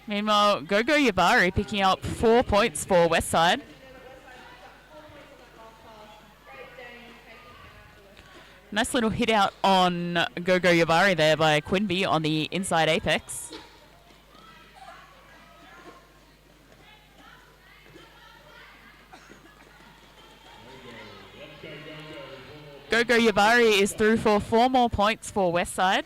Meanwhile, Gogo Yubari picking up 4 points for Westside. Nice little hit out on Gogo Yubari there by Quinby on the inside apex. Gogo Yabari is through for 4 more points for Westside.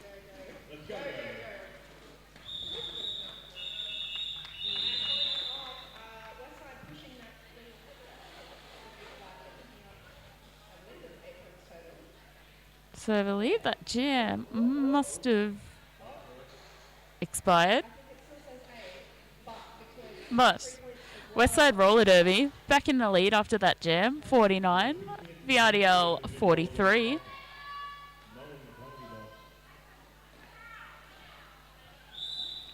So I believe that jam must have expired. But Westside Roller Derby back in the lead after that jam, 49, VRDL 43.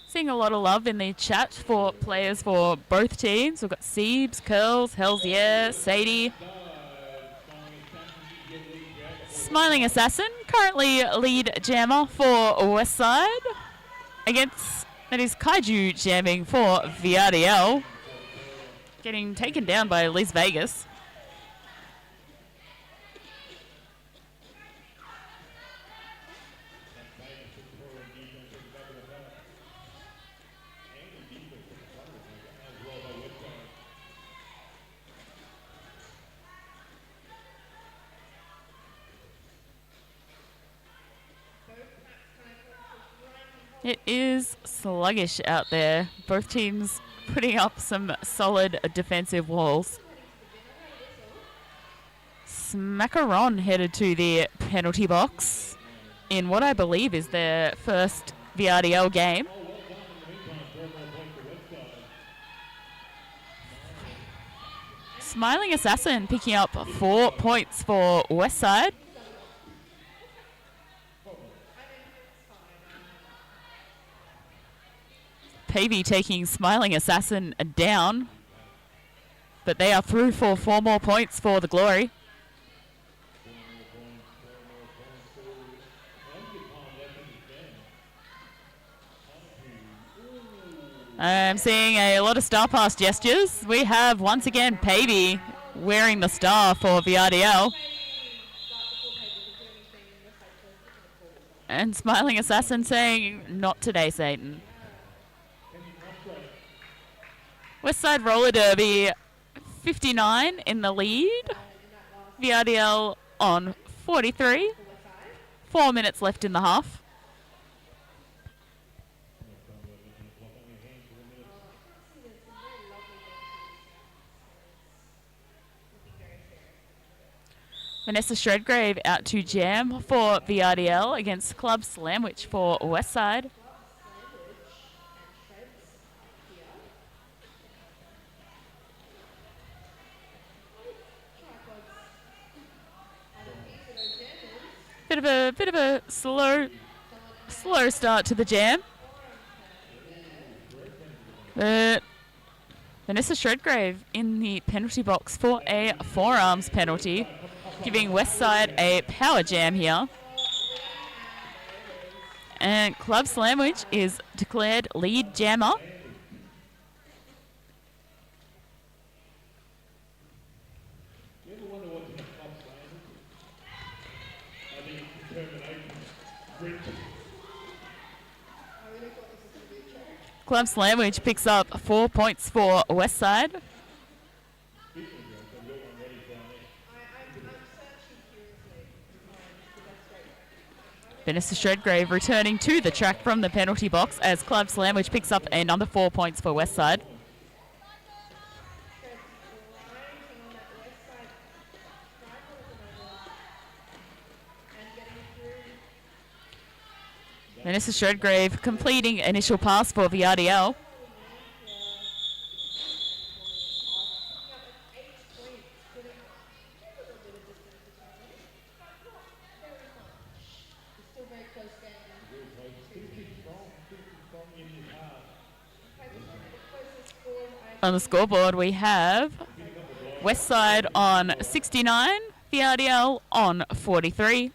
Seeing a lot of love in the chat for players for both teams. We've got Siebes, Curls, Hells Yeah, Sadie. Smiling Assassin, currently lead jammer for Westside. Against, that is Kaiju jamming for VRDL. Getting taken down by Liz Vegas. It is sluggish out there. Both teams putting up some solid defensive walls. Smackaron headed to the penalty box in what I believe is their first VRDL game. Smiling Assassin picking up 4 points for Westside. Pavey taking Smiling Assassin down. But they are through for 4 more points for the Glory. I'm seeing a lot of star pass gestures. We have once again Pavey wearing the star for VRDL. And Smiling Assassin saying, "Not today, Satan." Westside Roller Derby 59 in the lead. VRDL on 43. 4 minutes left in the half. Vanessa Shredgrave out to jam for VRDL against Club Slamwich for Westside. Bit of a slow start to the jam. But Vanessa Shredgrave in the penalty box for a forearms penalty, giving Westside a power jam here. And Club Slamwich is declared lead jammer. Club Slamwich picks up 4 points for Westside. Vanessa Shredgrave returning to the track from the penalty box as Club Slamwich picks up another 4 points for Westside. Vanessa Shredgrave completing initial pass for VRDL. On the scoreboard we have Westside on 69, VRDL on 43.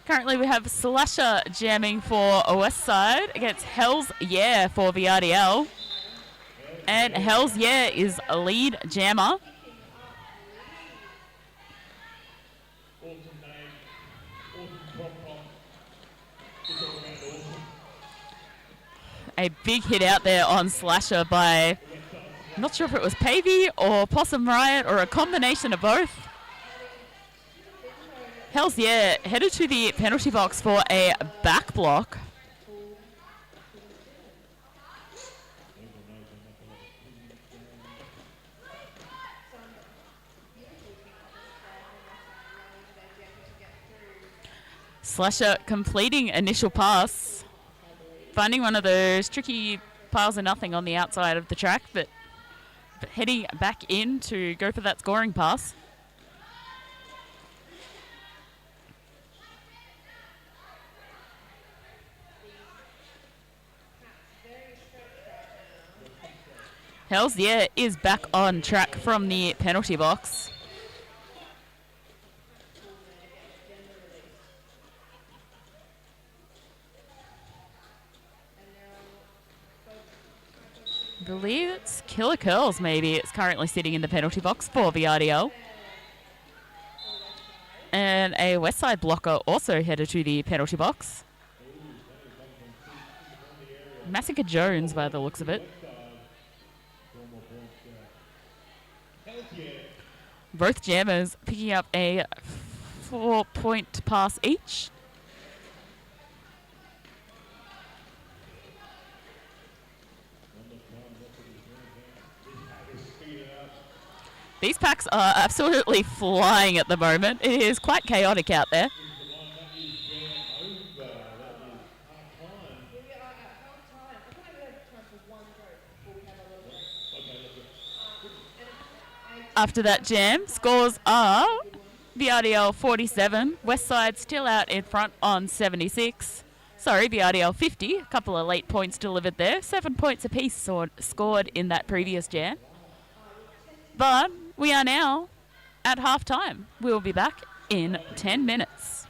Currently we have Slasher jamming for Westside against Hells Yeah for VRDL. And Hells Yeah is a lead jammer. A big hit out there on Slasher by, I'm not sure if it was Pavey or Possum Riot or a combination of both. Hells yeah, headed to the penalty box for a back block. Slasher completing initial pass. Finding one of those tricky piles of nothing on the outside of the track, but heading back in to go for that scoring pass. Hells yeah is back on track from the penalty box. I believe it's Killer Curls, maybe. It's currently sitting in the penalty box for VRDL. And a Westside blocker also headed to the penalty box. Massacre Jones, by the looks of it. Both jammers picking up a 4-point pass each. These packs are absolutely flying at the moment. It is quite chaotic out there. After that jam, scores are VRDL 47, Westside still out in front on 76. Sorry, VRDL 50, a couple of late points delivered there. 7 points apiece scored in that previous jam. But we are now at half time. We'll be back in 10 minutes.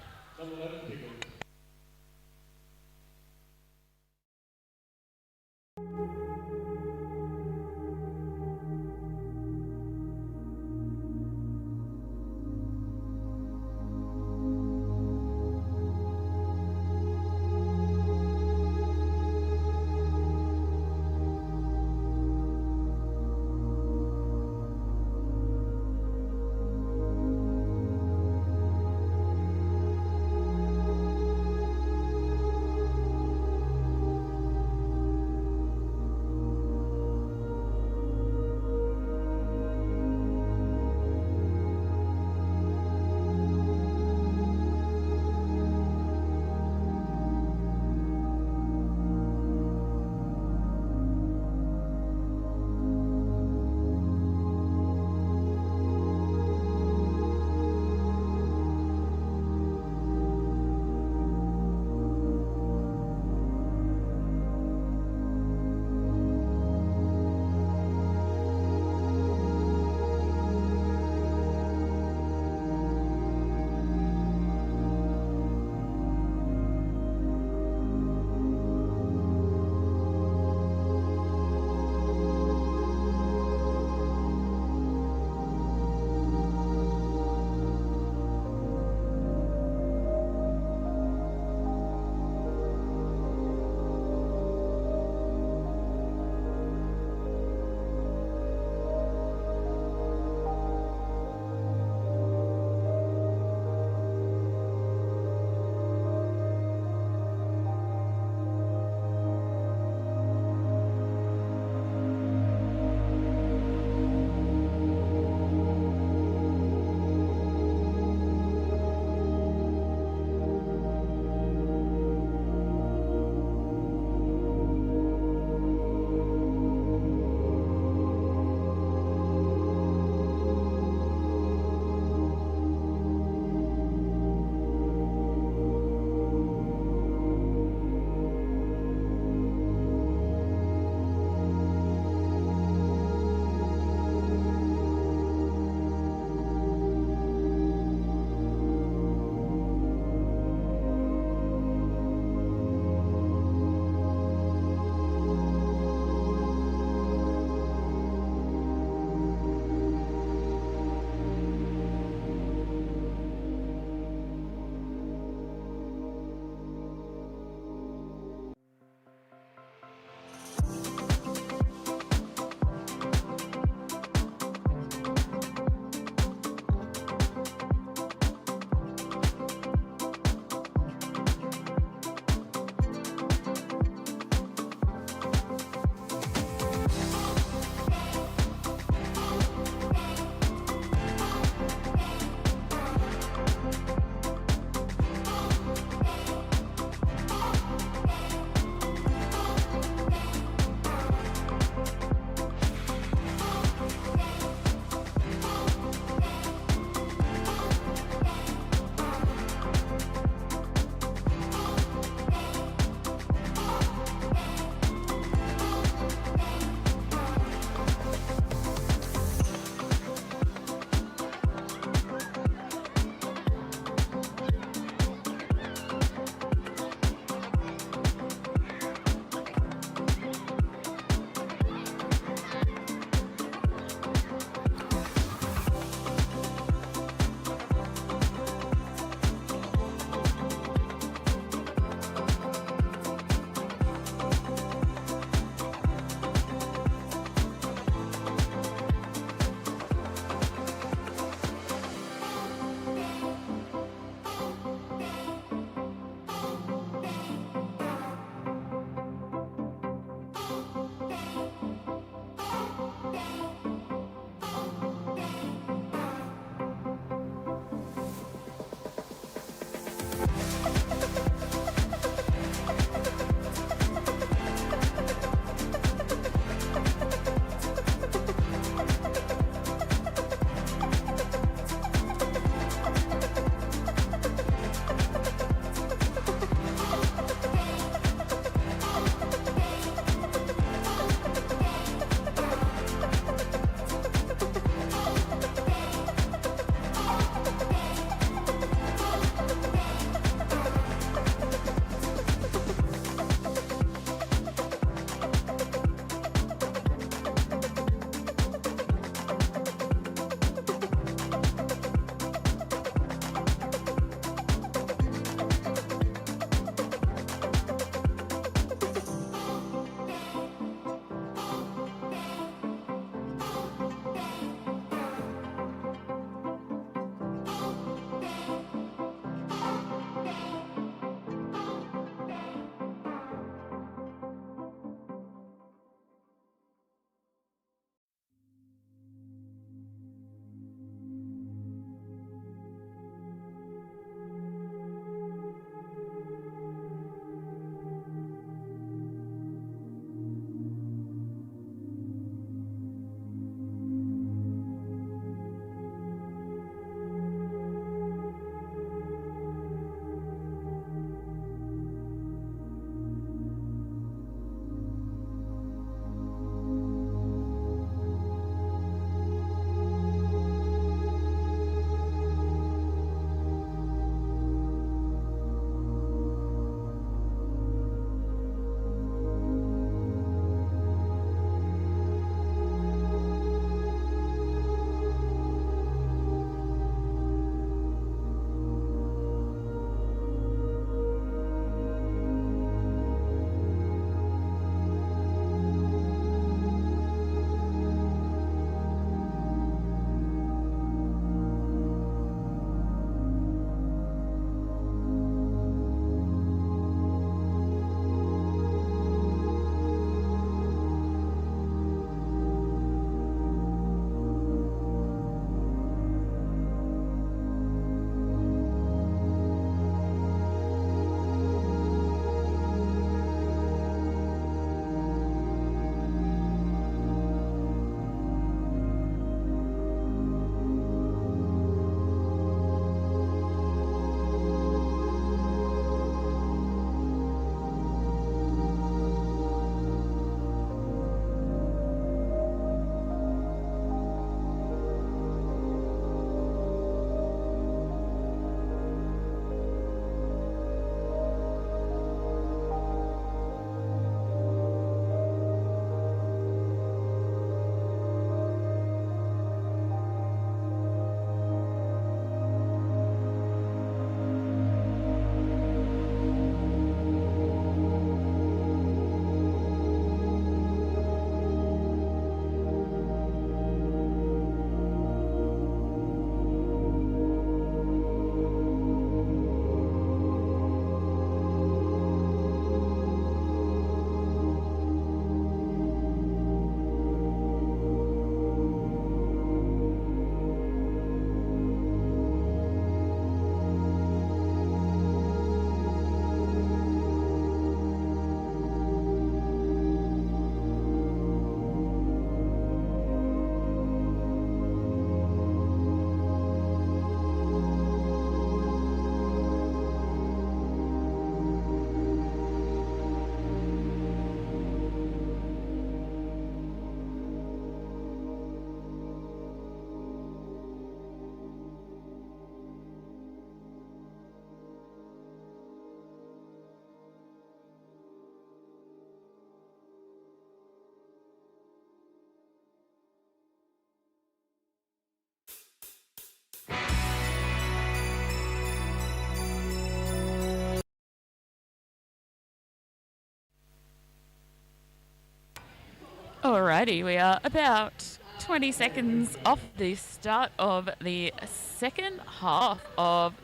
Alrighty, we are about 20 seconds off the start of the second half of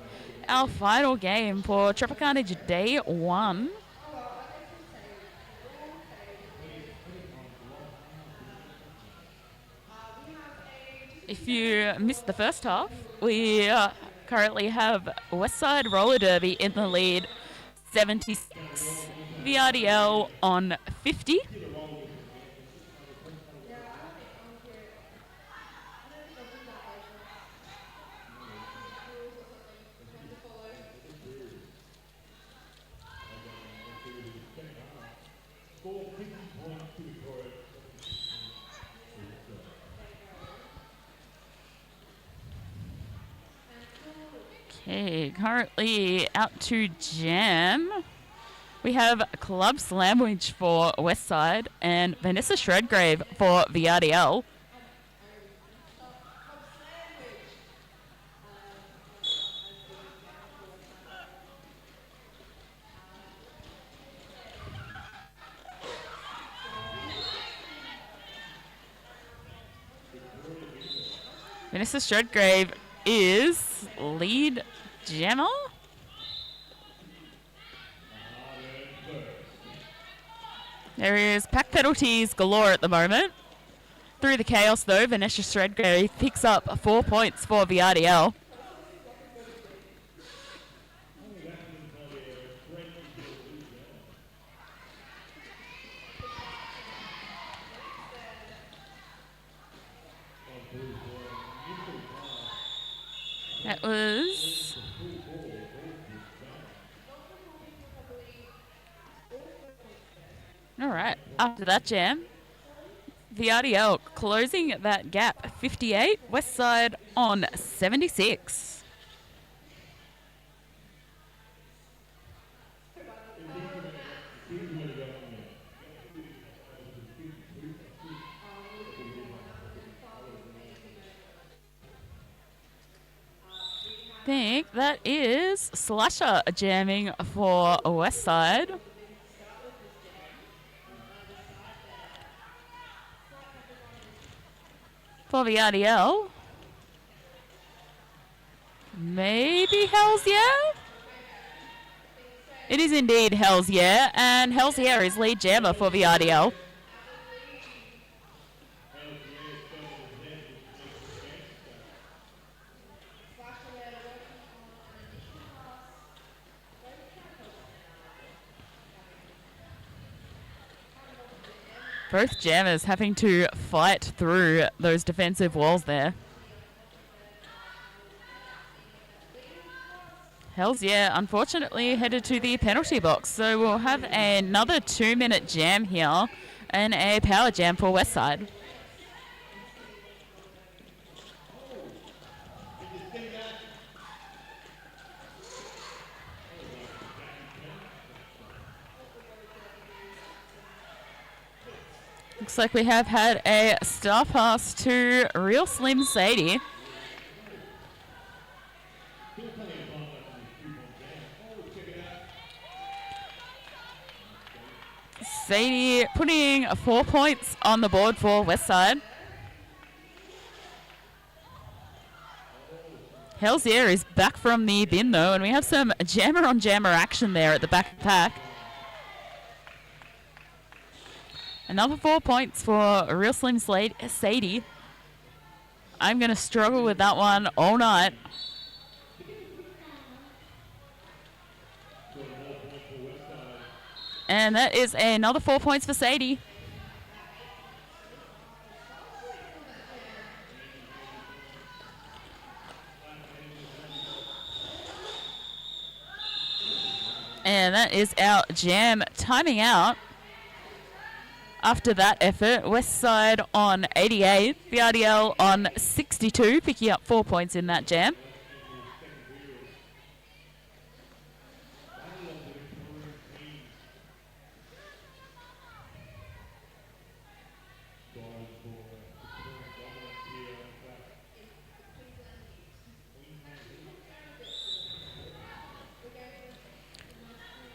our final game for Tropicarnage Day 1. If you missed the first half, we currently have Westside Roller Derby in the lead, 76. VRDL on 50. Okay, currently out to jam. We have Club Slamwich for Westside and Vanessa Shredgrave for VRDL. Vanessa Shredgrave is lead jammer. There is pack penalties galore at the moment. Through the chaos though, Vanessa Shredgrave picks up 4 points for VRDL. That was... All right, after that jam, VRDL closing that gap, 58, Westside on 76. I think that is Slasher jamming for Westside. For VRDL. Maybe Hells Yeah? It is indeed Hells Yeah, and Hells Yeah is lead jammer for VRDL. Both jammers having to fight through those defensive walls there. Hells Yeah, unfortunately headed to the penalty box, so we'll have another 2-minute jam here and a power jam for Westside. Looks like we have had a star pass to Real Slim Sadie. Sadie putting 4 points on the board for Westside. Hells Yeah is back from the bin though, and we have some jammer on jammer action there at the back of the pack. Another 4 points for Real Slim Sadie. I'm going to struggle with that one all night. And that is another 4 points for Sadie. And that is our jam timing out. After that effort, Westside on 88, VRDL on 62, picking up 4 points in that jam.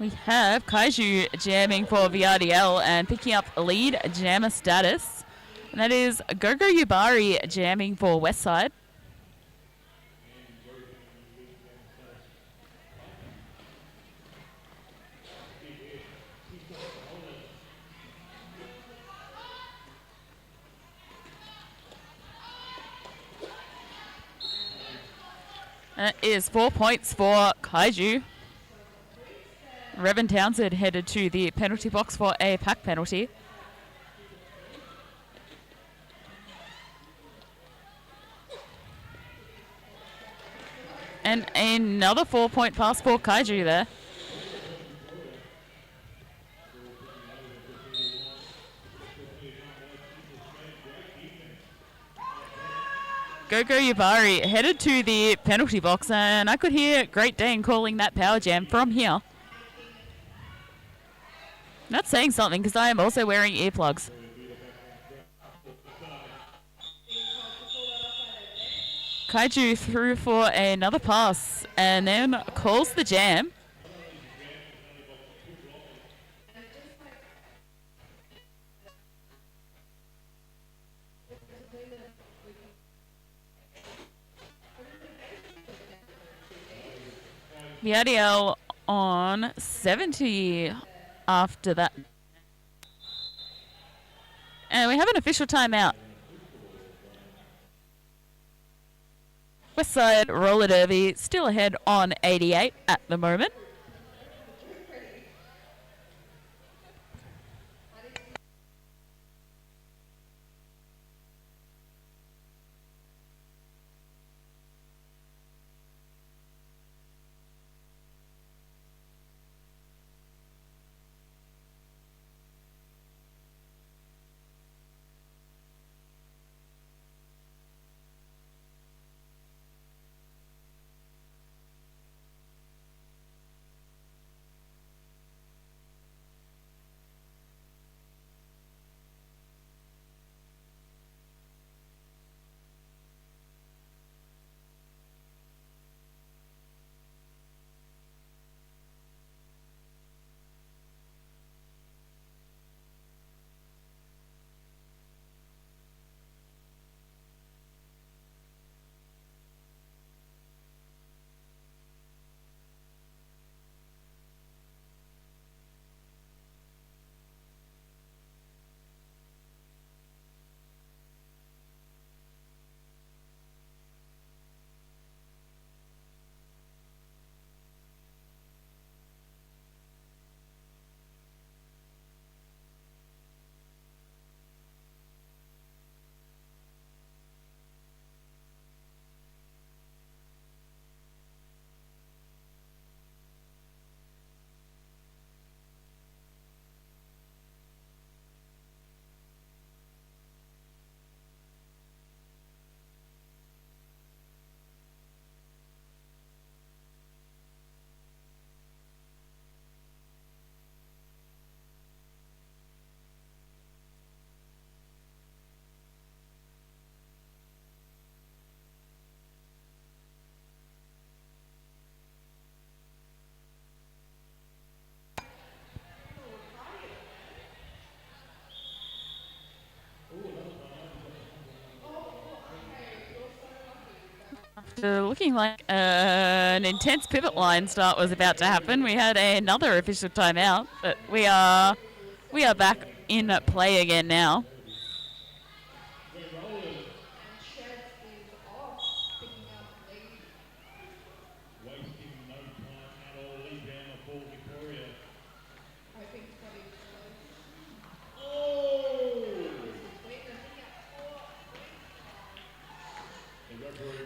We have Kaiju jamming for VRDL and picking up lead jammer status. And that is Gogo Yubari jamming for Westside. That is 4 points for Kaiju. Revan Townsend headed to the penalty box for a pack penalty. And another 4-point pass for Kaiju there. Gogo Yubari headed to the penalty box, and I could hear Great Dane calling that power jam from here. That's saying something because I am also wearing earplugs. Kaiju threw for another pass and then calls the jam. Yadiel on 70 after that. And we have an official timeout. Westside Roller Derby still ahead on 88 at the moment. After looking like an intense pivot line start was about to happen, we had another official timeout, but we are back in play again now.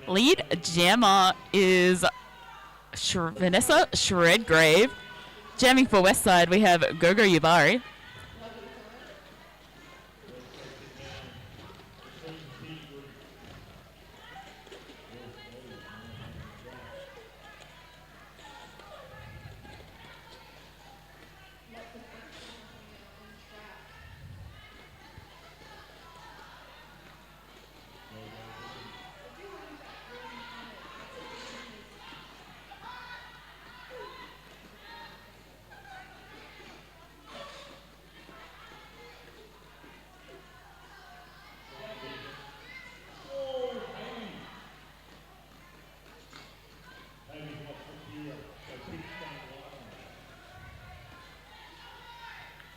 Lead jammer is Vanessa Shredgrave. Jamming for Westside, we have Gogo Yubari.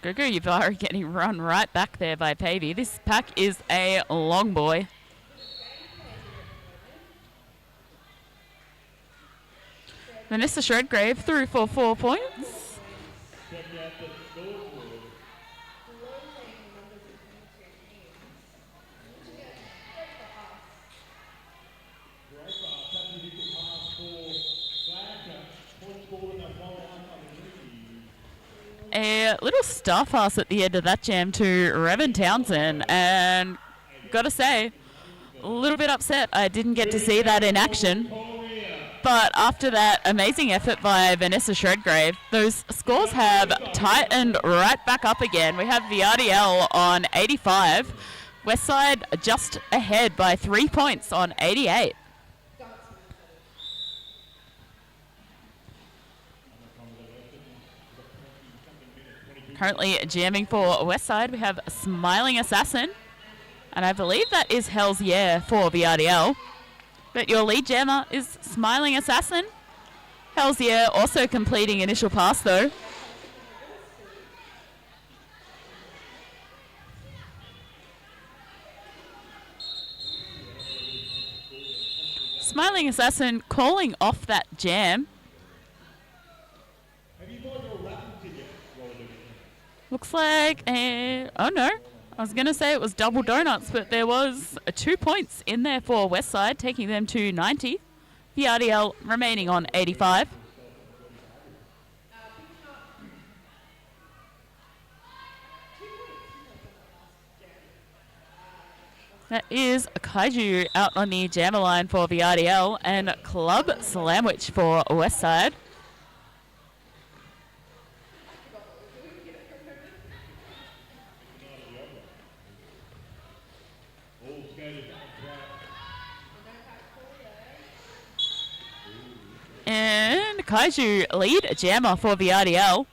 Gogo Yubari getting run right back there by Pavey. This pack is a long boy. Vanessa Shredgrave through for 4 points. A little star pass at the end of that jam to Revan Townsend, and gotta say, a little bit upset I didn't get to see that in action. But after that amazing effort by Vanessa Shredgrave, those scores have tightened right back up again. We have the RDL on 85, Westside just ahead by 3 points on 88. Currently jamming for Westside, we have Smiling Assassin, and I believe that is Hell's Yeah for the RDL. But your lead jammer is Smiling Assassin. Hell's Yeah also completing initial pass though. Smiling Assassin calling off that jam. Looks like oh no, I was going to say it was double donuts, but there was 2 points in there for Westside, taking them to 90. The RDL remaining on 85. That is Kaiju out on the jammer line for the RDL and Club Slamwich for Westside. And Kaiju lead jammer for the RDL.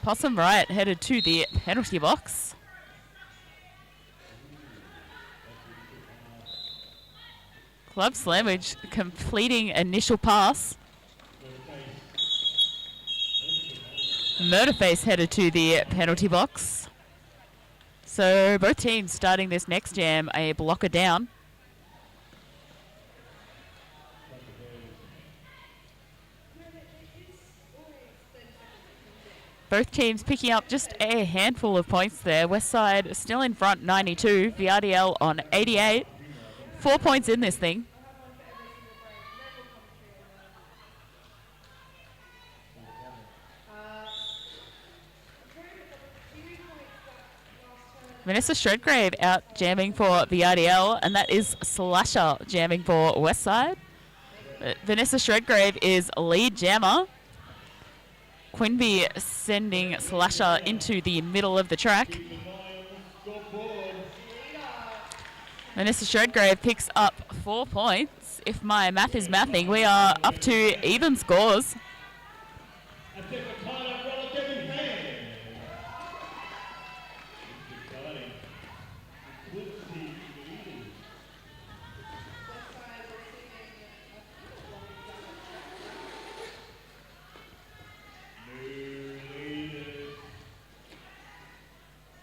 Possum Riot headed to the penalty box. Club Slamwich completing initial pass. Murderface headed to the penalty box. So both teams starting this next jam a blocker down. Both teams picking up just a handful of points there. Westside still in front 92, the RDL on 88. 4 points in this thing. Vanessa Shredgrave out jamming for the RDL, and that is Slasher jamming for Westside. Vanessa Shredgrave is lead jammer. Quinby sending Slasher into the middle of the track. Vanessa Shredgrave picks up 4 points. If my math is mathing, we are up to even scores.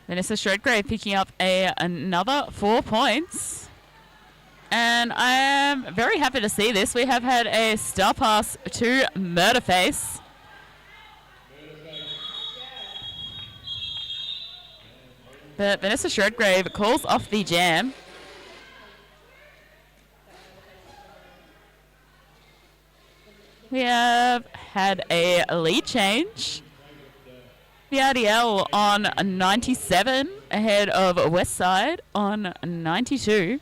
Vanessa Shredgrave picking up another 4 points. And I am very happy to see this. We have had a star pass to Murderface. But Vanessa Shredgrave calls off the jam. We have had a lead change. The RDL on 97 ahead of Westside on 92.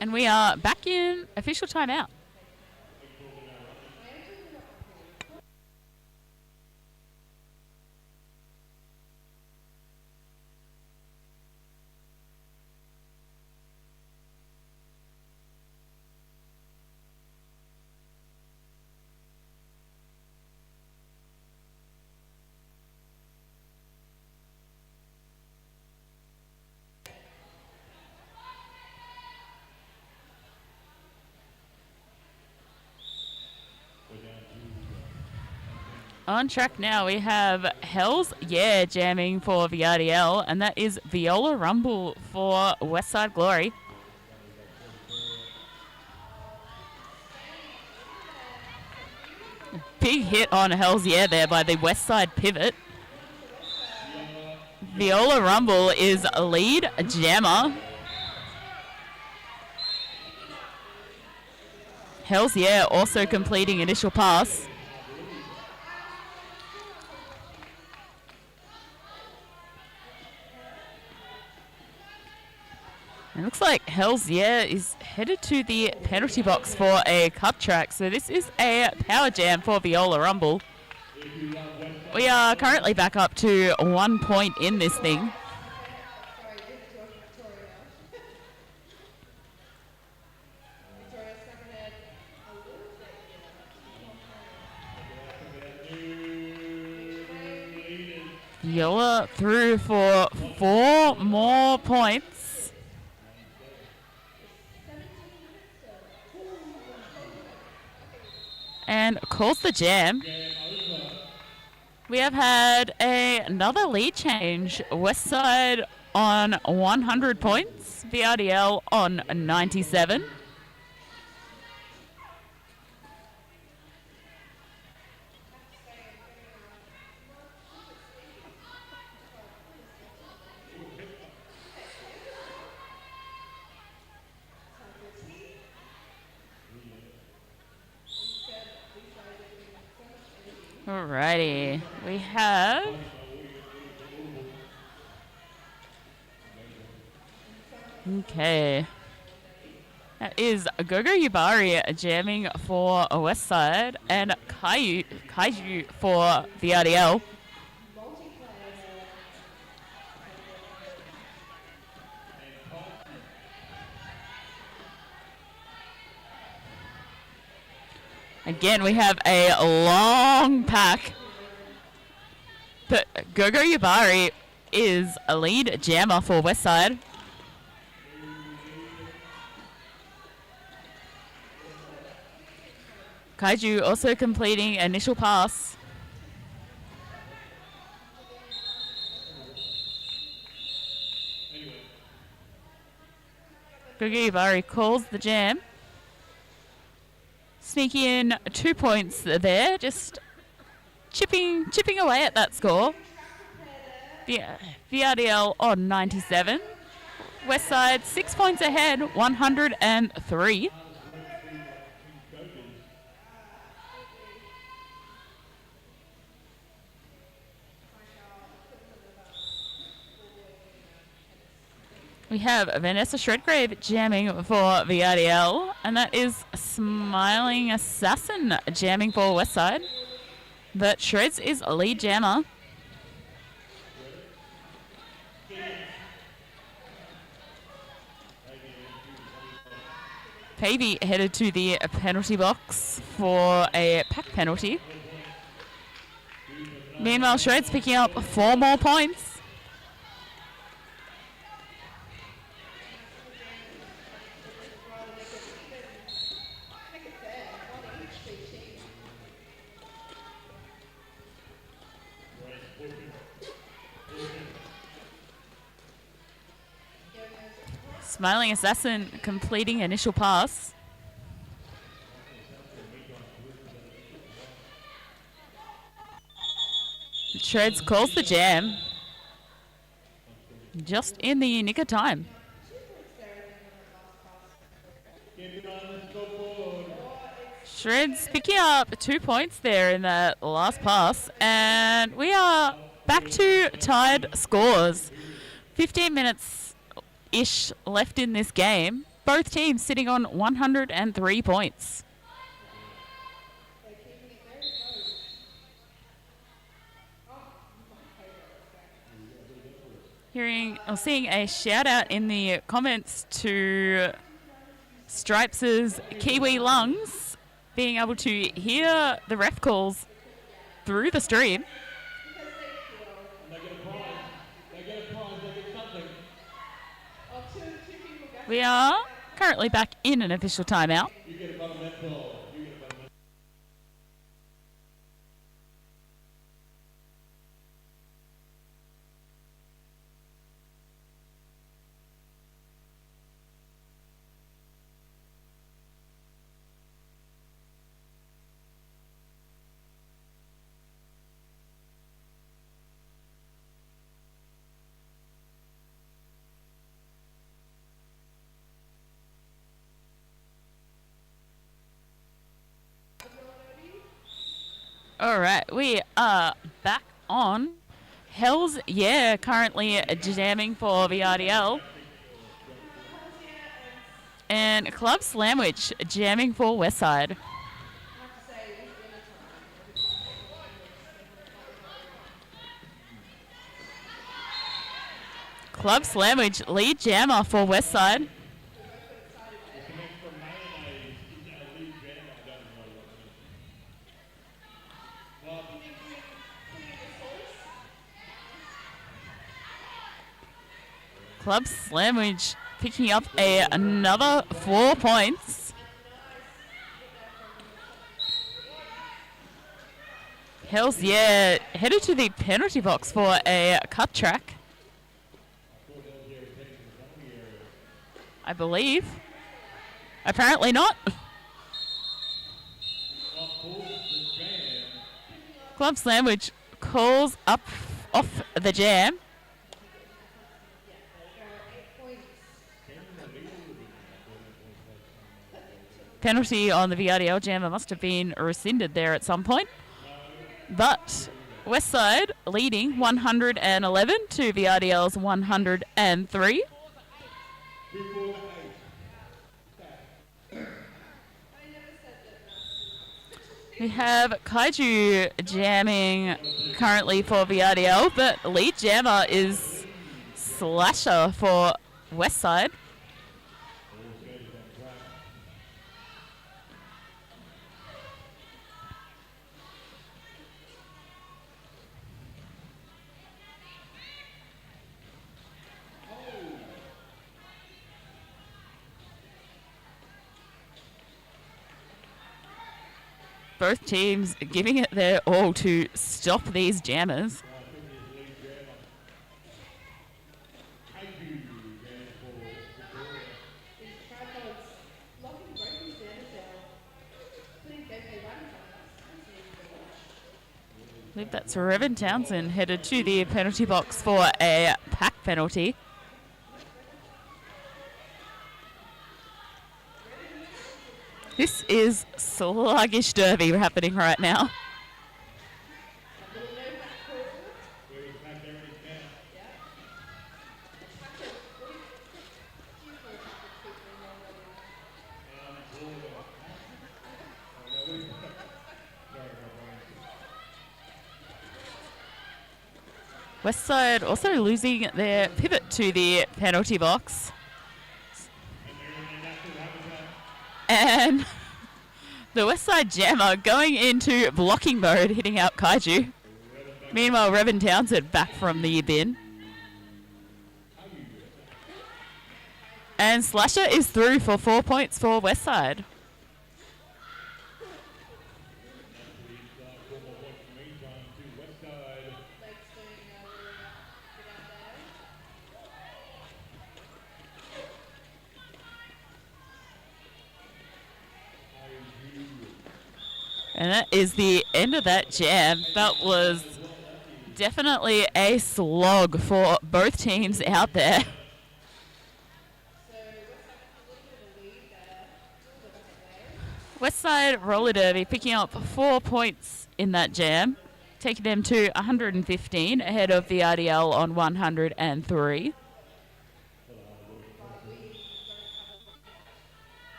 And we are back in official timeout. On track now, we have Hells Yeah jamming for VRDL, and that is Viola Rumble for Westside Glory. Big hit on Hells Yeah there by the Westside pivot. Viola Rumble is a lead jammer. Hells Yeah also completing initial pass. It looks like Hells Yeah is headed to the penalty box for a cup track. So this is a power jam for Viola Rumble. We are currently back up to 1 point in this thing. Viola through for 4 more points. And calls the jam. We have had another lead change. Westside on 100 points. VRDL on 97. Alrighty, we have that is Gogo Yubari jamming for Westside and Kaiju for VRDL. Again, we have a long pack, but Gogo Yubari is a lead jammer for Westside. Kaiju also completing initial pass. Gogo Yubari calls the jam. Sneaking in 2 points there, just chipping away at that score. VRDL on 97. Westside 6 points ahead, 103. We have Vanessa Shredgrave jamming for VRDL, and that is Smiling Assassin jamming for Westside. But Shreds is a lead jammer. Pavey headed to the penalty box for a pack penalty. Meanwhile, Shreds picking up 4 more points. Smiling Assassin completing initial pass. Shreds calls the jam. Just in the nick of time. Shreds picking up 2 points there in that last pass. And we are back to tied scores. 15 minutes-ish left in this game. Both teams sitting on 103 points. Seeing a shout out in the comments to Stripes' Kiwi Lungs, being able to hear the ref calls through the stream. We are currently back in an official timeout. All right, we are back on. Hells Yeah currently jamming for VRDL. And Club Slamwich jamming for Westside. Club Slamwich lead jammer for Westside. Club Slamwich picking up another 4 points. Hells Yeah headed to the penalty box for a cut track, I believe. Apparently not. Club Sandwich calls up off the jam. Penalty on the VRDL jammer must have been rescinded there at some point. But Westside leading 111 to VRDL's 103. We have Kaiju jamming currently for VRDL, but lead jammer is Slasher for Westside. Both teams giving it their all to stop these jammers. I believe that's Revan Townsend headed to the penalty box for a pack penalty. This is sluggish derby happening right now. Westside also losing their pivot to the penalty box. And the Westside jammer going into blocking mode, hitting out Kaiju. Meanwhile, Revan Townsend back from the bin. And Slasher is through for 4 points for Westside. And that is the end of that jam. That was definitely a slog for both teams out there. Westside Roller Derby picking up 4 points in that jam, taking them to 115 ahead of the RDL on 103.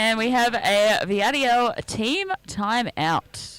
And we have a VRDL team timeout.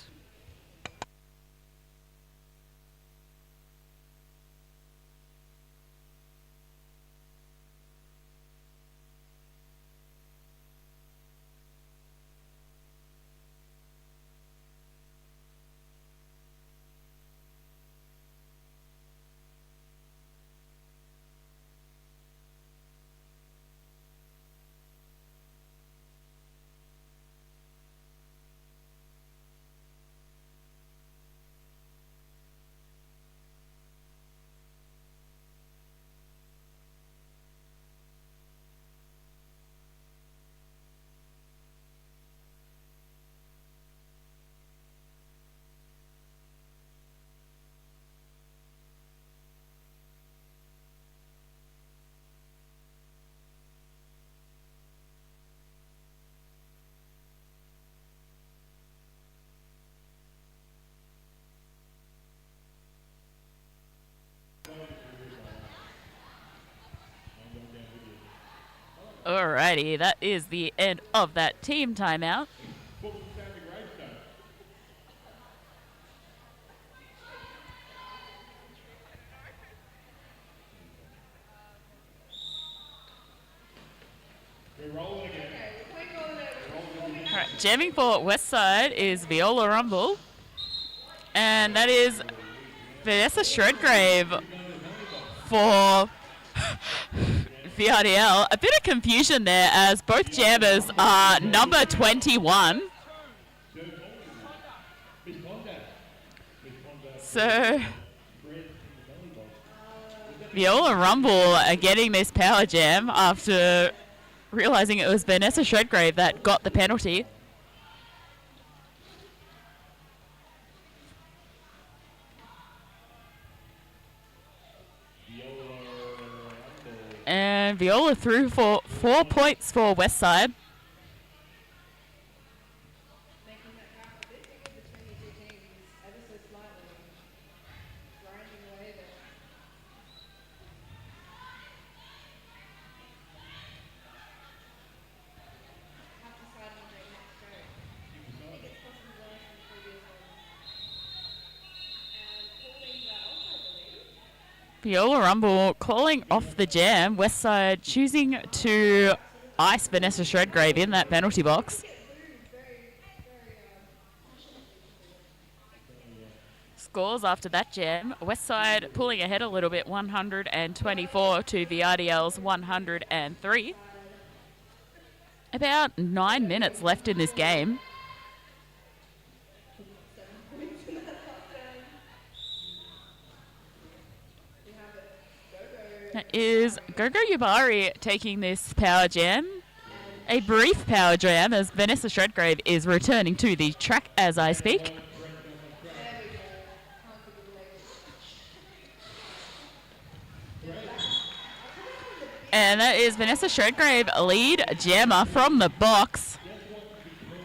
Alrighty, that is the end of that team timeout. Alright, jamming for Westside is Viola Rumble. And that is Vanessa Shredgrave for VRDL. A bit of confusion there as both jammers are number 21. So Viola Rumble are getting this power jam after realizing it was Vanessa Shredgrave that got the penalty. And Viola threw for 4 points for Westside. Viola Rumble calling off the jam. Westside choosing to ice Vanessa Shredgrave in that penalty box. Scores after that jam. Westside pulling ahead a little bit, 124 to VRDL's 103. About 9 minutes left in this game. That is Gogo Yubari taking this power jam. A brief power jam as Vanessa Shredgrave is returning to the track as I speak. And that is Vanessa Shredgrave, lead jammer from the box.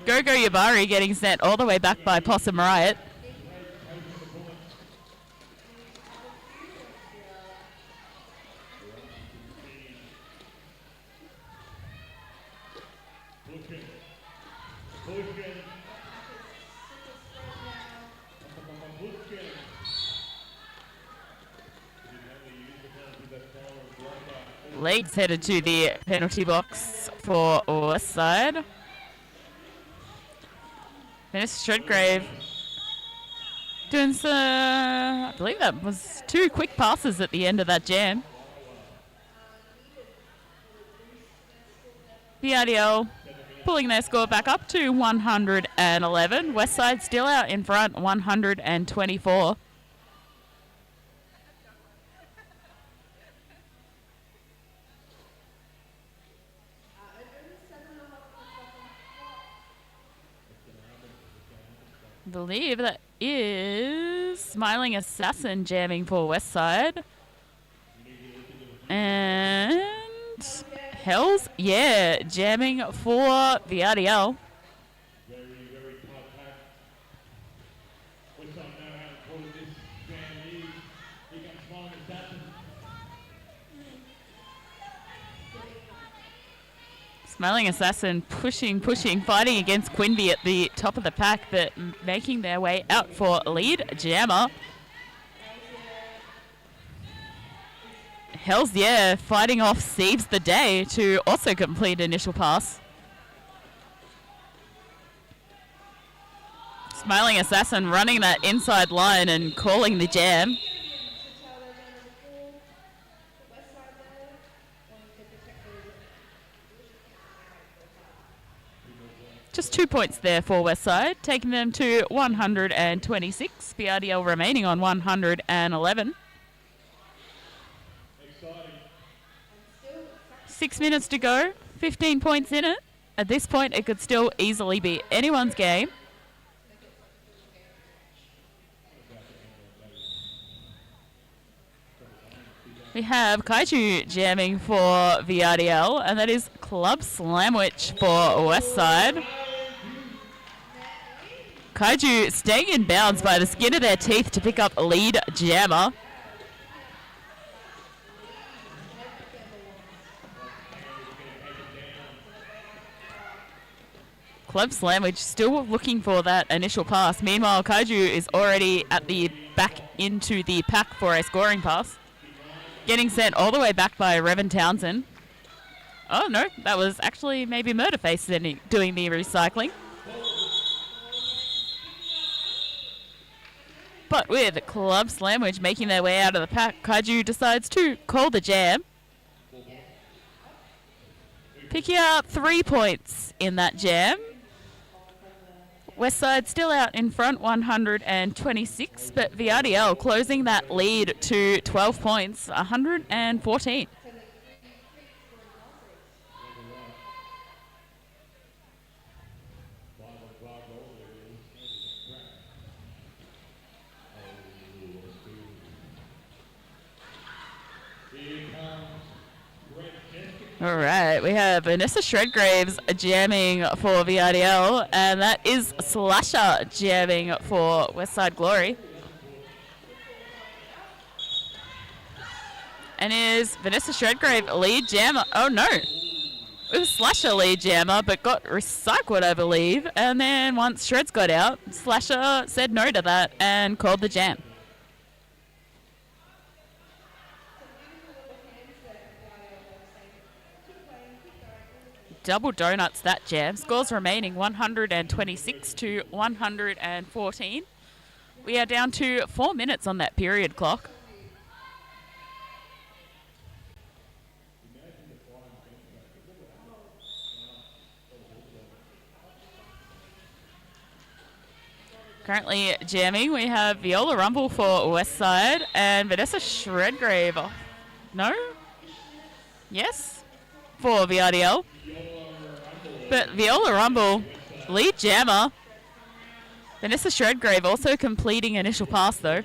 Gogo Yubari getting sent all the way back by Possum Riot. Leeds headed to the penalty box for Westside. Vanessa Shredgrave doing some, I believe that was 2 quick passes at the end of that jam. VRDL pulling their score back up to 111. Westside still out in front, 124. I believe that is Smiling Assassin jamming for Westside. And Hells, yeah, jamming for VRDL. Smiling Assassin pushing, fighting against Quinby at the top of the pack, but making their way out for lead jammer. Hells yeah, fighting off Sieves the Day to also complete initial pass. Smiling Assassin running that inside line and calling the jam. Just 2 points there for Westside, taking them to 126. VRDL remaining on 111. 6 minutes to go, 15 points in it. At this point, it could still easily be anyone's game. We have Kaiju jamming for VRDL, and that is Club Slamwich for Westside. Kaiju staying in bounds by the skin of their teeth to pick up lead jammer. Club Sandwich still looking for that initial pass. Meanwhile, Kaiju is already at the back into the pack for a scoring pass. Getting sent all the way back by Revan Townsend. Oh no, that was actually maybe Murderface doing the recycling. But with Club Sandwich making their way out of the pack, Kaiju decides to call the jam. Picking up 3 points in that jam. Westside still out in front, 126, but VRDL closing that lead to 12 points, 114. All right, we have Vanessa Shredgraves jamming for VRDL, and that is Slasher jamming for Westside Glory. And is Vanessa Shredgrave lead jammer? Oh no, it was Slasher lead jammer, but got recycled, I believe. And then once Shreds got out, Slasher said no to that and called the jam. Double donuts that jam. Scores remaining 126 to 114. We are down to 4 minutes on that period clock. Currently jamming, we have Viola Rumble for Westside and Vanessa Shredgrave. No? Yes? For VRDL. But Viola Rumble, lead jammer. Vanessa Shredgrave also completing initial pass though.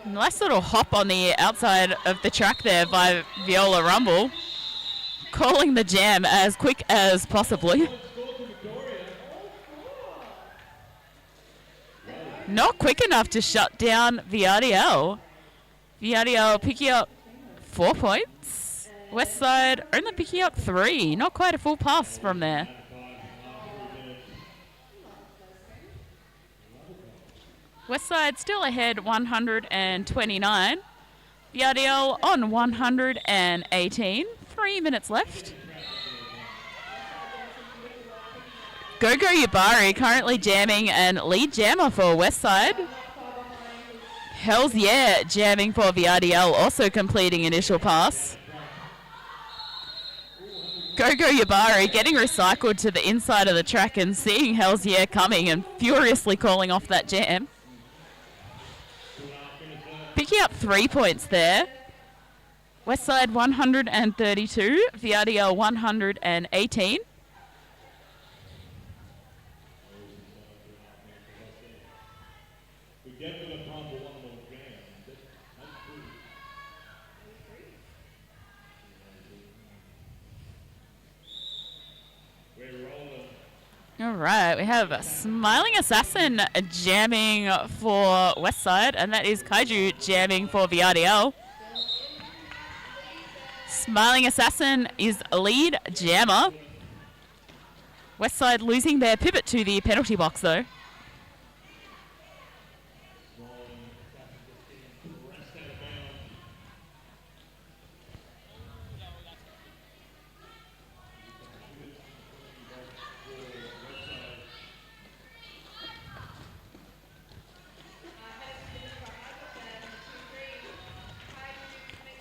Nice little hop on the outside of the track there by Viola Rumble. Calling the jam as quick as possibly. Not quick enough to shut down VRDL. VRDL picking up 4 points. Westside only picking up 3. Not quite a full pass from there. Westside still ahead 129. VRDL on 118. 3 minutes left. Gogo Yubari currently jamming and lead jammer for Westside. Hells Yeah jamming for VRDL, also completing initial pass. Gogo Yubari getting recycled to the inside of the track and seeing Hells Yeah coming and furiously calling off that jam. Picking up 3 points there. Westside 132, VRDL 118. All right, we have a Smiling Assassin jamming for Westside, and that is Kaiju jamming for VRDL. Smiling Assassin is a lead jammer. Westside losing their pivot to the penalty box though.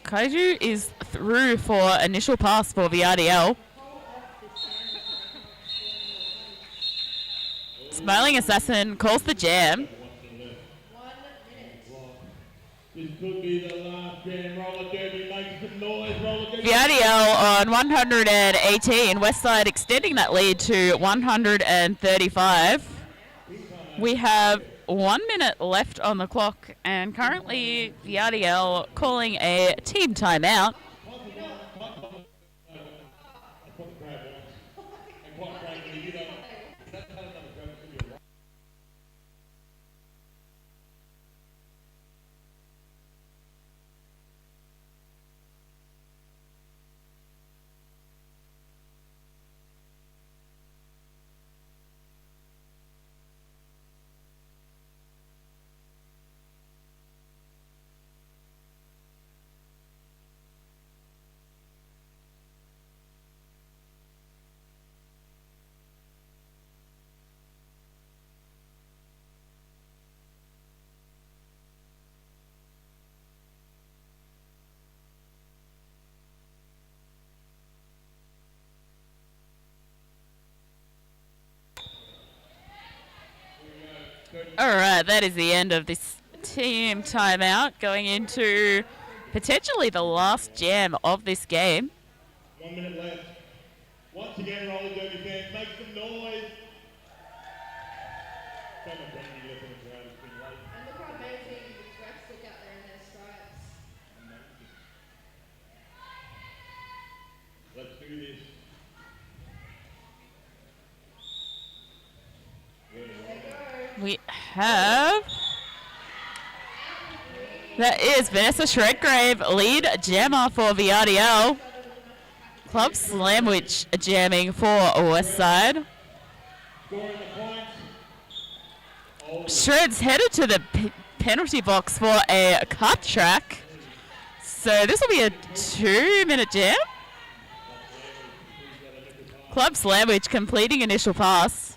Kaiju is through for initial pass for VRDL. Smiling Assassin calls the jam. VRDL on 118. Westside extending that lead to 135. We have 1 minute left on the clock, and currently VRDL calling a team timeout. All right, that is the end of this team timeout, going into potentially the last jam of this game. 1 minute left. Once again, roller derby fans, make some noise. Come on, Brandy, look at the crowd, it's been late. And look how amazing these refs look out there in their stripes. Amazing. Let's do this. We have... That is Vanessa Shredgrave, lead jammer for VRDL. Club Slamwich jamming for Westside. Shred's headed to the penalty box for a cut track. So this will be a 2-minute jam. Club Slamwich completing initial pass.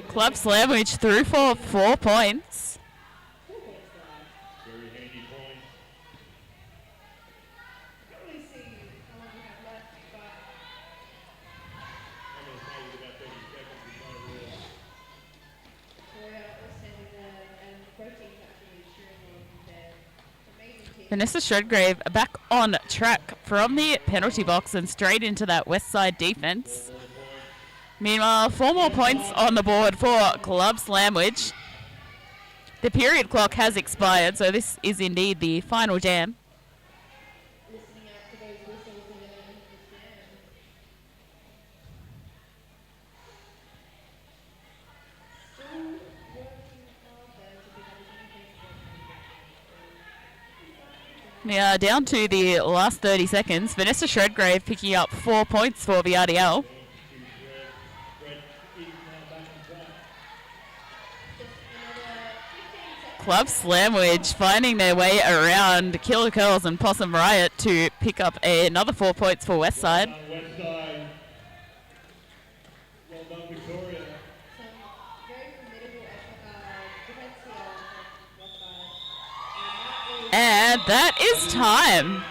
Club Slamwich through for 4 points. Very handy point. Can't really see how long we have left, but I'm going to say with about 30 seconds before the rule. Victoria was standing there and the protein's actually cheering on their amazing team. Vanessa Shredgrave back on track from the penalty box and straight into that Westside defense. Meanwhile, 4 more points on the board for Club Slamwich. The period clock has expired, so this is indeed the final jam. Listening out to those whistles and this jam. Still working hard there to pick up as many points as possible. We are down to the last 30 seconds. Vanessa Shredgrave picking up 4 points for the RDL. Club Slamwich finding their way around Killer Curls and Possum Riot to pick up another 4 points for Westside. Westside. Well done, Victoria. Some very formidable defense here from Westside. And that is time.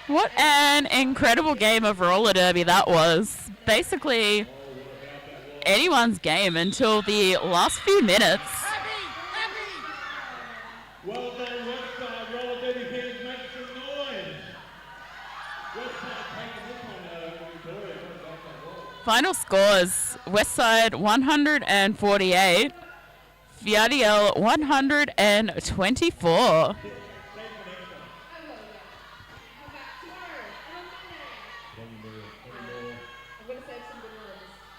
What an incredible game of roller derby that was. Basically anyone's game until the last few minutes. Well done, Westside. Roller derby fans, make some noise. Westside taking this one out over Victoria. Final scores, Westside 148, VRDL 124.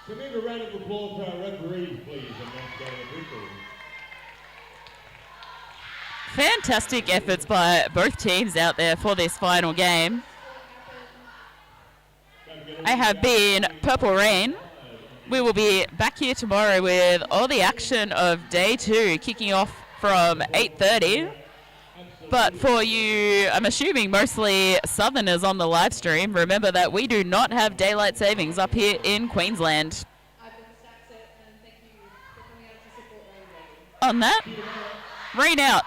Can we have a round of applause for our referees, please, and that's appreciated. Fantastic efforts by both teams out there for this final game. I have been Purple Rain. We will be back here tomorrow with all the action of day 2 kicking off from 8:30. But for you, I'm assuming mostly Southerners on the live stream, remember that we do not have daylight savings up here in Queensland. I've been Stacks it, and thank you for coming out to support Rain Day. On that, rain out.